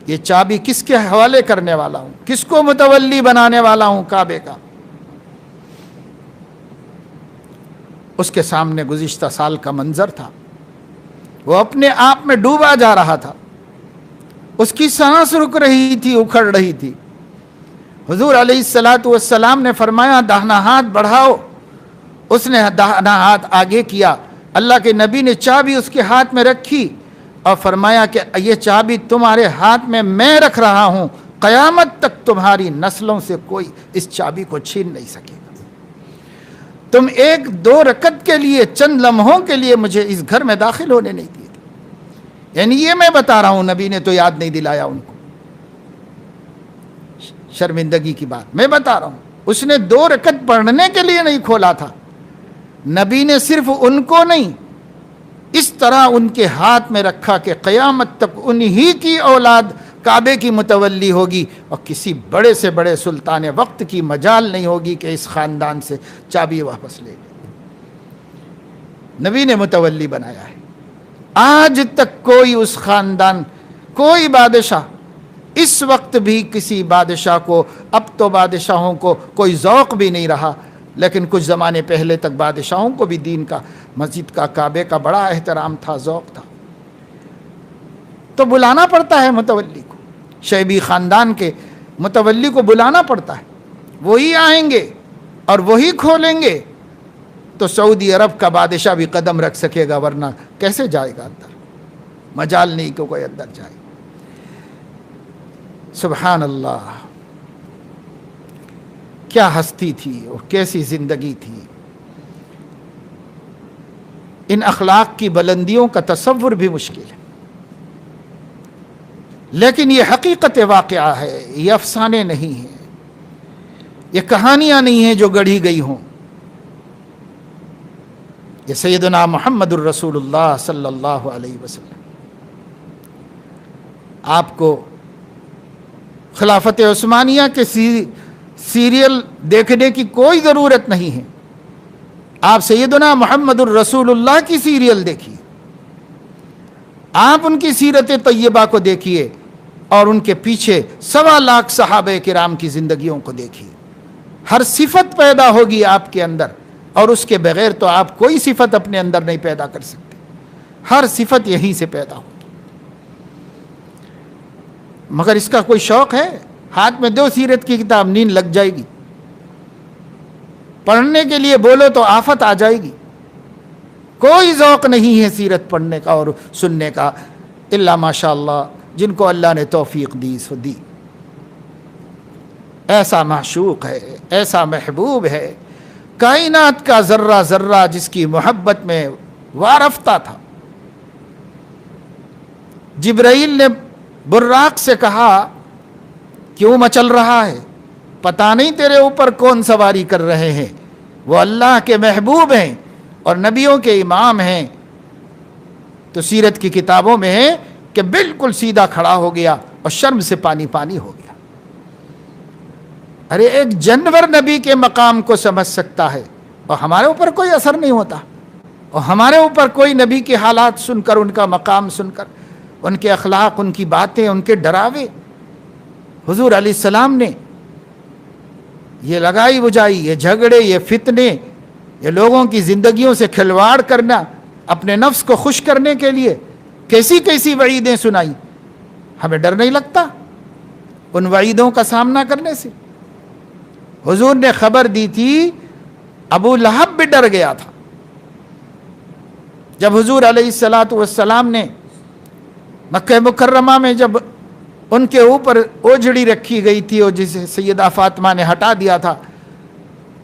یہ چابی کس کے حوالے کرنے والا ہوں، کس کو متولی بنانے والا ہوں کعبے کا؟ اس کے سامنے گزشتہ سال کا منظر تھا، وہ اپنے آپ میں ڈوبا جا رہا تھا، اس کی سانس رک رہی تھی، اکھڑ رہی تھی، حضور علیہ الصلاۃ والسلام نے فرمایا داہنا ہاتھ بڑھاؤ، اس نے داہنا ہاتھ آگے کیا، اللہ کے نبی نے چابی اس کے ہاتھ میں رکھی اور فرمایا کہ یہ چابی تمہارے ہاتھ میں رکھ رہا ہوں، قیامت تک تمہاری نسلوں سے کوئی اس چابی کو چھین نہیں سکے گا۔ تم ایک دو رکعت کے لیے، چند لمحوں کے لیے مجھے اس گھر میں داخل ہونے نہیں دیے تھے، یعنی یہ میں بتا رہا ہوں، نبی نے تو یاد نہیں دلایا ان کو، شرمندگی کی بات میں بتا رہا ہوں۔ اس نے 2 رکعت پڑھنے کے لیے نہیں کھولا تھا، نبی نے صرف ان کو نہیں، اس طرح ان کے ہاتھ میں رکھا کہ قیامت تک انہی کی اولاد کعبے کی متولی ہوگی، اور کسی بڑے سے بڑے سلطان وقت کی مجال نہیں ہوگی کہ اس خاندان سے چابی واپس لے لے۔ نبی نے متولی بنایا ہے۔ آج تک کوئی اس خاندان، کوئی بادشاہ، اس وقت بھی کسی بادشاہ کو، اب تو بادشاہوں کو کوئی ذوق بھی نہیں رہا، لیکن کچھ زمانے پہلے تک بادشاہوں کو بھی دین کا، مسجد کا، کعبے کا بڑا احترام تھا، ذوق تھا، تو بلانا پڑتا ہے متولی کو، شیبی خاندان کے متولی کو بلانا پڑتا ہے، وہی آئیں گے اور وہی کھولیں گے تو سعودی عرب کا بادشاہ بھی قدم رکھ سکے گا، ورنہ کیسے جائے گا اندر؟ مجال نہیں کہ کوئی اندر جائے۔ سبحان اللہ، کیا ہستی تھی اور کیسی زندگی تھی۔ ان اخلاق کی بلندیوں کا تصور بھی مشکل ہے، لیکن یہ حقیقت واقعہ ہے، یہ افسانے نہیں ہیں، یہ کہانیاں نہیں ہیں جو گڑھی گئی ہوں، یہ سیدنا محمد الرسول اللہ صلی اللہ علیہ وسلم۔ آپ کو خلافت عثمانیہ کے سیریل دیکھنے کی کوئی ضرورت نہیں ہے، آپ سیدنا محمد الرسول اللہ کی سیریل دیکھیے، آپ ان کی سیرت طیبہ کو دیکھیے اور ان کے پیچھے 1.25 لاکھ صحابہ کرام کی زندگیوں کو دیکھیے۔ ہر صفت پیدا ہوگی آپ کے اندر، اور اس کے بغیر تو آپ کوئی صفت اپنے اندر نہیں پیدا کر سکتے، ہر صفت یہیں سے پیدا ہوگی۔ مگر اس کا کوئی شوق ہے؟ ہاتھ میں 2 سیرت کی کتاب، نیند لگ جائے گی، پڑھنے کے لیے بولو تو آفت آ جائے گی، کوئی ذوق نہیں ہے سیرت پڑھنے کا اور سننے کا، الا ماشاء اللہ جن کو اللہ نے توفیق دی سو دی۔ ایسا معشوق ہے، ایسا محبوب ہے، کائنات کا ذرہ ذرہ جس کی محبت میں وارفتہ تھا۔ جبرائیل نے براق سے کہا کیوں مچل رہا ہے؟ پتہ نہیں تیرے اوپر کون سواری کر رہے ہیں؟ وہ اللہ کے محبوب ہیں اور نبیوں کے امام ہیں۔ تو سیرت کی کتابوں میں ہے کہ بالکل سیدھا کھڑا ہو گیا اور شرم سے پانی پانی ہو گیا۔ ارے ایک جانور نبی کے مقام کو سمجھ سکتا ہے اور ہمارے اوپر کوئی اثر نہیں ہوتا، اور ہمارے اوپر کوئی نبی کے حالات سن کر، ان کا مقام سن کر، ان کے اخلاق، ان کی باتیں، ان کے ڈراوے، حضور علیہ السلام نے یہ لگائی بجائی، یہ جھگڑے، یہ فتنے، یہ لوگوں کی زندگیوں سے کھلواڑ کرنا اپنے نفس کو خوش کرنے کے لیے کیسی کیسی وعیدیں سنائی۔ ہمیں ڈر نہیں لگتا ان وعیدوں کا سامنا کرنے سے؟ حضور نے خبر دی تھی، ابو لہب بھی ڈر گیا تھا جب حضور علیہ الصلاۃ والسلام نے مکہ مکرمہ میں جب ان کے اوپر اوجھڑی رکھی گئی تھی اور جسے سیدہ فاطمہ نے ہٹا دیا تھا،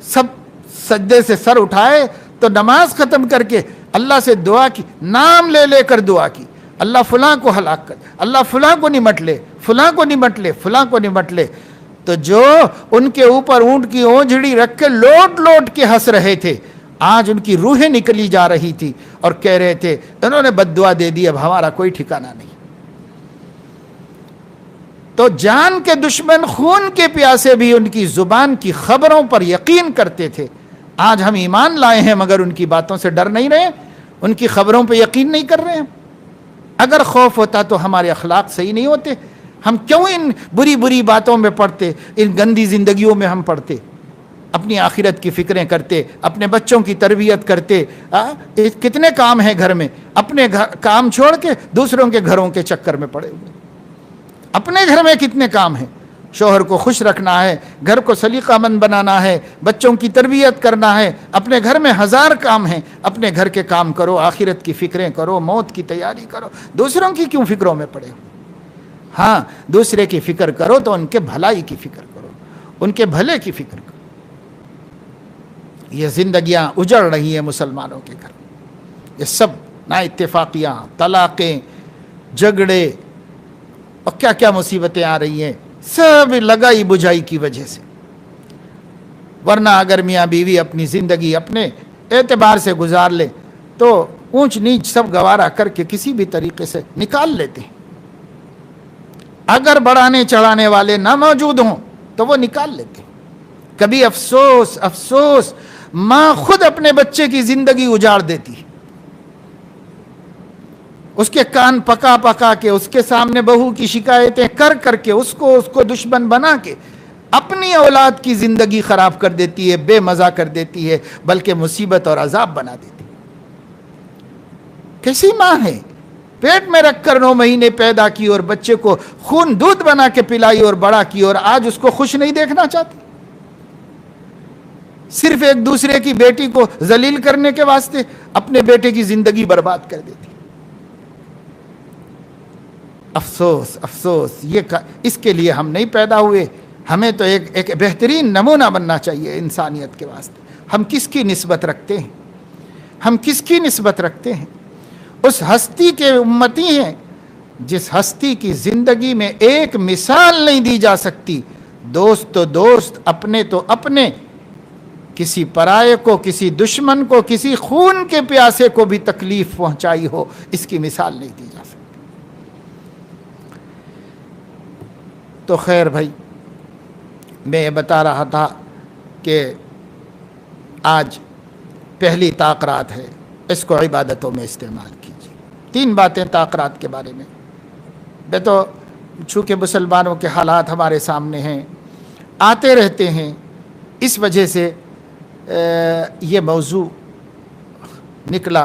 سب سجدے سے سر اٹھائے تو نماز ختم کر کے اللہ سے دعا کی، نام لے لے کر دعا کی، اللہ فلاں کو ہلاک کر، اللہ فلاں کو نمٹ لے، فلاں کو نمٹ لے، فلاں کو نمٹ لے۔ تو جو ان کے اوپر اونٹ کی اوجھڑی رکھ کے لوٹ لوٹ کے ہنس رہے تھے، آج ان کی روحیں نکلی جا رہی تھی اور کہہ رہے تھے انہوں نے بد دعا دے دی، اب ہمارا کوئی ٹھکانہ نہیں۔ تو جان کے دشمن، خون کے پیاسے بھی ان کی زبان کی خبروں پر یقین کرتے تھے۔ آج ہم ایمان لائے ہیں مگر ان کی باتوں سے ڈر نہیں رہے، ان کی خبروں پہ یقین نہیں کر رہے ہیں۔ اگر خوف ہوتا تو ہمارے اخلاق صحیح نہیں ہوتے، ہم کیوں ان بری بری باتوں میں پڑتے، ان گندی زندگیوں میں ہم پڑتے؟ اپنی آخرت کی فکریں کرتے، اپنے بچوں کی تربیت کرتے۔ کتنے کام ہیں گھر میں، اپنے کام چھوڑ کے دوسروں کے گھروں کے چکر میں پڑے ہوئے۔ اپنے گھر میں کتنے کام ہیں، شوہر کو خوش رکھنا ہے، گھر کو سلیقہ مند بنانا ہے، بچوں کی تربیت کرنا ہے، اپنے گھر میں ہزار کام ہیں، اپنے گھر کے کام کرو، آخرت کی فکریں کرو، موت کی تیاری کرو، دوسروں کی کیوں فکروں میں پڑے ہو؟ ہاں، دوسرے کی فکر کرو تو ان کے بھلائی کی فکر کرو، ان کے بھلے کی فکر کرو۔ یہ زندگیاں اجڑ رہی ہیں مسلمانوں کے گھر، یہ سب نا اتفاقیاں، طلاقیں، جھگڑے اور کیا کیا مصیبتیں آ رہی ہیں، سب لگائی بجھائی کی وجہ سے۔ ورنہ اگر میاں بیوی اپنی زندگی اپنے اعتبار سے گزار لے تو اونچ نیچ سب گوارا کر کے کسی بھی طریقے سے نکال لیتے ہیں۔ اگر بڑھانے چڑھانے والے نہ موجود ہوں تو وہ نکال لیتے ہیں۔ کبھی افسوس افسوس، ماں خود اپنے بچے کی زندگی اجاڑ دیتی ہے، اس کے کان پکا پکا کے، اس کے سامنے بہو کی شکایتیں کر کر کے، اس کو دشمن بنا کے اپنی اولاد کی زندگی خراب کر دیتی ہے، بے مزہ کر دیتی ہے، بلکہ مصیبت اور عذاب بنا دیتی ہے۔ کیسی ماں ہے؟ پیٹ میں رکھ کر 9 مہینے پیدا کی اور بچے کو خون دودھ بنا کے پلائی اور بڑا کی، اور آج اس کو خوش نہیں دیکھنا چاہتی، صرف ایک دوسرے کی بیٹی کو ذلیل کرنے کے واسطے اپنے بیٹے کی زندگی برباد کر دیتی۔ افسوس افسوس، اس کے لیے ہم نہیں پیدا ہوئے۔ ہمیں تو ایک بہترین نمونہ بننا چاہیے انسانیت کے واسطے۔ ہم کس کی نسبت رکھتے ہیں؟ ہم کس کی نسبت رکھتے ہیں؟ اس ہستی کے امتی ہیں جس ہستی کی زندگی میں ایک مثال نہیں دی جا سکتی، دوست تو دوست، اپنے تو اپنے، کسی پرائے کو، کسی دشمن کو، کسی خون کے پیاسے کو بھی تکلیف پہنچائی ہو، اس کی مثال نہیں دی جا سکتی۔ تو خیر بھائی، میں یہ بتا رہا تھا کہ آج پہلی طاق رات ہے، اس کو عبادتوں میں استعمال کیجیے۔ 3 باتیں طاق رات کے بارے میں۔ میں تو چونکہ مسلمانوں کے حالات ہمارے سامنے ہیں، آتے رہتے ہیں، اس وجہ سے یہ موضوع نکلا،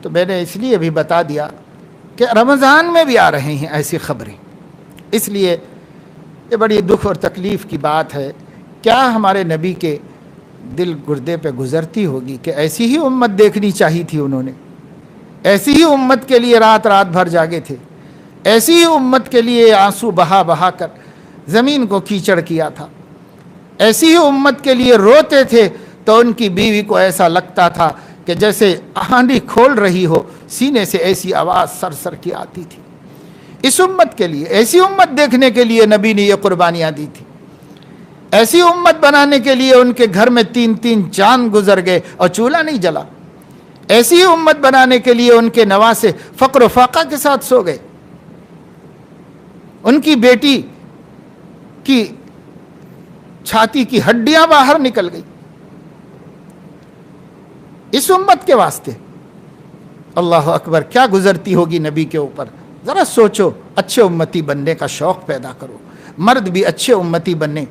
تو میں نے اس لیے بھی بتا دیا کہ رمضان میں بھی آ رہے ہیں ایسی خبریں، اس لیے یہ بڑی دکھ اور تکلیف کی بات ہے۔ کیا ہمارے نبی کے دل گردے پہ گزرتی ہوگی کہ ایسی ہی امت دیکھنی چاہی تھی انہوں نے، ایسی ہی امت کے لیے رات رات بھر جاگے تھے، ایسی ہی امت کے لیے آنسو بہا بہا کر زمین کو کیچڑ کیا تھا، ایسی ہی امت کے لیے روتے تھے تو ان کی بیوی کو ایسا لگتا تھا کہ جیسے ہانڈی کھول رہی ہو، سینے سے ایسی آواز سر سر کی آتی تھی۔ اس امت کے لیے، ایسی امت دیکھنے کے لیے نبی نے یہ قربانیاں دی تھی۔ ایسی امت بنانے کے لیے ان کے گھر میں 3 چاند گزر گئے اور چولہا نہیں جلا۔ ایسی امت بنانے کے لیے ان کے نواسے فقر و فاقہ کے ساتھ سو گئے، ان کی بیٹی کی چھاتی کی ہڈیاں باہر نکل گئی، اس امت کے واسطے۔ اللہ اکبر، کیا گزرتی ہوگی نبی کے اوپر۔ ذرا سوچو، اچھے امتی بننے کا شوق پیدا کرو، مرد بھی اچھے امتی بنے،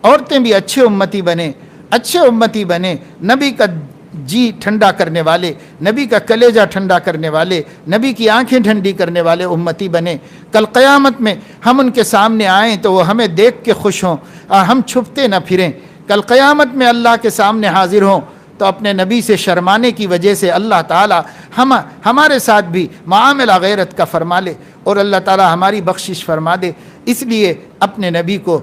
عورتیں بھی اچھے امتی بنے، اچھے امتی بنے، نبی کا جی ٹھنڈا کرنے والے، نبی کا کلیجہ ٹھنڈا کرنے والے، نبی کی آنکھیں ٹھنڈی کرنے والے امتی بنے۔ کل قیامت میں ہم ان کے سامنے آئیں تو وہ ہمیں دیکھ کے خوش ہوں اور ہم چھپتے نہ پھریں۔ کل قیامت میں اللہ کے سامنے حاضر ہوں تو اپنے نبی سے شرمانے کی وجہ سے اللہ تعالی ہمارے ساتھ بھی معاملہ غیرت کا فرما لے اور اللہ تعالی ہماری بخشش فرما دے۔ اس لیے اپنے نبی کو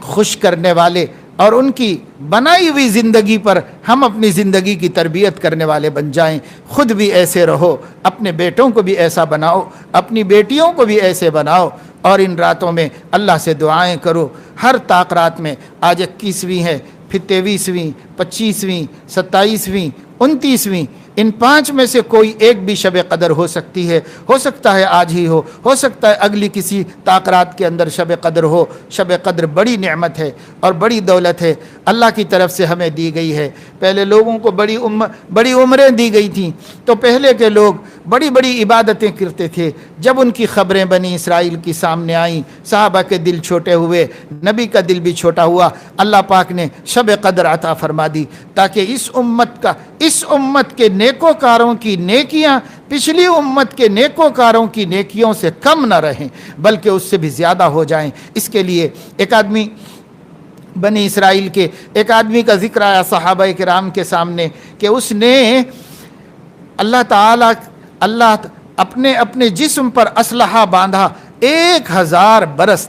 خوش کرنے والے اور ان کی بنائی ہوئی زندگی پر ہم اپنی زندگی کی تربیت کرنے والے بن جائیں۔ خود بھی ایسے رہو، اپنے بیٹوں کو بھی ایسا بناؤ، اپنی بیٹیوں کو بھی ایسے بناؤ، اور ان راتوں میں اللہ سے دعائیں کرو۔ ہر طاق رات میں، آج 21ویں ہے، پھر 23ویں، 25ویں، 27ویں، 29ویں، ان 5 میں سے کوئی ایک بھی شب قدر ہو سکتی ہے۔ ہو سکتا ہے آج ہی ہو سکتا ہے اگلی کسی طاق رات کے اندر شب قدر ہو۔ شب قدر بڑی نعمت ہے اور بڑی دولت ہے، اللہ کی طرف سے ہمیں دی گئی ہے۔ پہلے لوگوں کو بڑی عمریں دی گئی تھیں، تو پہلے کے لوگ بڑی بڑی عبادتیں کرتے تھے. جب ان کی خبریں بنی اسرائیل کی سامنے آئیں، صحابہ کے دل چھوٹے ہوئے، نبی کا دل بھی چھوٹا ہوا. اللہ پاک نے شب قدر عطا فرما دی تاکہ اس امت کے نیکوکاروں کی نیکیاں پچھلی امت کے نیکوکاروں کی نیکیوں سے کم نہ رہیں بلکہ اس سے بھی زیادہ ہو جائیں. اس کے لیے بنی اسرائیل کے ایک آدمی کا ذکر آیا صحابہ کرام کے سامنے کہ اس نے اللہ اپنے جسم پر اسلحہ باندھا 1000 برس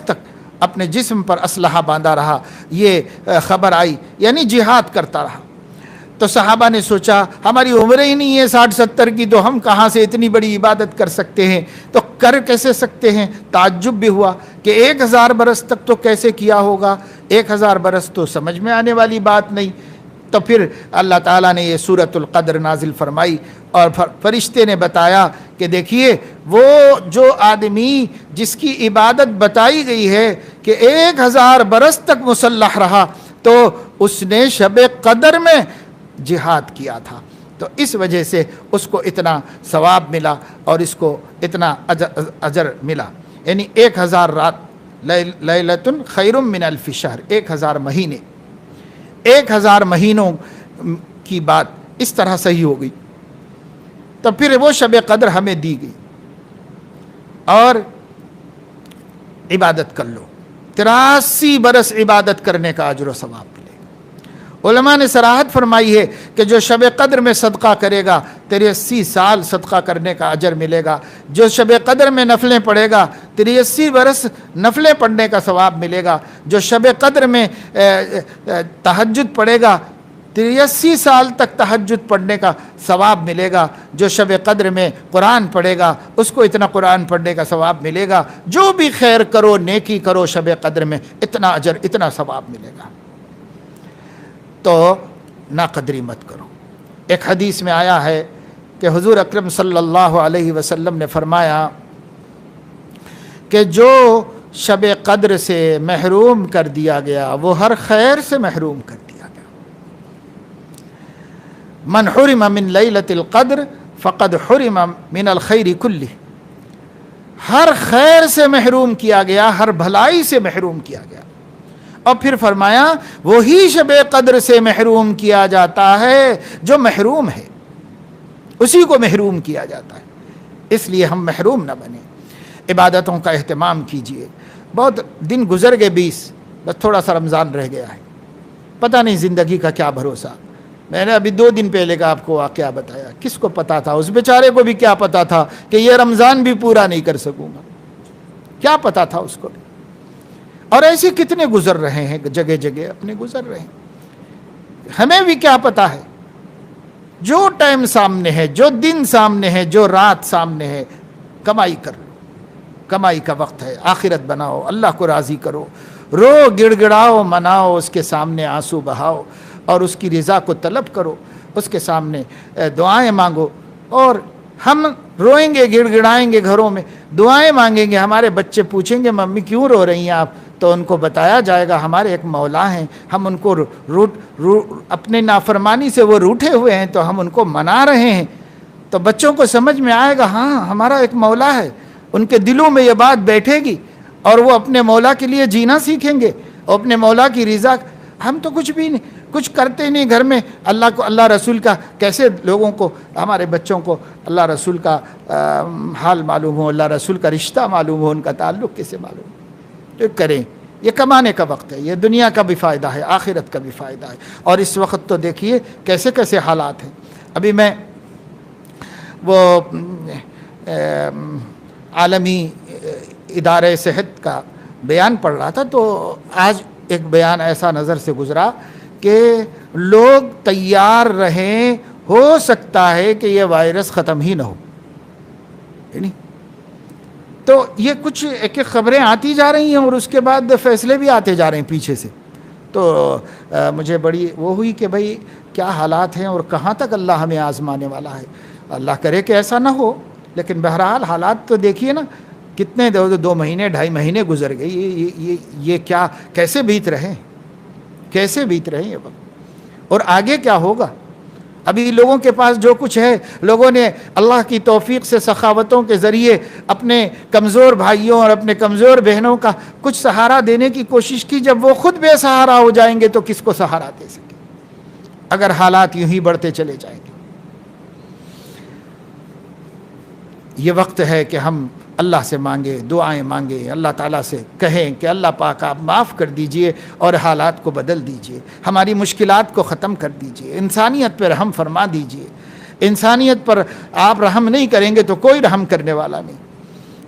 تک اپنے جسم پر اسلحہ باندھا رہا. یہ خبر آئی، یعنی جہاد کرتا رہا. تو صحابہ نے سوچا ہماری عمریں ہی نہیں ہے 60-70 کی، تو ہم کہاں سے اتنی بڑی عبادت کر سکتے ہیں، تو کر کیسے سکتے ہیں. تعجب بھی ہوا کہ 1000 برس تک تو کیسے کیا ہوگا، 1000 برس تو سمجھ میں آنے والی بات نہیں. تو پھر اللہ تعالیٰ نے یہ سورۃ القدر نازل فرمائی اور فرشتے نے بتایا کہ دیکھیے وہ جو آدمی جس کی عبادت بتائی گئی ہے کہ 1000 برس تک مسلح رہا، تو اس نے شب قدر میں جہاد کیا تھا. تو اس وجہ سے اس کو اتنا ثواب ملا اور اس کو اتنا اجر ملا. یعنی 1000 رات، لیلۃ خیر من الف شہر، 1000 مہینے، 1000 مہینوں کی بات اس طرح صحیح ہو گئی. تو پھر وہ شب قدر ہمیں دی گئی اور عبادت کر لو. 83 برس عبادت کرنے کا اجر و ثواب ملے گا. علماء نے صراحت فرمائی ہے کہ جو شب قدر میں صدقہ کرے گا 83 سال صدقہ کرنے کا اجر ملے گا. جو شب قدر میں نفلیں پڑھے گا 83 برس نفلیں پڑھنے کا ثواب ملے گا. جو شب قدر میں تہجد پڑھے گا 83 سال تک تہجد پڑھنے کا ثواب ملے گا. جو شب قدر میں قرآن پڑھے گا اس کو اتنا قرآن پڑھنے کا ثواب ملے گا. جو بھی خیر کرو، نیکی کرو، شب قدر میں اتنا اجر، اتنا ثواب ملے گا. تو ناقدری مت کرو. ایک حدیث میں آیا ہے کہ حضور اکرم صلی اللہ علیہ وسلم نے فرمایا کہ جو شب قدر سے محروم کر دیا گیا وہ ہر خیر سے محروم کر دیا گیا. من حرم من لیلۃ القدر فقد حرم من الخیر کلہ. ہر خیر سے محروم کیا گیا، ہر بھلائی سے محروم کیا گیا. اور پھر فرمایا وہی شب قدر سے محروم کیا جاتا ہے جو محروم ہے، اسی کو محروم کیا جاتا ہے. اس لیے ہم محروم نہ بنیں. عبادتوں کا اہتمام کیجئے. بہت دن گزر گئے 20، بس تھوڑا سا رمضان رہ گیا ہے. پتہ نہیں زندگی کا کیا بھروسہ. میں نے ابھی 2 دن پہلے کا آپ کو واقعہ بتایا. کس کو پتا تھا، اس بیچارے کو بھی کیا پتا تھا کہ یہ رمضان بھی پورا نہیں کر سکوں گا. کیا پتا تھا اس کو بھی. اور ایسے کتنے گزر رہے ہیں، جگہ جگہ اپنے گزر رہے ہیں. ہمیں بھی کیا پتا ہے. جو ٹائم سامنے ہے، جو دن سامنے ہے، جو رات سامنے ہے، کمائی کر لو. کمائی کا وقت ہے. آخرت بناؤ، اللہ کو راضی کرو، رو گڑ گڑاؤ، مناؤ، اس کے سامنے آنسو بہاؤ اور اس کی رضا کو طلب کرو. اس کے سامنے دعائیں مانگو. اور ہم روئیں گے، گڑ گڑائیں گے گھروں میں، دعائیں مانگیں گے. ہمارے بچے پوچھیں گے ممی کیوں رو رہی ہیں آپ، تو ان کو بتایا جائے گا ہمارے ایک مولا ہیں، ہم ان کو اپنے نافرمانی سے وہ روٹھے ہوئے ہیں تو ہم ان کو منا رہے ہیں. تو بچوں کو سمجھ میں آئے گا ہاں ہمارا ایک مولا ہے. ان کے دلوں میں یہ بات بیٹھے گی اور وہ اپنے مولا کے لیے جینا سیکھیں گے اور اپنے مولا کی رضا. ہم تو کچھ بھی نہیں، کچھ کرتے نہیں گھر میں. اللہ رسول کا کیسے لوگوں کو، ہمارے بچوں کو اللہ رسول کا حال معلوم ہو، اللہ رسول کا رشتہ معلوم ہو، ان کا تعلق کیسے معلوم ہو. تو کریں. یہ کمانے کا وقت ہے. یہ دنیا کا بھی فائدہ ہے، آخرت کا بھی فائدہ ہے. اور اس وقت تو دیکھیے کیسے کیسے حالات ہیں. ابھی میں وہ عالمی ادارے صحت کا بیان پڑھ رہا تھا، تو آج ایک بیان ایسا نظر سے گزرا کہ لوگ تیار رہیں، ہو سکتا ہے کہ یہ وائرس ختم ہی نہ ہو. تو یہ کچھ ایک ایک خبریں آتی جا رہی ہیں اور اس کے بعد فیصلے بھی آتے جا رہے ہیں پیچھے سے. تو مجھے بڑی وہ ہوئی کہ بھئی کیا حالات ہیں اور کہاں تک اللہ ہمیں آزمانے والا ہے. اللہ کرے کہ ایسا نہ ہو، لیکن بہرحال حالات تو دیکھیے نا، کتنے 2 مہینے 2.5 مہینے گزر گئے. یہ کیا، کیسے بیت رہے یہ وقت، اور آگے کیا ہوگا. ابھی لوگوں کے پاس جو کچھ ہے، لوگوں نے اللہ کی توفیق سے سخاوتوں کے ذریعے اپنے کمزور بھائیوں اور اپنے کمزور بہنوں کا کچھ سہارا دینے کی کوشش کی. جب وہ خود بے سہارا ہو جائیں گے تو کس کو سہارا دے سکیں اگر حالات یوں ہی بڑھتے چلے جائیں گے. یہ وقت ہے کہ ہم اللہ سے مانگیں، دعائیں مانگیں، اللہ تعالیٰ سے کہیں کہ اللہ پاک آپ معاف کر دیجئے اور حالات کو بدل دیجئے، ہماری مشکلات کو ختم کر دیجئے، انسانیت پر رحم فرما دیجئے. انسانیت پر آپ رحم نہیں کریں گے تو کوئی رحم کرنے والا نہیں.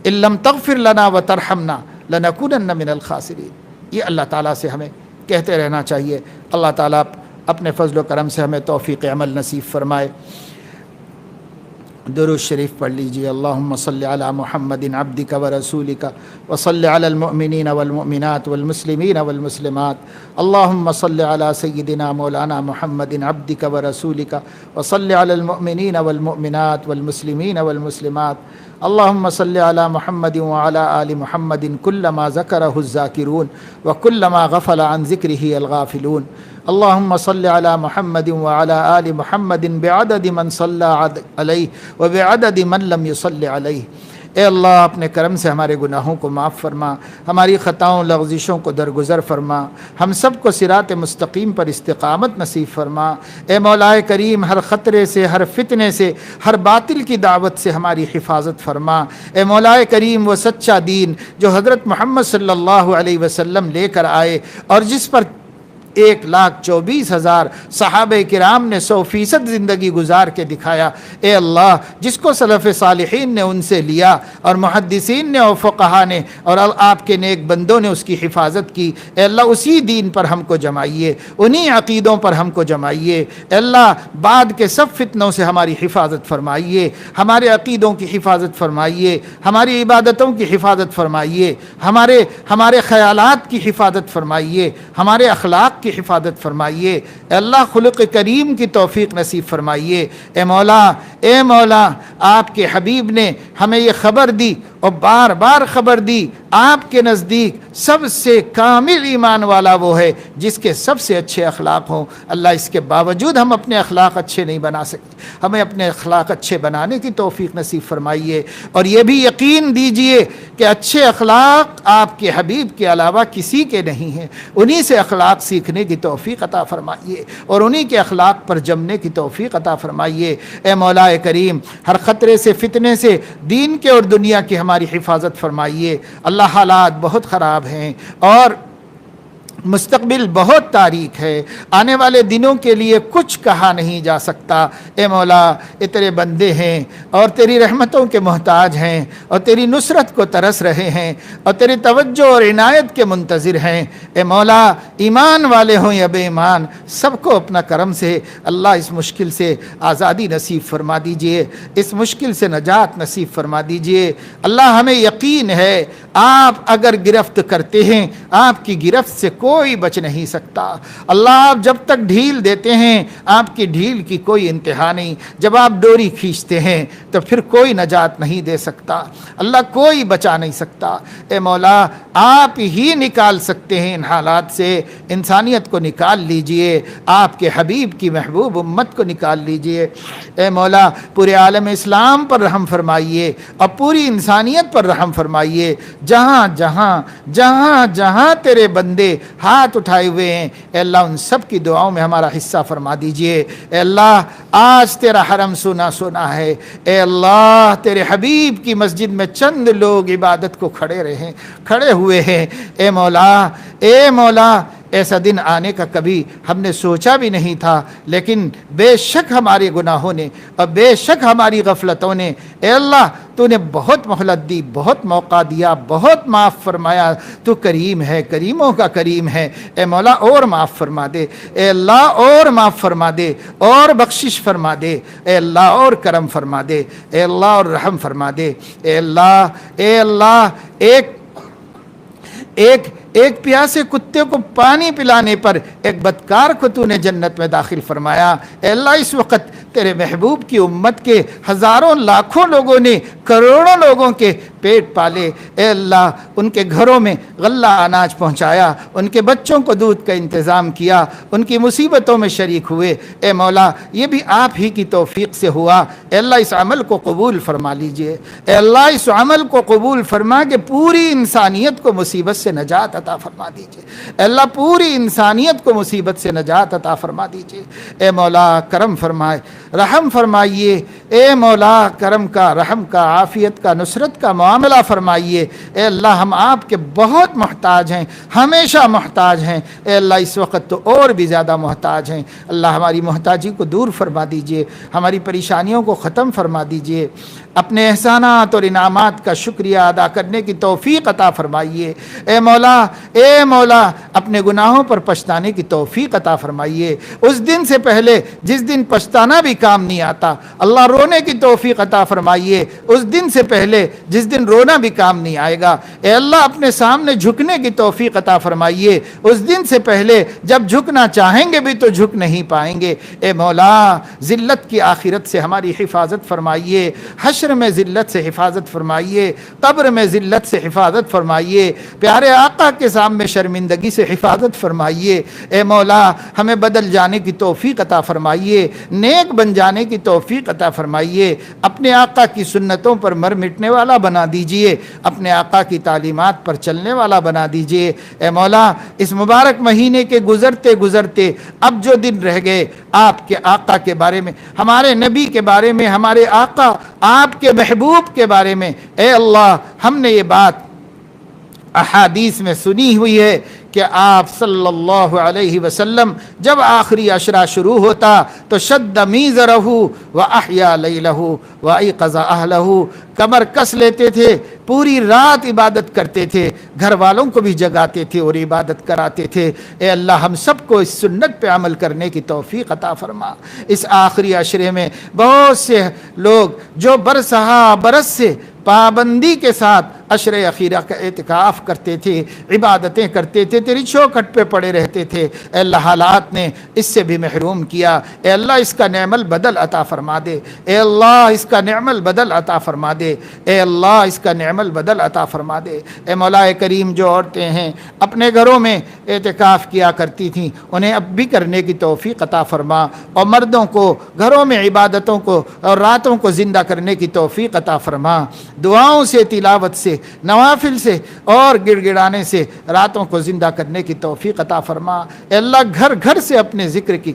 ان لم تغفر لنا وترحمنا لنکونن من الخاسرین. یہ اللہ تعالیٰ سے ہمیں کہتے رہنا چاہیے. اللہ تعالیٰ اپنے فضل و کرم سے ہمیں توفیق عمل نصیب فرمائے. درود شریف پڑھ لیجیے. اللہم صلی علی محمد عبدک ورسولک وصلی علی المؤمنین والمؤمنات والمسلمین والمسلمات. اللہم صلی علی سیدنا مولانا محمد عبدک ورسولک وصلی علی المؤمنین والمؤمنات والمسلمین والمسلمات. اللہم صلی علی محمد وعلی آل محمد کلما ذکرہ الذاکرون وکلما غفل عن ذکرہ الغافلون. اللہم صلی علی محمد وعلی آل محمد بعدد من صلی علیہ وبعدد من لم یصلی علیہ. اے اللہ اپنے کرم سے ہمارے گناہوں کو معاف فرما، ہماری خطاؤں لغزشوں کو درگزر فرما، ہم سب کو صراط مستقیم پر استقامت نصیب فرما. اے مولا کریم ہر خطرے سے، ہر فتنے سے، ہر باطل کی دعوت سے ہماری حفاظت فرما. اے مولا کریم وہ سچا دین جو حضرت محمد صلی اللہ علیہ وسلم لے کر آئے اور جس پر 1,24,000 صحابہ کرام نے 100% زندگی گزار کے دکھایا. اے اللہ جس کو سلف صالحین نے ان سے لیا اور محدثین نے اور فقہا نے اور آپ کے نیک بندوں نے اس کی حفاظت کی، اے اللہ اسی دین پر ہم کو جمائیے، انہی عقیدوں پر ہم کو جمائیے. اے اللہ بعد کے سب فتنوں سے ہماری حفاظت فرمائیے، ہمارے عقیدوں کی حفاظت فرمائیے، ہماری عبادتوں کی حفاظت فرمائیے، ہمارے خیالات کی حفاظت فرمائیے، ہمارے اخلاق کی حفاظت فرمائیے. اے اللہ خلق کریم کی توفیق نصیب فرمائیے. اے مولا آپ کے حبیب نے ہمیں یہ خبر دی اور بار بار خبر دی، آپ کے نزدیک سب سے کامل ایمان والا وہ ہے جس کے سب سے اچھے اخلاق ہوں. اللہ اس کے باوجود ہم اپنے اخلاق اچھے نہیں بنا سکتے، ہمیں اپنے اخلاق اچھے بنانے کی توفیق نصیب فرمائیے. اور یہ بھی یقین دیجئے کہ اچھے اخلاق آپ کے حبیب کے علاوہ کسی کے نہیں ہیں. انہی سے اخلاق سیکھنے کی توفیق عطا فرمائیے اور انہی کے اخلاق پر جمنے کی توفیق عطا فرمائیے. اے مولا کریم ہر خطرے سے، فتنے سے دین کے اور دنیا کی ہماری حفاظت فرمائیے. اللہ حالات بہت خراب ہیں اور مستقبل بہت تاریک ہے، آنے والے دنوں کے لیے کچھ کہا نہیں جا سکتا. اے مولا یہ تیرے بندے ہیں اور تیری رحمتوں کے محتاج ہیں اور تیری نصرت کو ترس رہے ہیں اور تیری توجہ اور عنایت کے منتظر ہیں. اے مولا ایمان والے ہوں یا بے ایمان سب کو اپنا کرم سے اللہ اس مشکل سے آزادی نصیب فرما دیجئے، اس مشکل سے نجات نصیب فرما دیجئے. اللہ ہمیں یقین ہے آپ اگر گرفت کرتے ہیں آپ کی گرفت سے کوئی بچ نہیں سکتا. اللہ آپ جب تک ڈھیل دیتے ہیں آپ کی ڈھیل کی کوئی انتہا نہیں، جب آپ ڈوری کھینچتے ہیں تو پھر کوئی نجات نہیں دے سکتا، اللہ کوئی بچا نہیں سکتا. اے مولا آپ ہی نکال سکتے ہیں ان حالات سے. انسانیت کو نکال لیجئے، آپ کے حبیب کی محبوب امت کو نکال لیجئے. اے مولا پورے عالم اسلام پر رحم فرمائیے اور پوری انسانیت پر رحم فرمائیے. جہاں جہاں تیرے بندے ہاتھ اٹھائے ہوئے ہیں اے اللہ ان سب کی دعاؤں میں ہمارا حصہ فرما دیجئے. اے اللہ آج تیرا حرم سونا سونا ہے. اے اللہ تیرے حبیب کی مسجد میں چند لوگ عبادت کو کھڑے ہوئے ہیں. اے مولا ایسا دن آنے کا کبھی ہم نے سوچا بھی نہیں تھا، لیکن بے شک ہمارے گناہوں نے اور بے شک ہماری غفلتوں نے اے اللہ تو نے بہت مہلت دی، بہت موقع دیا، بہت معاف فرمایا. تو کریم ہے، کریموں کا کریم ہے. اے مولا اور معاف فرما دے. اے اللہ اور معاف فرما دے اور بخشش فرما دے. اے اللہ اور کرم فرما دے. اے اللہ اور رحم فرما دے. اے اللہ ایک پیاسے کتے کو پانی پلانے پر ایک بدکار کو تو نے جنت میں داخل فرمایا۔ اے اللہ اس وقت تیرے محبوب کی امت کے ہزاروں لاکھوں لوگوں نے کروڑوں لوگوں کے پیٹ پالے، اے اللہ ان کے گھروں میں غلہ اناج پہنچایا، ان کے بچوں کو دودھ کا انتظام کیا، ان کی مصیبتوں میں شریک ہوئے، اے مولا یہ بھی آپ ہی کی توفیق سے ہوا۔ اے اللہ اس عمل کو قبول فرما لیجئے، اے اللہ اس عمل کو قبول فرما کہ پوری انسانیت کو مصیبت سے نجات عطا فرما دیجئے، اے اللہ پوری انسانیت کو مصیبت سے نجات عطا فرما دیجئے۔ اے مولا کرم فرمائے، رحم فرمائیے، اے مولا کرم کا، رحم کا، عافیت کا، نصرت کا معاملہ فرمائیے۔ اے اللہ ہم آپ کے بہت محتاج ہیں، ہمیشہ محتاج ہیں، اے اللہ اس وقت تو اور بھی زیادہ محتاج ہیں۔ اللہ ہماری محتاجی کو دور فرما دیجئے، ہماری پریشانیوں کو ختم فرما دیجئے، اپنے احسانات اور انعامات کا شکریہ ادا کرنے کی توفیق عطا فرمائیے۔ اے مولا اپنے گناہوں پر پچھتانے کی توفیق عطا فرمائیے۔ اس دن سے پہلے جس دن پچھتانا بھی کام نہیں آتا، اللہ رونے کی توفیق عطا فرمائیے۔ اس دن سے پہلے جس دن رونا بھی کام نہیں آئے گا، اے اللہ اپنے سامنے جھکنے کی توفیق عطا فرمائیے۔ اس دن سے پہلے جب جھکنا چاہیں گے بھی تو جھک نہیں پائیں گے۔ اے مولا ذلت کی آخرت سے ہماری حفاظت فرمائیے، حشر میں ذلت سے حفاظت فرمائیے، قبر میں ذلت سے حفاظت فرمائیے، پیارے آقا کے سامنے شرمندگی سے حفاظت فرمائیے۔ اے مولا ہمیں بدل جانے کی توفیق عطا فرمائیے، نیک بن جانے کی توفیق عطا فرمائیے، اپنے آقا کی سنتوں پر مر مٹنے والا بنا دیجئے، اپنے آقا کی تعلیمات پر چلنے والا بنا دیجئے۔ اے مولا اس مبارک مہینے کے گزرتے گزرتے اب جو دن رہ گئے، آپ کے آقا کے بارے میں، ہمارے نبی کے بارے میں، ہمارے آقا آپ کے محبوب کے بارے میں، اے اللہ ہم نے یہ بات احادیث میں سنی ہوئی ہے کہ آپ صلی اللہ علیہ وسلم جب آخری عشرہ شروع ہوتا تو شد میزرہ واحیا لیلہ وایقظ اہلہ، کمر کس لیتے تھے، پوری رات عبادت کرتے تھے، گھر والوں کو بھی جگاتے تھے اور عبادت کراتے تھے۔ اے اللہ ہم سب کو اس سنت پہ عمل کرنے کی توفیق عطا فرما۔ اس آخری عشرے میں بہت سے لوگ جو برسہا برس سے پابندی کے ساتھ عشر اخیرہ کا اعتکاف کرتے تھے، عبادتیں کرتے تھے، تیری چوکھٹ پہ پڑے رہتے تھے، اے اللہ حالات نے اس سے بھی محروم کیا۔ اے اللہ اس کا نعم البدل عطا فرما دے، اے اللہ اس کا نعم البدل عطا فرما دے، اے اللہ اس کا نعم البدل عطا فرما دے۔ اے مولا کریم جو عورتیں ہیں اپنے گھروں میں اعتکاف کیا کرتی تھیں، انہیں اب بھی کرنے کی توفیق عطا فرما، اور مردوں کو گھروں میں عبادتوں کو اور راتوں کو زندہ کرنے کی توفیق عطا فرما۔ دعاؤں سے، تلاوت سے، نوافل سے اور گڑ گڑانے سے راتوں کو زندہ کرنے کی توفیق عطا فرما۔ اے اللہ گھر گھر سے اپنے ذکر کی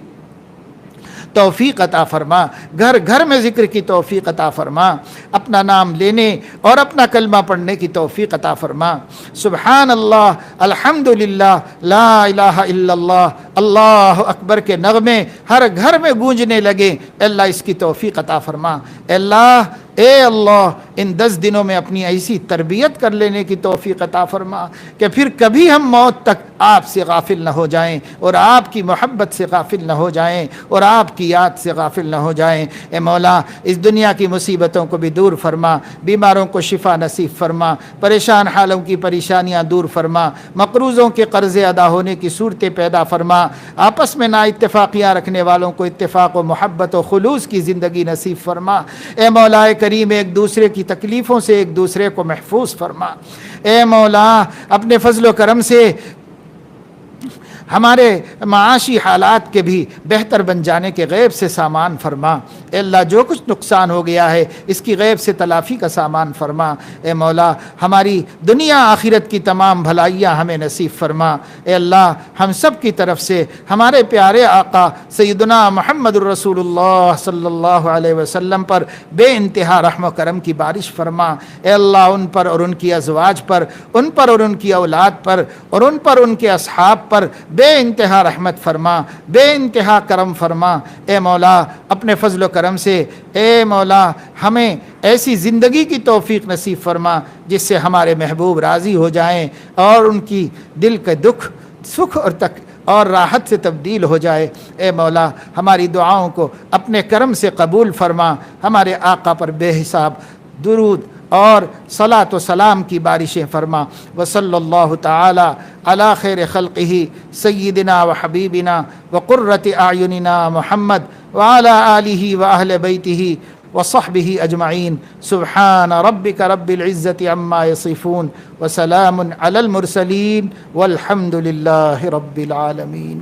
توفیق عطا فرما، گھر گھر میں ذکر کی توفیق عطا فرما، اپنا نام لینے اور اپنا کلمہ پڑھنے کی توفیق عطا فرما۔ سبحان اللہ، الحمدللہ، لا الہ الا اللہ، اللہ اکبر کے نغمے ہر گھر میں گونجنے لگے، اے اللہ اس کی توفیق عطا فرما۔ اے اللہ ان 10 دنوں میں اپنی ایسی تربیت کر لینے کی توفیق عطا فرما کہ پھر کبھی ہم موت تک آپ سے غافل نہ ہو جائیں اور آپ کی محبت سے غافل نہ ہو جائیں اور آپ کی یاد سے غافل نہ ہو جائیں۔ اے مولا اس دنیا کی مصیبتوں کو بھی دور فرما، بیماروں کو شفا نصیب فرما، پریشان حالوں کی پریشانیاں دور فرما، مقروضوں کے قرضے ادا ہونے کی صورتیں پیدا فرما، آپس میں نا اتفاقیاں رکھنے والوں کو اتفاق و محبت و خلوص کی زندگی نصیب فرما۔ اے مولا کریم ایک دوسرے کی تکلیفوں سے ایک دوسرے کو محفوظ فرما۔ اے مولا اپنے فضل و کرم سے ہمارے معاشی حالات کے بھی بہتر بن جانے کے غیب سے سامان فرما۔ اے اللہ جو کچھ نقصان ہو گیا ہے اس کی غیب سے تلافی کا سامان فرما۔ اے مولا ہماری دنیا آخرت کی تمام بھلائیاں ہمیں نصیب فرما۔ اے اللہ ہم سب کی طرف سے ہمارے پیارے آقا سیدنا محمد الرسول اللہ صلی اللہ علیہ وسلم پر بے انتہا رحم و کرم کی بارش فرما۔ اے اللہ ان پر اور ان کی ازواج پر، ان پر اور ان کی اولاد پر، اور ان پر ان کے اصحاب پر بے انتہا رحمت فرما، بے انتہا کرم فرما۔ اے مولا اپنے فضل و کرم سے اے مولا ہمیں ایسی زندگی کی توفیق نصیب فرما جس سے ہمارے محبوب راضی ہو جائیں اور ان کی دل کے دکھ سکھ اور راحت سے تبدیل ہو جائے۔ اے مولا ہماری دعاؤں کو اپنے کرم سے قبول فرما، ہمارے آقا پر بے حساب درود اور صلاۃ و سلام کی بارشیں فرما۔ وصلی اللہ تعالی على خير خلقه سيدنا وحبيبنا وقرة أعيننا محمد وعلى آله وأهل بيته وصحبه أجمعين سبحان ربك رب العزة عما يصفون وسلام على المرسلين والحمد لله رب العالمين.